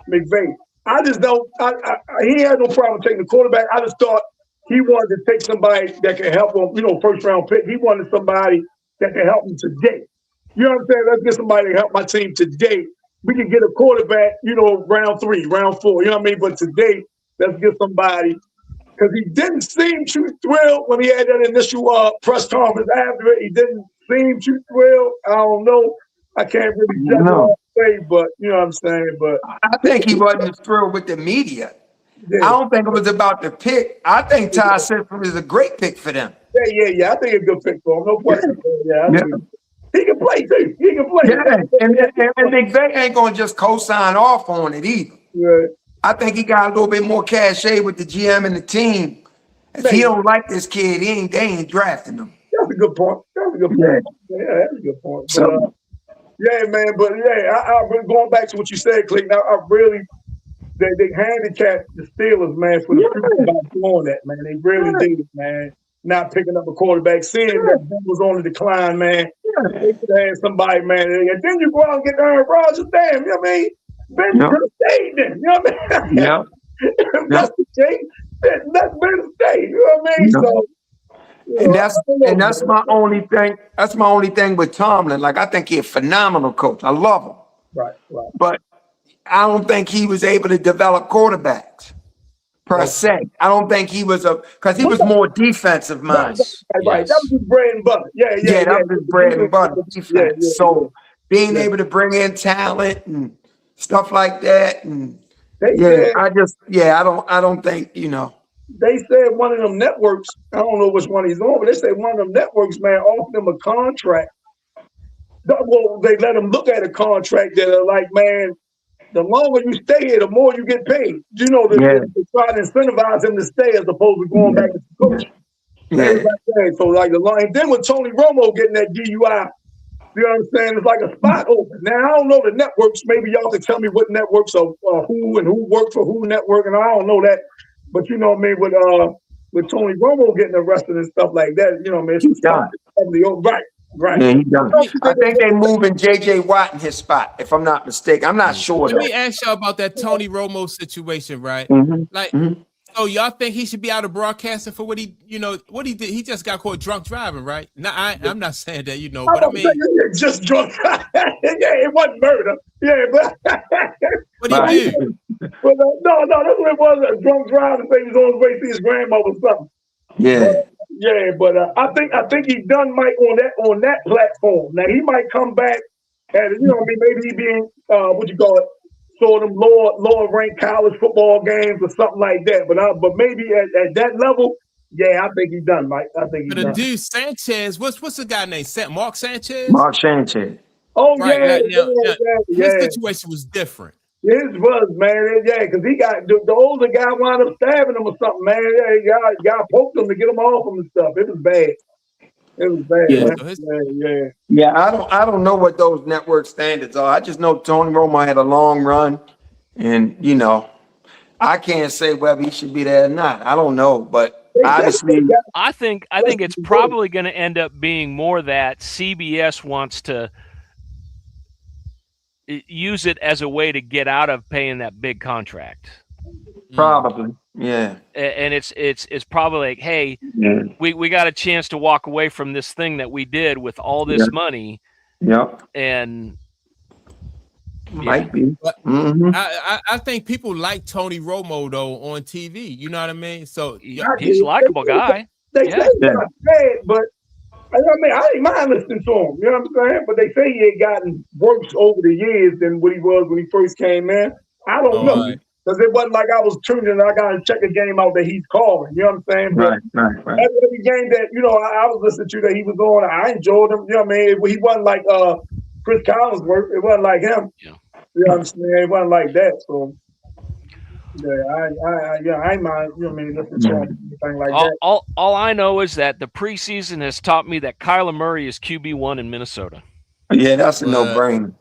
McVay. I just don't. He had no problem taking the quarterback. I just thought he wanted to take somebody that can help him. First round pick. He wanted somebody that can help him today. You know what I'm saying? Let's get somebody to help my team today. We can get a quarterback, round 3, round 4. You know what I mean? But today, let's get somebody because he didn't seem too thrilled when he had that initial press conference after it. He didn't seem too thrilled. I don't know. I can't really judge all say, but you know what I'm saying. But I think he wasn't thrilled with the media. yeah, I don't think it was about the pick. I think Ty Simpson is a great pick for them. yeah. I think a good pick for him. No question. Yeah. He can play too. He can play. Yeah, and McVay ain't gonna just co-sign off on it either. Yeah. I think he got a little bit more cachet with the GM and the team. If he don't like this kid, they ain't drafting him. That's a good point. That's a good point. Yeah, that's a good point. But, yeah, man. But yeah, I going back to what you said, Klay. Now I really they handicapped the Steelers, man, for the future by doing that, man. They really did, man. Not picking up a quarterback, seeing that Ben was on the decline, man. They could have had somebody, man. And then you go out and get Aaron Rodgers. Damn, you know what I mean? Ben could have stayed then. You know what I mean? Yeah. That's the case. That's Ben stayed. You know what I mean? So. And that's my only thing. That's my only thing with Tomlin. Like, I think he's a phenomenal coach. I love him. Right. But I don't think he was able to develop quarterbacks per se. I don't think he was because he was more defensive minded. Right. That was his bread and butter. Yeah. That was his bread and butter defense. Yeah. So being able to bring in talent and stuff like that, and I don't think, you know. They said one of them networks, I don't know which one he's on, but they said one of them networks, man, offered him a contract. Well, they let him look at a contract that are like, man, the longer you stay here, the more you get paid. You know, they try to incentivize him to stay as opposed to going back to coach. So like and then with Tony Romo getting that DUI, you know what I'm saying? It's like a spot open. Now I don't know the networks. Maybe y'all can tell me what networks are who worked for who network, and I don't know that. But you know what I mean, with Tony Romo getting arrested and stuff like that, you know what I mean? Right. Yeah, he done. I think they moving J.J. Watt in his spot, if I'm not mistaken. I'm not sure. Let me ask y'all about that Tony Romo situation, right? So y'all think he should be out of broadcasting for what he did? He just got caught drunk driving, right? No, I'm not saying that, but I mean, just drunk driving. It wasn't murder. Yeah, but what he did. But no, that's what it was. A drunk driving. Say he was on his way to see his grandmother or something. Yeah. But I think he's done, Mike, on that platform. Now he might come back and maybe he being sort of lower ranked college football games or something like that. But maybe at that level, I think he's done, Mike. I think he's done. But the dude Sanchez, what's the guy named? Mark Sanchez? Mark Sanchez. Oh, right. His situation was different. His was, man, because he got the older guy wound up stabbing him or something, man. Guy poked him to get him off him and stuff. It was bad. I don't know what those network standards are. I just know Tony Romo had a long run, and I can't say whether he should be there or not. I don't know, but obviously, I think it's probably going to end up being more that CBS wants to use it as a way to get out of paying that big contract. Probably, yeah. And it's probably like, hey, we got a chance to walk away from this thing that we did with all this money. Yep. And might be. I think people like Tony Romo though on TV. You know what I mean? So he's a likable guy. They say he's not bad, but I ain't mind listening to him. You know what I'm saying? But they say he had gotten worse over the years than what he was when he first came in. I don't know. Because it wasn't like I was tuning and I got to check a game out that he's calling. You know what I'm saying? Right. Every game that, I was listening to that he was on, I enjoyed him. You know what I mean? He wasn't like Chris Collinsworth. It wasn't like him. Yeah. You know what I'm saying? It wasn't like that. So, I ain't mind, listening to him, anything like that. All I know is that the preseason has taught me that Kyler Murray is QB1 in Minnesota. Yeah, that's a no-brainer.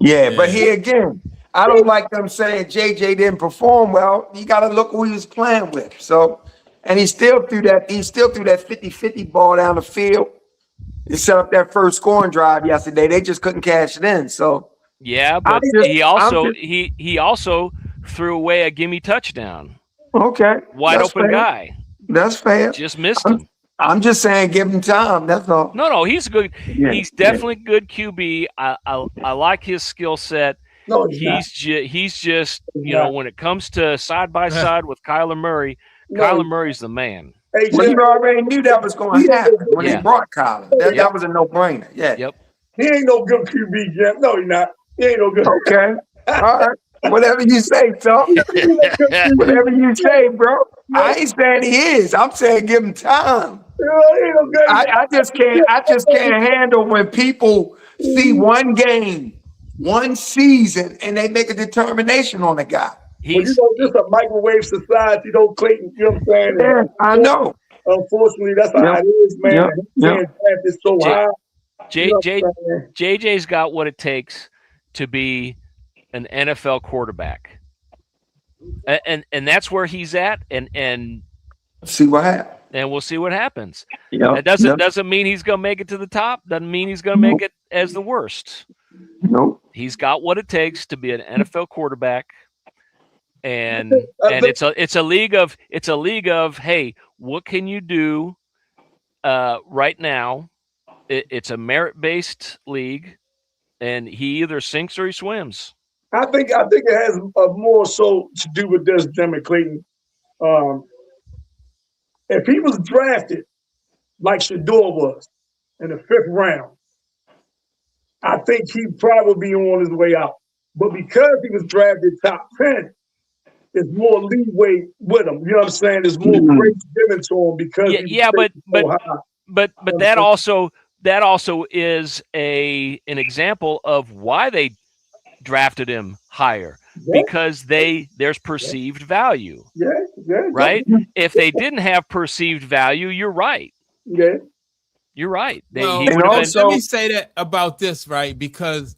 Yeah, but here again, I don't like them saying JJ didn't perform well. You got to look who he was playing with. So, and he still threw that 50-50 ball down the field. He set up that first scoring drive yesterday. They just couldn't cash it in. So, yeah, but he also threw away a gimme touchdown. Okay, wide open guy. That's fair. Just missed him. I'm just saying, give him time. That's all. No, he's good. Yeah, he's definitely good QB. I like his skill set. No, he's just when it comes to side by side with Kyler Murray, Kyler Murray's the man. Hey, Well, Jim, you already knew that was going to happen when they brought Kyler. That was a no-brainer. Yeah. Yep. he ain't no good QB, Jim. No, he not. He ain't no good. Okay. All right. Whatever you say, Tom. He ain't no good QB. Whatever you say, bro. I ain't saying he is. I'm saying give him time. You know, he ain't no good. I just can't handle when people see one game, one season, and they make a determination on a guy. Well, you know, this is a microwave society, though, Clayton. You know what I'm saying? Yeah, I know. Unfortunately, that's how it is, man. It's so high. JJ's got what it takes to be an NFL quarterback, and that's where he's at, and see what happens. And we'll see what happens. Yep. That doesn't mean he's going to make it to the top. Doesn't mean he's going to make it as the worst. Nope. He's got what it takes to be an NFL quarterback, and it's a league of hey, what can you do right now? It's a merit-based league, and he either sinks or he swims. I think it has more so to do with this, Jim and Clayton. If he was drafted like Shador was in the 5th round, I think he'd probably be on his way out. But because he was drafted top 10, there's more leeway with him. You know what I'm saying? There's more grace given to him because but that also is an example of why they drafted him higher. Because there's perceived value. Right? If they didn't have perceived value, you're right. Yeah. You're right. Let me say that about this, right? Because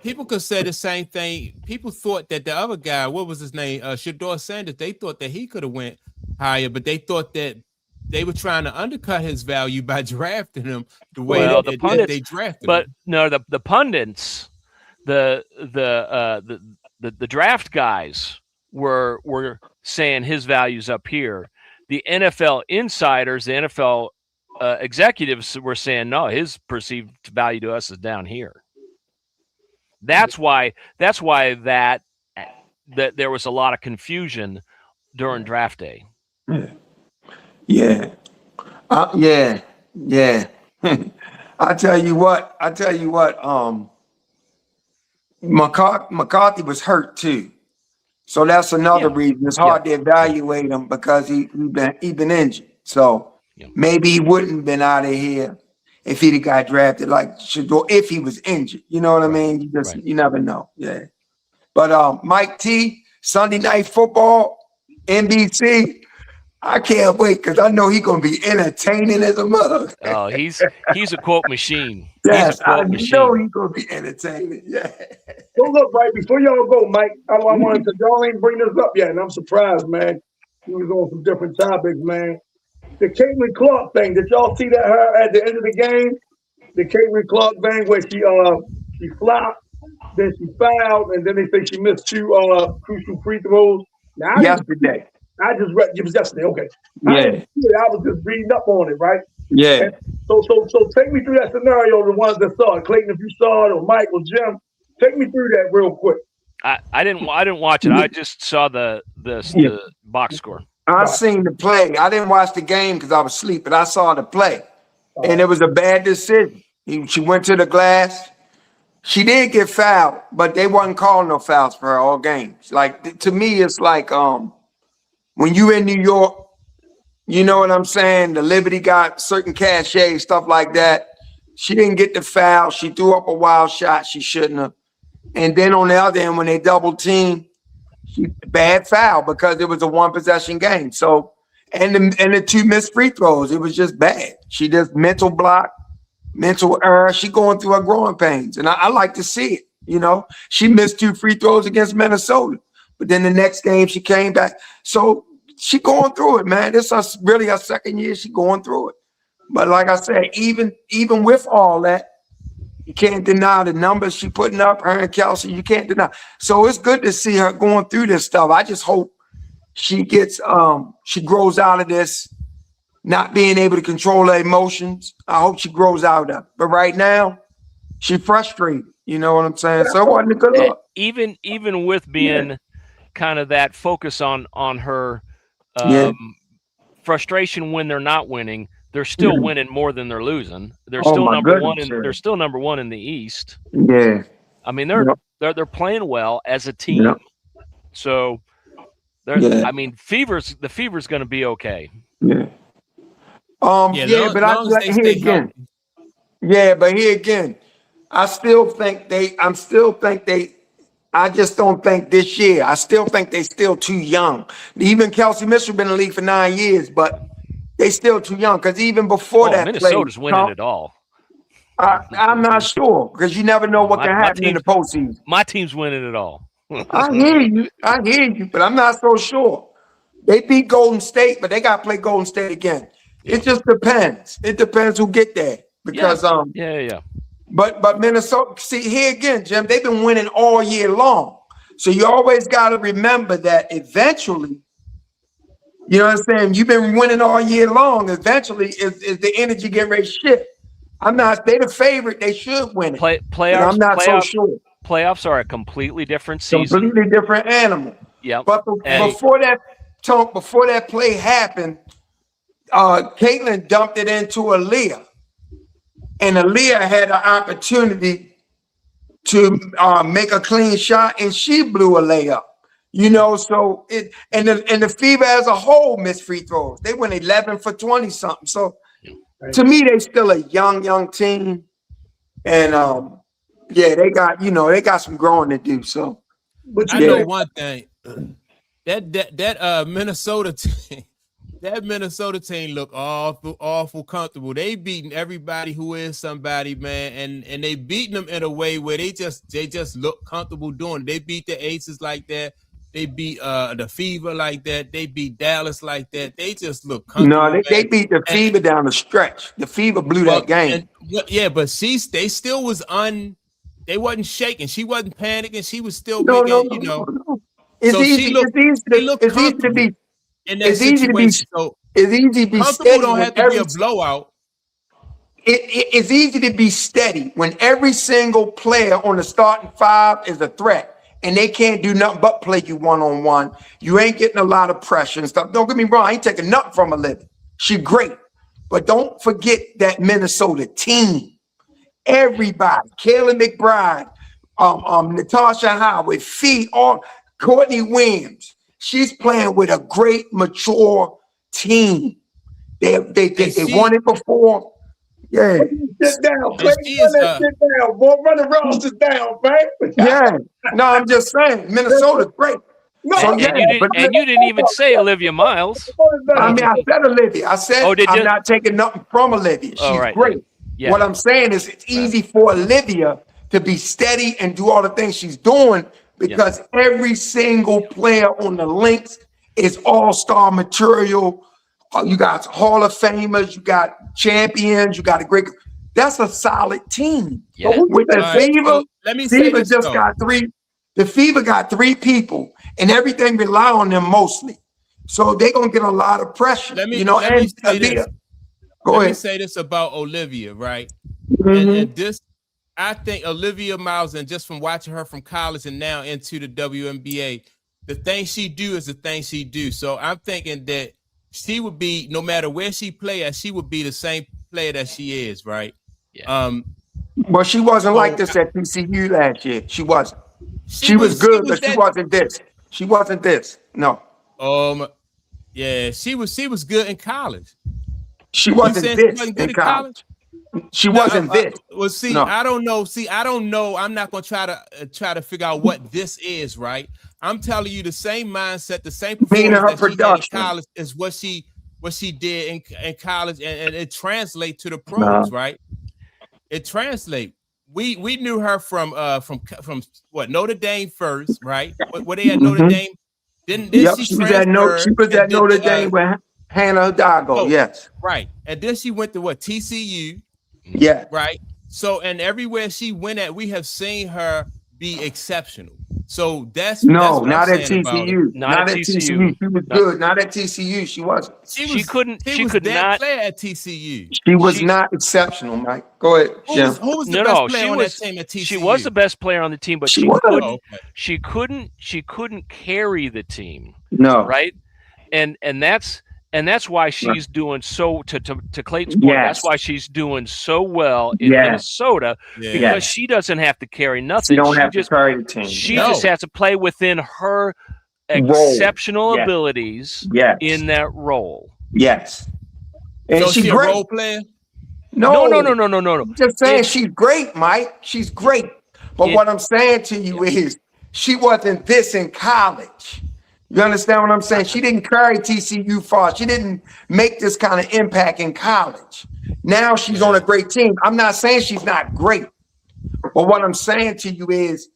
people could say the same thing. People thought that the other guy, what was his name? Shador Sanders, they thought that he could have went higher, but they thought that they were trying to undercut his value by drafting him the way that they drafted him. But no, the pundits, the draft guys were saying his value's up here. The NFL insiders, the NFL executives were saying, no, his perceived value to us is down here. That's why that there was a lot of confusion during draft day. Yeah. I tell you what. McCarthy was hurt too, so that's another reason it's hard to evaluate him because he been injured. So maybe he wouldn't have been out of here if he'd have got drafted like Shador if he was injured. You know what I mean? You never know. Yeah. But Mike T, Sunday Night Football, NBC. I can't wait because I know he's gonna be entertaining as a mug. Oh, he's a quote machine. Yes, I know he's gonna be entertaining. Yeah. So look, right before y'all go, Mike, I wanted to y'all ain't bring this up yet, and I'm surprised, man. We was on some different topics, man. The Caitlin Clark thing. Did y'all see that her at the end of the game? The Caitlin Clark thing where she flopped, then she fouled, and then they say she missed 2 crucial free throws. Now, yesterday. I just read it was yesterday. Okay. Yeah. I was just reading up on it, right? Yeah. And so take me through that scenario, the ones that saw it. Clayton, if you saw it, or Mike or Jim, take me through that real quick. I didn't watch it. I just saw the box score. I seen the play. I didn't watch the game because I was asleep, but I saw the play. And it was a bad decision. She went to the glass. She did get fouled, but they wasn't calling no fouls for her all games. Like, to me, it's like when you in New York, you know what I'm saying? The Liberty got certain cachet, stuff like that. She didn't get the foul. She threw up a wild shot she shouldn't have. And then on the other end, when they double team, bad foul because it was a 1-possession game. So, and the 2 missed free throws, it was just bad. She just mental block, mental error. She going through her growing pains. And I like to see it, you know. She missed 2 free throws against Minnesota. But then the next game she came back. So she going through it, man. This is really her second year. She going through it. But like I said, even with all that, you can't deny the numbers she putting up, her and Kelsey. You can't deny. So it's good to see her going through this stuff. I just hope she gets she grows out of this, not being able to control her emotions. I hope she grows out of it. But right now, she's frustrated. You know what I'm saying? So it wasn't a good look. Even with being kind of that focus on her Yeah. frustration when they're not winning. They're still winning more than they're losing. They're Oh, still my number one, goodness, and they're still number one in the East. Yeah. I mean, Yep. they're playing well as a team. Yep. So Yeah. I mean, the fever's going to be okay. Yeah. Yeah, but long as they here stay again. healthy. Yeah, but here again, I just don't think this year. I still think they still too young. Even Kelsey Mitchell been in the league for 9 years, but they still too young. Because even before that, Minnesota's winning it all. I'm not sure because you never know what can happen in the postseason. My team's winning it all. I hear you, but I'm not so sure. They beat Golden State, but they got to play Golden State again. Yeah. It just depends. It depends who get there because yeah. But Minnesota, see here again, Jim, they've been winning all year long. So you always got to remember that eventually, you know what I'm saying? You've been winning all year long. Eventually, is the energy getting ready to shift? They the favorite. They should win it. Playoffs. I'm not so sure. Playoffs are a completely different season. Completely different animal. Yeah. But before that play happened, Caitlin dumped it into Aaliyah. And Aaliyah had an opportunity to make a clean shot, and she blew a layup. You know, so the Fever as a whole missed free throws. They went 11 for 20 something. So to me, they still a young team, and they got some growing to do. So, but I know one thing that Minnesota team. That Minnesota team look awful comfortable. They beating everybody who is somebody, man, and they beating them in a way where they just look comfortable doing it. They beat the Aces like that. They beat the Fever like that. They beat Dallas like that. They just look comfortable. No, they beat the Fever down the stretch. The Fever blew that game. But they still was they wasn't shaking. She wasn't panicking. She was still No. It's easy to be in that situation. It's easy to be steady. Don't have to be a blowout. It's easy to be steady when every single player on the starting five is a threat, and they can't do nothing but play you one-on-one. You ain't getting a lot of pressure and stuff. Don't get me wrong, I ain't taking nothing from Olivia. She great. But don't forget that Minnesota team. Everybody, Kayla McBride, Natasha Howard, Courtney Williams. She's playing with a great, mature team. They won it before. Yeah. Sit down, Klay. Sit down, boy. Run the rosters down, man. Yeah. No, I'm just saying, Minnesota's great. No, and you didn't even say Olivia Miles. I mean, I said Olivia. I said I'm not taking nothing from Olivia. She's great. Yeah. What I'm saying is it's easy for Olivia to be steady and do all the things she's doing because every single player on the Lynx is all-star material. You got Hall of Famers, you got champions, you got a great. That's a solid team. Yeah. With the Fever, let me say this, got three. The Fever got three people, and everything rely on them mostly. So they're gonna get a lot of pressure. Let me say this about Olivia, right? Mm-hmm. And this, I think Olivia Miles, and just from watching her from college and now into the WNBA, the thing she do is the thing she do. So I'm thinking that she would be, no matter where she play at, she would be the same player that she is, right? Yeah. Well, she wasn't like this at TCU last year. She wasn't. She was good, but she wasn't this. She wasn't this. No. Yeah, she was good in college. She wasn't this in college. She wasn't this. Well, see, no. I don't know. I'm not gonna try to figure out what this is, right? I'm telling you, the same mindset, the same performance that she did in college is what she did in college, and it translates to the pros, right? It translates. We knew her from what, Notre Dame first, right? What they had Notre Dame. Then she was at Notre Dame with Hannah Hidalgo, yes. Right. And then she went to what, TCU? Yeah. Right. So, and everywhere she went at, we have seen her be exceptional. So that's No, what not I'm at saying about it. TCU. Not at TCU. She was good. Not at TCU. She wasn't. She could that not. player at TCU. She was She- not exceptional, Mike. Go ahead, Jim. Who was the best player on that team at TCU? She was the best player on the team, but She she was. couldn't. Oh, okay. She couldn't carry the team, No. right? And that's why she's doing so. To Clayton's point, Yes. that's why she's doing so well in Yes. Minnesota Yeah. because Yes. she doesn't have to carry She nothing. don't She have just to carry the team. she No. just has to play within her Role. exceptional Yes. abilities Yes. in that role. Yes. And So she's she a great. role player? No. I'm just saying she's great, Mike. She's great. But what I'm saying to you is she wasn't this in college. You understand what I'm saying? She didn't carry TCU far. She didn't make this kind of impact in college. Now she's on a great team. I'm not saying she's not great. But what I'm saying to you is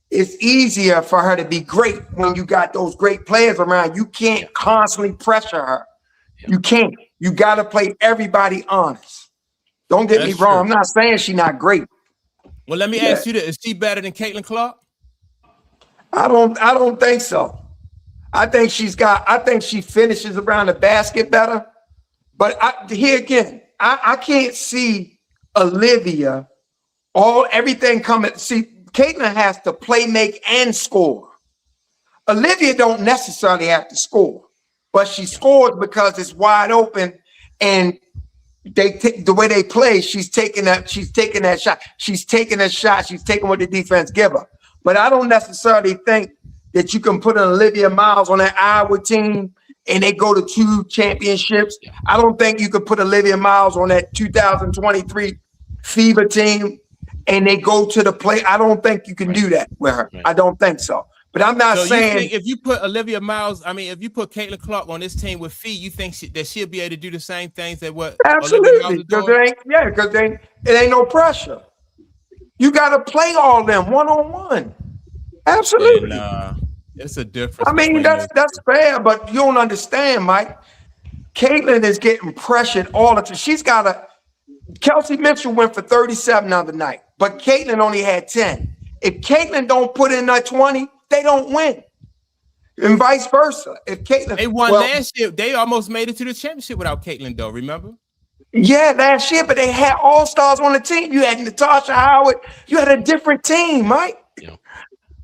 it's easier for her to be great when you got those great players around. You can't constantly pressure her. You can't. You got to play everybody honest. Don't get me That's wrong. true. I'm not saying she's not great. Well, let me ask you this: is she better than Caitlin Clark? I don't think so. I think she finishes around the basket better. But here again, I can't see Olivia everything coming. See, Caitlin has to play, make, and score. Olivia don't necessarily have to score, but she scores because it's wide open, and the way they play, she's taking that shot. She's taking a shot. She's taking what the defense give her. But I don't necessarily think that you can put an Olivia Miles on that Iowa team and they go to 2 championships. I don't think you could put Olivia Miles on that 2023 FIBA team and they go to the play. I don't think you can do that with her. I don't think so. But I'm not saying. You think if you put Olivia Miles, if you put Caitlin Clark on this team with Fee, you think that she'll be able to do the same things that what Absolutely, Olivia Miles is doing? because it ain't no pressure. You got to play all them one-on-one. Absolutely. And, it's a difference. I mean, that's fair, but you don't understand, Mike. Caitlin is getting pressured all the time. She's got Kelsey Mitchell went for 37 the other night, but Caitlin only had 10. If Caitlin don't put in that 20, they don't win. And vice versa. If Caitlin they won last year, they almost made it to the championship without Caitlin, though. Remember? Yeah, last year, but they had all-stars on the team. You had Natasha Howard. You had a different team, Mike. Yeah.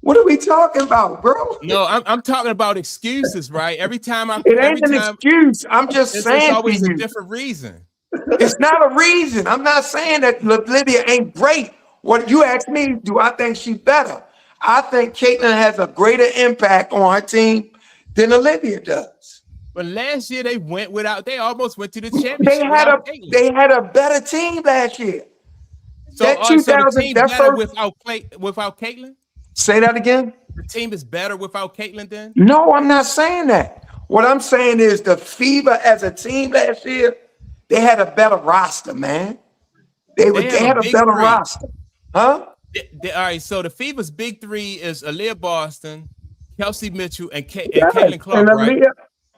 What are we talking about, bro? No, I'm talking about excuses, right? Every time it ain't an excuse. I'm just saying it's always to you. a different reason. It's not a reason. I'm not saying that Olivia ain't great. What you asked me, do I think she's better? I think Caitlin has a greater impact on her team than Olivia does. But last year they almost went to the championship. They had a better team last year. So, the team better without Caitlin? Say that again. The team is better without Caitlin then? No, I'm not saying that. What I'm saying is the FIBA as a team last year, they had a better roster, man. They had a better roster. Huh? All right, so the FIBA's big 3 is Aaliyah Boston, Kelsey Mitchell, and Caitlin Clark, right?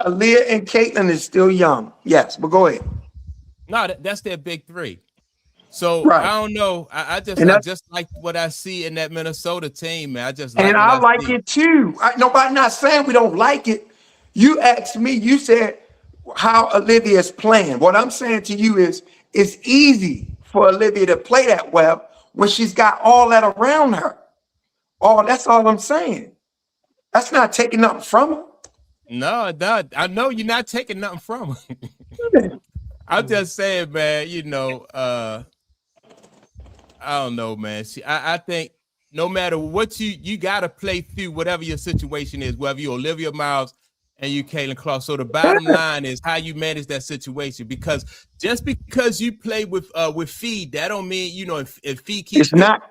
Aaliyah and Caitlin is still young. Yes, but go ahead. No, that's their big 3. So I don't know. I just like what I see in that Minnesota team, man. I like it too. I'm not saying we don't like it. You asked me, you said how Olivia is playing. What I'm saying to you is it's easy for Olivia to play that well when she's got all that around her. That's all I'm saying. That's not taking nothing from her. No, I know you're not taking nothing from her. I'm just saying, man, I don't know, man. I think no matter what you got to play through whatever your situation is, whether you're Olivia Miles and you Caitlin Clark. So the bottom line is how you manage that situation, because just because you play with Fee, that don't mean, if Fee keeps the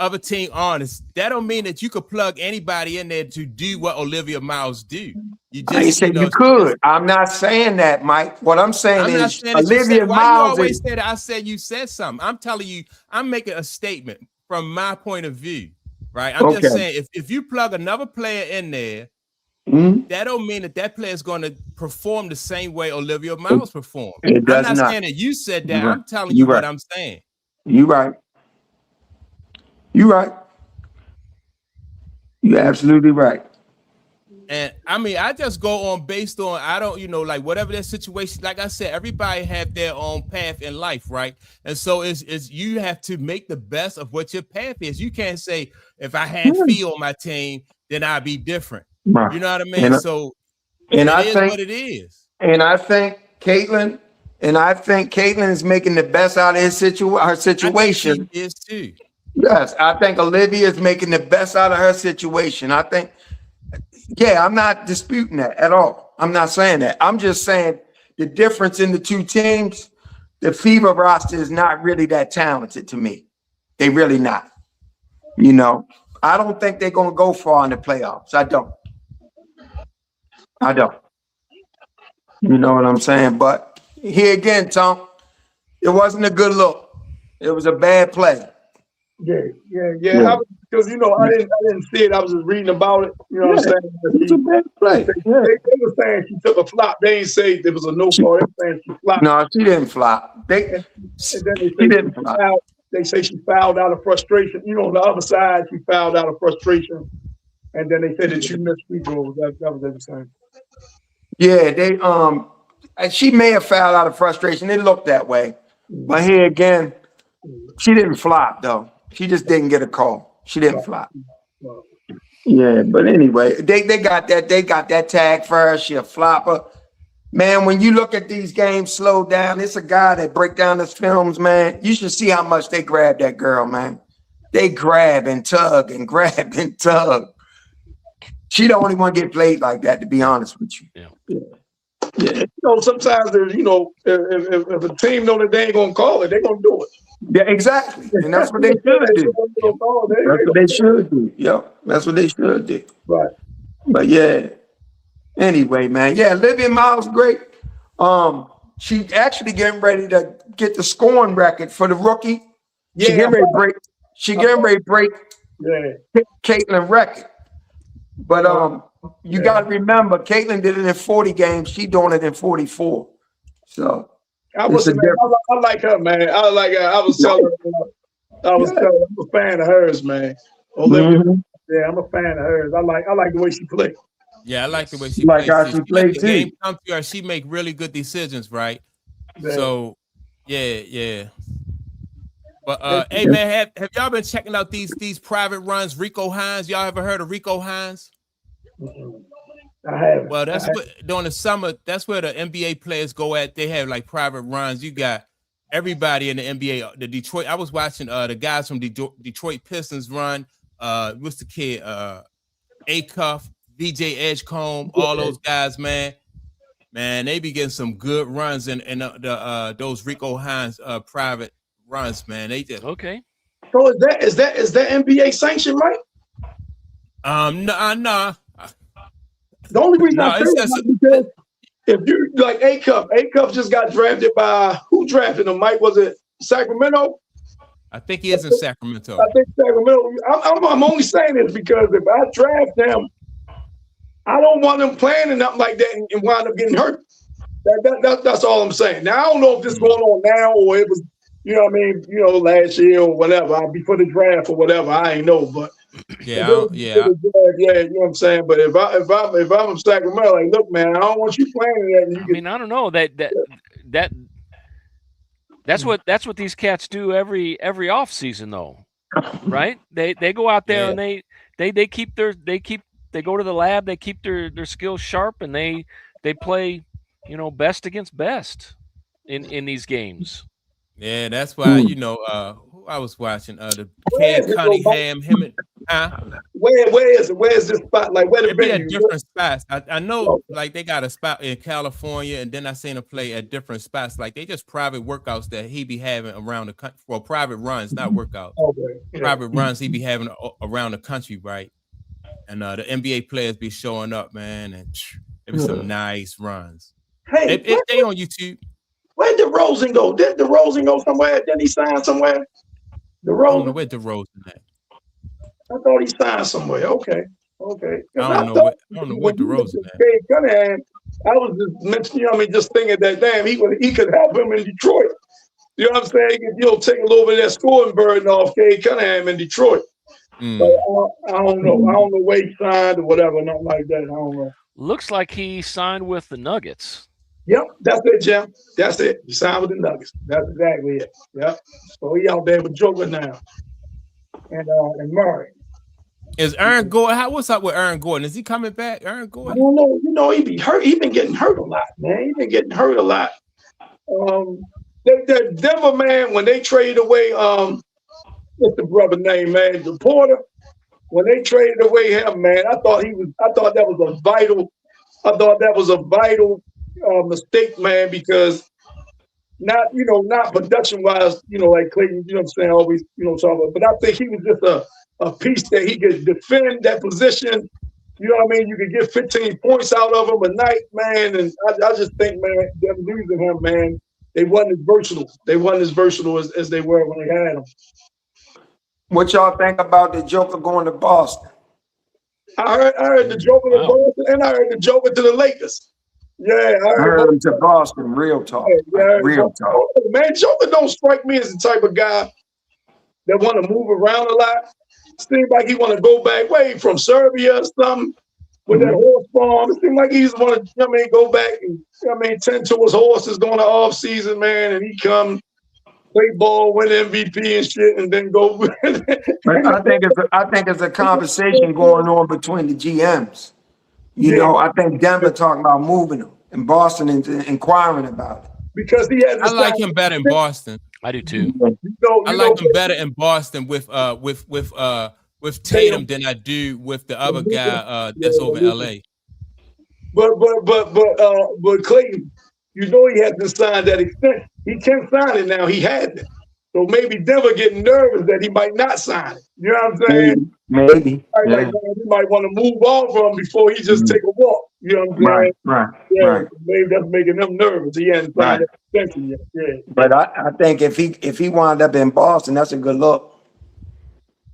other team honest, that don't mean that you could plug anybody in there to do what Olivia Miles do. I said you could. I'm not saying that, Mike. What I'm saying is Olivia Miles. Why you always say that? I said you said something. I'm telling you, I'm making a statement from my point of view, right? I'm just saying if you plug another player in there, that don't mean that player is going to perform the same way Olivia Miles performed. I'm not saying that you said that. I'm telling you what I'm saying. You're right. You're right. You're absolutely right. And I mean, I just go on based on, I don't, like whatever their situation, like I said, everybody have their own path in life, right? And so it's you have to make the best of what your path is. You can't say, if I had Fee on my team, then I'd be different. Right. You know what I mean? And, So and it I is think, what it is. And I think Caitlin is making the best out of her situation. She is too. Yes, I think Olivia is making the best out of her situation. I think, yeah, I'm not disputing that at all. I'm not saying that. I'm just saying the difference in the two teams, the Fever roster is not really that talented to me. They really not. I don't think they're going to go far in the playoffs. I don't. You know what I'm saying? But here again, Tom, it wasn't a good look. It was a bad play. Yeah. Because I didn't see it. I was just reading about it. You know what I'm saying? It was a bad play. They were saying she took a flop. They ain't say there was a no call. They saying she flopped. No, she didn't flop. And then they say they say she fouled out of frustration. On the other side, she fouled out of frustration. And then they said that she missed free throws. That was everything. Yeah, she may have fouled out of frustration. It looked that way. But here again, she didn't flop though. She just didn't get a call. She didn't flop. Yeah, but anyway, they got that tag for her. She a flopper. Man, when you look at these games slow down, it's a guy that break down his films, man. You should see how much they grab that girl, man. They grab and tug and grab and tug. She the only one get played like that, to be honest with you. Yeah. Sometimes there's, if a team know that they ain't gonna call it, they gonna do it. Yeah, exactly. And that's what they should do. That's what they should do. Yep. That's what they should do. Right. But yeah. Anyway, man. Yeah, Olivia Miles, great. She actually getting ready to get the scoring record for the rookie. Yeah, She getting ready to break Caitlin record. But you got to remember, Caitlin did it in 40 games. She doing it in 44. So I like her, man. I like her. I was telling her, I'm a fan of hers, man. Olivia, yeah, I'm a fan of hers. I like the way she plays. Yeah, I like the way she plays. Like how she plays too. Game come to her, she make really good decisions, right? Yeah. So, yeah. But hey, man, have y'all been checking out these private runs? Rico Hines, y'all ever heard of Rico Hines? I have. Well, that's what during the summer. That's where the NBA players go at. They have like private runs. You got everybody in the NBA. The Detroit. I was watching the guys from Detroit Pistons run. What's the kid? A-Cuff, VJ Edgecombe, all those guys, man. Man, they be getting some good runs in those Rico Hines private runs, man. They just okay. So is that NBA sanctioned, right? No. The only reason I say that is because if you like A-Cup just got drafted by who drafted him? Mike, was it Sacramento? I think he is in Sacramento. I think Sacramento. I'm only saying this because if I draft them, I don't want them playing and nothing like that and wind up getting hurt. That's all I'm saying. Now I don't know if this is going on now or it was, last year or whatever, before the draft or whatever. I ain't know, but yeah, you know what I'm saying. But if I'm in Sacramento, like, look, man, I don't want you playing that. I don't know that's what these cats do every off season though, right? They go out there and they go to the lab, they keep their skills sharp, and they play, best against best in these games. Yeah, that's why who I was watching the Cade Cunningham, him and where is it? Where is this spot? Like where the venue? Different spots. I know, like they got a spot in California, and then I seen him play at different spots. Like they just private workouts that he be having around the country. Well, private runs, not workouts. Private runs he be having around the country, right? And the NBA players be showing up, man, and it was some nice runs. Hey, they on YouTube. Where did DeRozan go? Did DeRozan go somewhere? Did he sign somewhere? DeRozan. I don't know where DeRozan at. I thought he signed somewhere. Okay. I don't know where DeRozan at. Cade Cunningham, I was just mentioning, just thinking that damn, he could help him in Detroit. You know what I'm saying? He could, take a little bit of that scoring burden off Cade Cunningham in Detroit. So I don't know. I don't know where he signed or whatever, nothing like that. I don't know. Looks like he signed with the Nuggets. Yep, that's it, Jim. That's it. He signed with the Nuggets. That's exactly it. Yep. So he out there with Joker now, and Murray. Is Aaron Gordon? What's up with Aaron Gordon? Is he coming back? Aaron I Gordon? don't know. You know, he be hurt. He been getting hurt a lot, man. He been getting hurt a lot. The Denver man, when they traded away, what's the brother name, man? The Porter. When they traded away him, man, I thought that was a vital mistake, man, because not production wise, like Clayton, you know what I'm saying, always, talking about, but I think he was just a piece that he could defend that position. You know what I mean? You could get 15 points out of him a night, man. And I just think, man, them losing him, man, they wasn't as versatile. They wasn't as versatile as they were when they had him. What y'all think about the Joker going to Boston? I heard the Joker to Boston, and I heard the Joker to the Lakers. Yeah, I heard him to Boston. Real talk. Yeah, real talk. Man, Joker don't strike me as the type of guy that want to move around a lot. Seems like he want to go back, from Serbia or something with that horse farm. It seems like he just want to, go back and, tend to his horses during the off season, man, and he come play ball, win MVP and shit, and then go. But I think it's a conversation going on between the GMs. You know, I think Denver talking about moving him, and Boston inquiring about it. Because he has. I like him better in Boston. I do too. I like him better in Boston with Tatum than I do with the other guy that's over in LA. But Clayton, he hasn't signed that extension. He can sign it now. He had it. So maybe Denver getting nervous that he might not sign it. You know what I'm saying? Maybe. He might want to move on from him before he just take a walk. You know what I'm saying? Right. Maybe that's making them nervous. He hasn't signed that extension yet. Yeah. But I think if he wound up in Boston, that's a good look.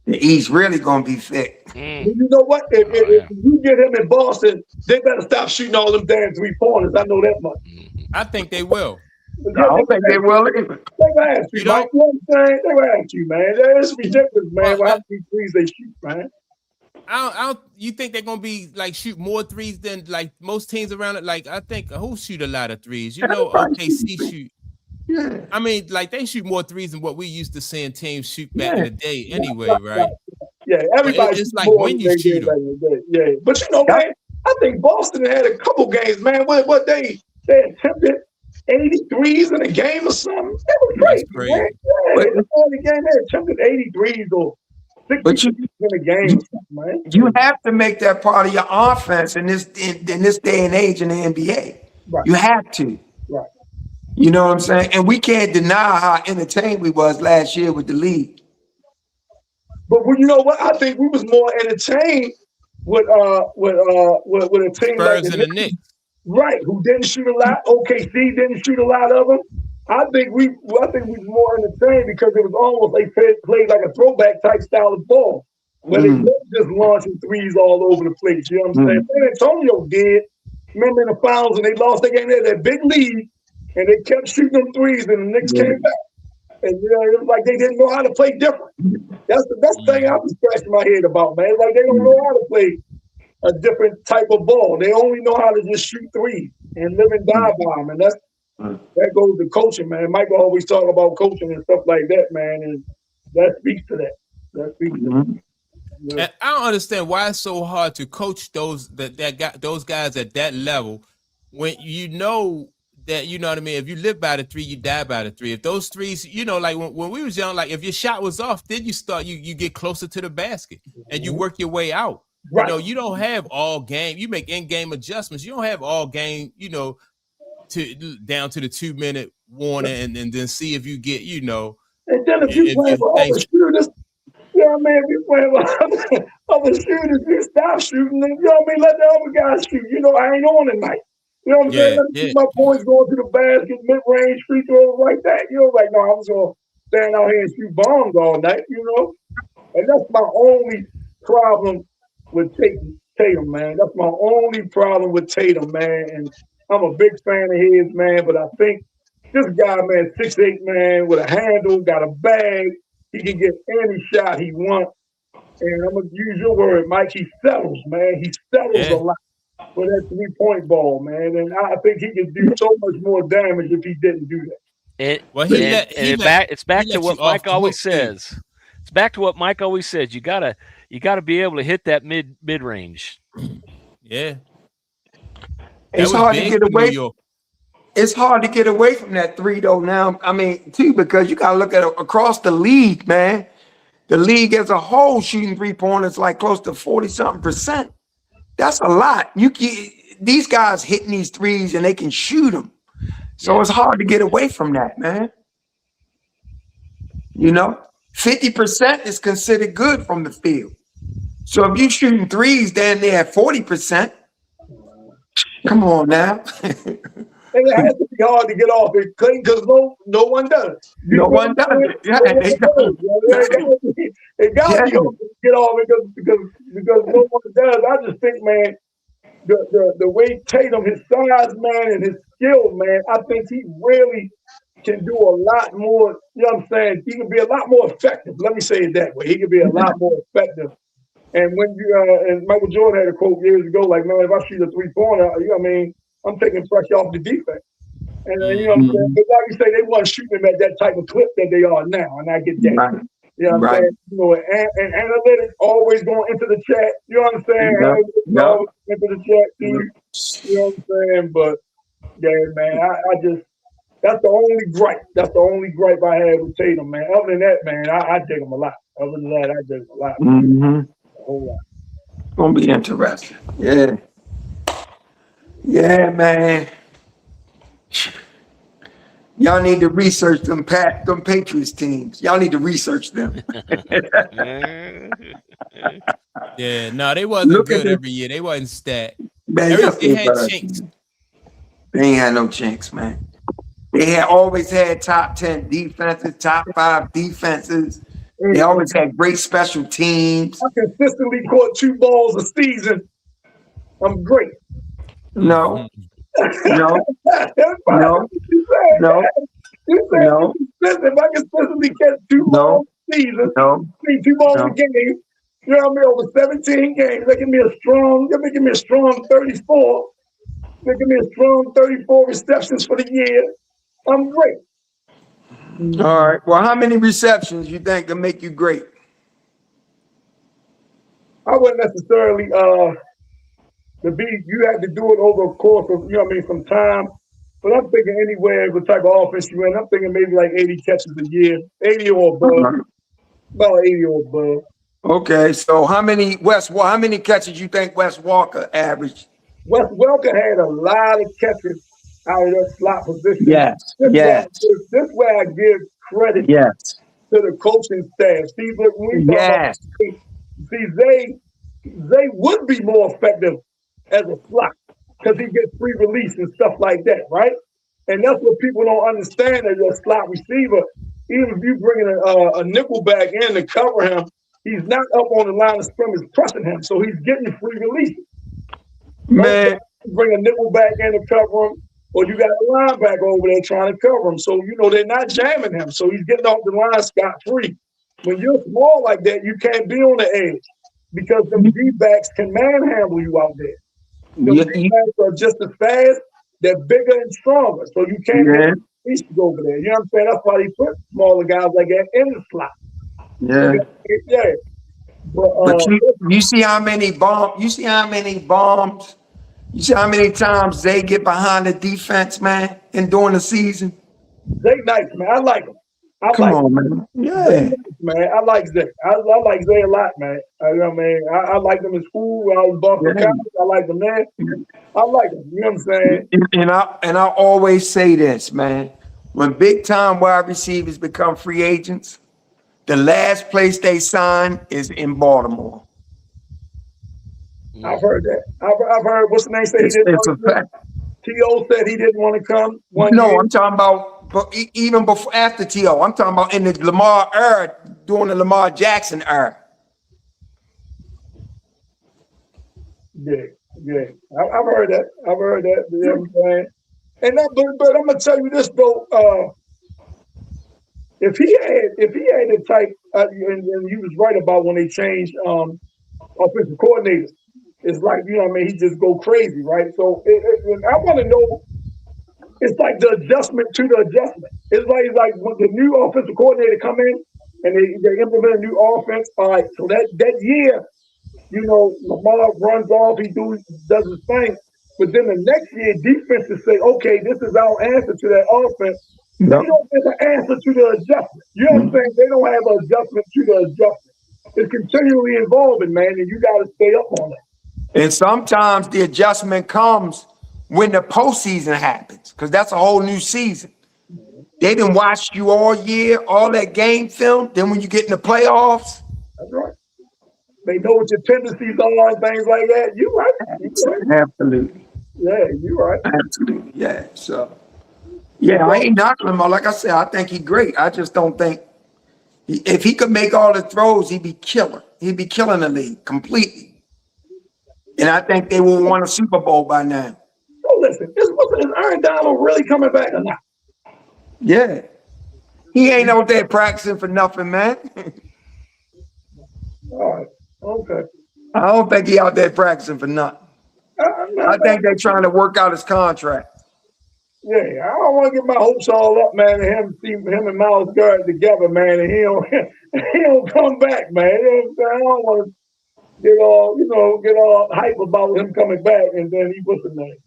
The East really gonna be thick. You know what? If you get him in Boston, they better stop shooting all them damn 3-pointers. I know that much. I think they will. I don't think they will either. They will ask you, Mike. You know what I'm saying? They will ask you, man. It's ridiculous, man. How many threes they shoot, man? You think they're gonna be like shoot more threes than like most teams around it? Like I think who shoot a lot of threes? OKC shoot. Yeah. I mean, like they shoot more threes than what we used to seeing teams shoot back in the day. Anyway, right? Yeah, everybody. It's like when you shoot them. Yeah, but man, I think Boston had a couple games, man. What they attempted 83s in a game or something. That was crazy. Man. Yeah, in the game they attempted 83s or 60s in a game or something, man. You have to make that part of your offense in this day and age in the NBA. Right. You have to. Right. You know what I'm saying? And we can't deny how entertained we was last year with the league. But you know what? I think we was more entertained with a team Spurs like and the Knicks. Right, who didn't shoot a lot. OKC didn't shoot a lot of them. I think we was more entertained because it was almost like played like a throwback type style of ball, where they weren't just launching threes all over the place. You know what I'm saying? San Antonio did. Remember in the finals and they lost their game there, that big lead, and they kept shooting them threes, and the Knicks came back. And it was like they didn't know how to play different. That's the thing I was scratching my head about, man. Like they don't know how to play a different type of ball. They only know how to just shoot threes and live and die by them. And that goes to coaching, man. Michael always talk about coaching and stuff like that, man. And that speaks to that. That speaks to that. Yeah. And I don't understand why it's so hard to coach those guys at that level when you know that, you know what I mean, if you live by the three, you die by the three. If those threes, like when we was young, like if your shot was off, then you get closer to the basket and you work your way out. Right. You don't have all game. You make in-game adjustments. You don't have all game, to down to the 2-minute warning and then see if you get, And then if you play with other shooters, you know what I mean? If you play with other shooters, you stop shooting and, let the other guys shoot. I ain't on tonight. You know what I'm saying? Let me keep my points going to the basket, mid-range, free throws like that. Like, no, I'm just going to stand out here and shoot bombs all night, And that's my only problem with Tatum, man. That's my only problem with Tatum, man. And I'm a big fan of his, man. But I think this guy, man, 6'8", man, with a handle, got a bag. He can get any shot he wants. and I'm gonna use your word, Mike. He settles, man. He settles a lot for that 3-point ball, man. And I think he could do so much more damage if he didn't do that. It's back to what Mike always says. Too. It's back to what Mike always says. You gotta be able to hit that mid range. Yeah. It's hard to get away. It's hard to get away from that 3 though now. I mean, too, because you gotta look at it across the league, man. The league as a whole shooting 3-pointers like close to 40-something%. That's a lot. These guys hitting these threes and they can shoot them. So it's hard to get away from that, man. 50% is considered good from the field. So if you're shooting threes down there at 40%, come on now. And it has to be hard to get off it because no one does. No one does it. Yeah, it got to be hard to get off it because no one does. I just think, man, the way Tatum, his size, man, and his skill, man, I think he really can do a lot more. You know what I'm saying? He can be a lot more effective. Let me say it that way. He can be a lot more effective. And when and Michael Jordan had a quote years ago, like, man, if I shoot a 3-pointer, you know what I mean? I'm taking pressure off the defense. And you know what I'm saying? But like you say, they weren't shooting them at that type of clip that they are now. And I get that. Right. You know what I'm saying? And analytics always going into the chat. You know what I'm saying? Always into the chat too. You know what I'm saying? But yeah, man, I just that's the only gripe. That's the only gripe I had with Tatum, man. Other than that, man, I dig him a lot. Other than that, I dig him a lot. A whole lot. It's gonna be interesting. Yeah. Yeah, man. Y'all need to research them Patriots teams. Y'all need to research them. Yeah, no, they wasn't good every year. They wasn't stacked. Man, they had chinks. They ain't had no chinks, man. They always had top 10 defenses, top 5 defenses. They always had great special teams. I consistently caught 2 balls a season. I'm great. No. No. If I consistently catch 2 balls a season, 2 balls a game, you know what I mean, over 17 games, they're making me a strong 34. They're giving me a strong 34 receptions for the year. I'm great. All right. Well, how many receptions you think can make you great? I wouldn't necessarily you have to do it over a course of, some time. But I'm thinking anywhere the type of offense you're in, I'm thinking maybe like 80 catches a year, 80 or above. About 80 or above. Okay, so how many catches you think Wes Walker averaged? Wes Walker had a lot of catches out of that slot position. This is where I give credit to the coaching staff. See, but when we talk about Zay would be more effective as a slot because he gets free release and stuff like that, right? And that's what people don't understand as a slot receiver. Even if you bring in a nickel back in to cover him, he's not up on the line of scrimmage pressing him, so he's getting free release. Man, you bring a nickel back in to cover him, or you got a linebacker over there trying to cover him. So, they're not jamming him. So he's getting off the line scot-free. When you're small like that, you can't be on the edge because the D-backs can manhandle you out there. The D-backs are just as fast, they're bigger and stronger. So you can't get to go over there. You know what I'm saying? That's why they put smaller guys like that in the slot. Yeah. But you see how many bombs, you see how many times they get behind the defense, man, during the season? Zay nice, man. I like him. Come on, man. Yeah. Man, I like Zay. I like Zay a lot, man. I liked him in school when I was Boston College. I like him, man. I like him. You know what I'm saying? And I always say this, man. When big time wide receivers become free agents, the last place they sign is in Baltimore. I've heard that. I've heard what's the name say he didn't want to come. T.O. said he didn't want to come. I'm talking about even before after T.O. I'm talking about in the Lamar era, during the Lamar Jackson era. Yeah. I've heard that. You know what I'm saying? And but I'm gonna tell you this though. if he had the type, and he was right about when they changed offensive coordinators. It's like, you know what I mean, he just go crazy, right? So and I want to know, it's like the adjustment to the adjustment. It's like when the new offensive coordinator come in and they implement a new offense. All right, so that year, you know, Lamar runs off, does his thing. But then the next year, defenses say, okay, this is our answer to that offense. They Yep. don't have an answer to the adjustment. You know what I'm saying? They don't have an adjustment to the adjustment. It's continually evolving, man, and you got to stay up on it. And sometimes the adjustment comes when the postseason happens, because that's a whole new season. They didn't watch you all year, all that game film. Then when you get in the playoffs, That's right. They know what your tendencies are and things like that. You right. You right. absolutely, Yeah, you right. absolutely, yeah. So, yeah, I ain't knocking him. Like I said, I think he's great. I just don't think if he could make all the throws, he'd be killer. He'd be killing the league completely. And I think they will win a Super Bowl by now. So listen, is Aaron Donald really coming back or not? Yeah. He ain't out there practicing for nothing, man. All right. Okay. I don't think he out there practicing for nothing. I think they're trying to work out his contract. Yeah, I don't want to get my hopes all up, man, and him and Miles Garrett together, man, and he don't come back, man. You know what I'm saying? I don't want to get all hype about him coming back, and then he was the name.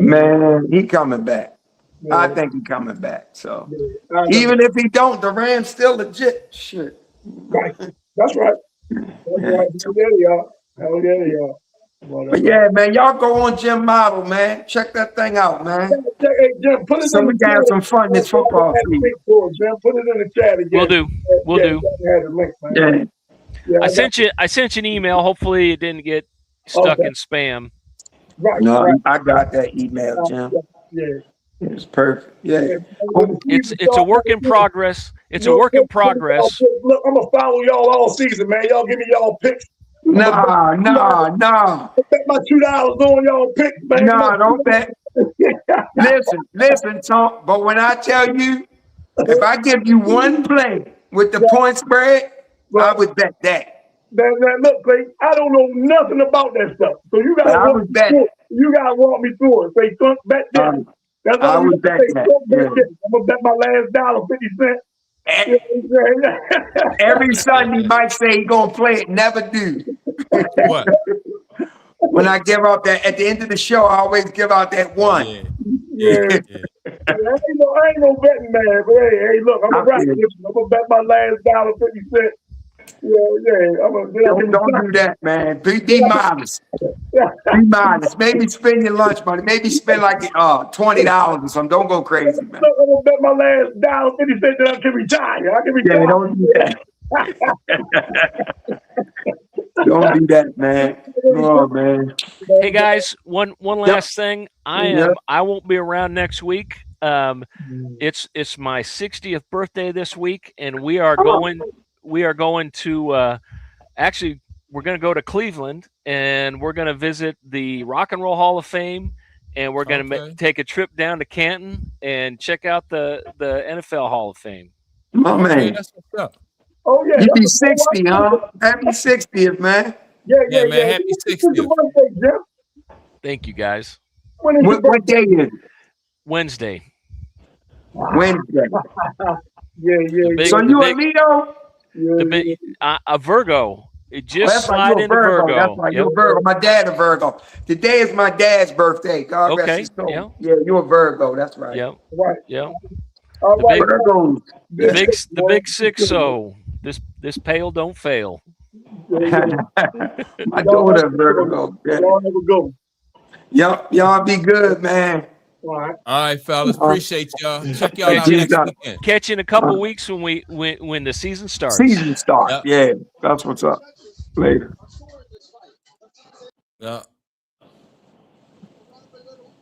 Man, he coming back. Yeah. I think he coming back. So Yeah, even if he don't, the Rams still legit. Shit. right. That's right. That's right. Hell yeah, they are. Hell yeah, they are. But yeah, man, y'all go on Jim Model, man. Check that thing out, man. Hey, Jim, put it So in we the can have chat. some fun this football season. Jim, put it in the chat again. We'll do. We'll do. Have the link, man. Yeah. I sent you an email. Hopefully it didn't get stuck in spam. Right. No, right. I got that email, Jim. Yeah. It's perfect. Yeah. It's a work in progress. It's a work in progress. Look, I'm gonna follow y'all all season, man. Y'all give me y'all picks. Nah. Bet my $2 on y'all picks, man. Nah, don't bet. Listen, Tom. But when I tell you, if I give you one play with the point spread, I would bet that. Man, look, Klay, I don't know nothing about that stuff. So you gotta walk me through it. Say, son, bet this. That's all I would bet that. I'm gonna bet my last dollar, 50 cents. Every Sunday, Mike say he gonna play it. Never do. What? When I give out that at the end of the show, I always give out that one. Yeah. I ain't no betting man, but hey, look, I'm gonna bet my last dollar, 50 cents. Don't do that, man. Be modest. Be modest. Maybe spend your lunch money. Maybe spend like $20 or something. Don't go crazy, man. I'm gonna bet my last dollar, 50 cents that I can retire. Yeah, don't do that. Don't do that, man. Oh, man. Hey guys, one last thing. I won't be around next week. It's my 60th birthday this week, and we are going to actually we're going to go to Cleveland, and we're going to visit the Rock and Roll Hall of Fame, and we're going to take a trip down to Canton and check out the NFL Hall of Fame. My man. That's what's up. Oh yeah, You be 60, huh? Happy 60th, man. Yeah, man. Happy 60th. Thank you, guys. What day is it? Wednesday. Wednesday. Yeah. So you a Leo? A Virgo. It just slide into Virgo. That's Virgo. right. You're a Virgo. My dad a Virgo. Today is my dad's birthday. God rest his soul. Yeah, you're a Virgo. That's right. Yep. Right. Yep. Virgos. The big 6-0. This pale don't fail. My daughter Virgo. Y'all never go. Y'all be good, man. All right, fellas. Appreciate y'all. Check y'all out next weekend. Catch you in a couple weeks when the season starts. Season starts. Yep. Yeah, that's what's up. Later. Yeah.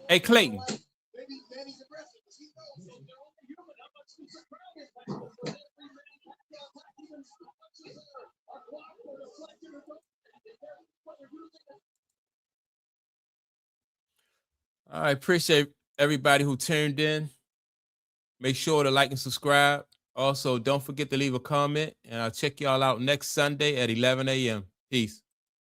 Hey, Clayton. I appreciate everybody who tuned in. Make sure to like and subscribe. Also, don't forget to leave a comment, and I'll check y'all out next Sunday at 11 a.m. Peace.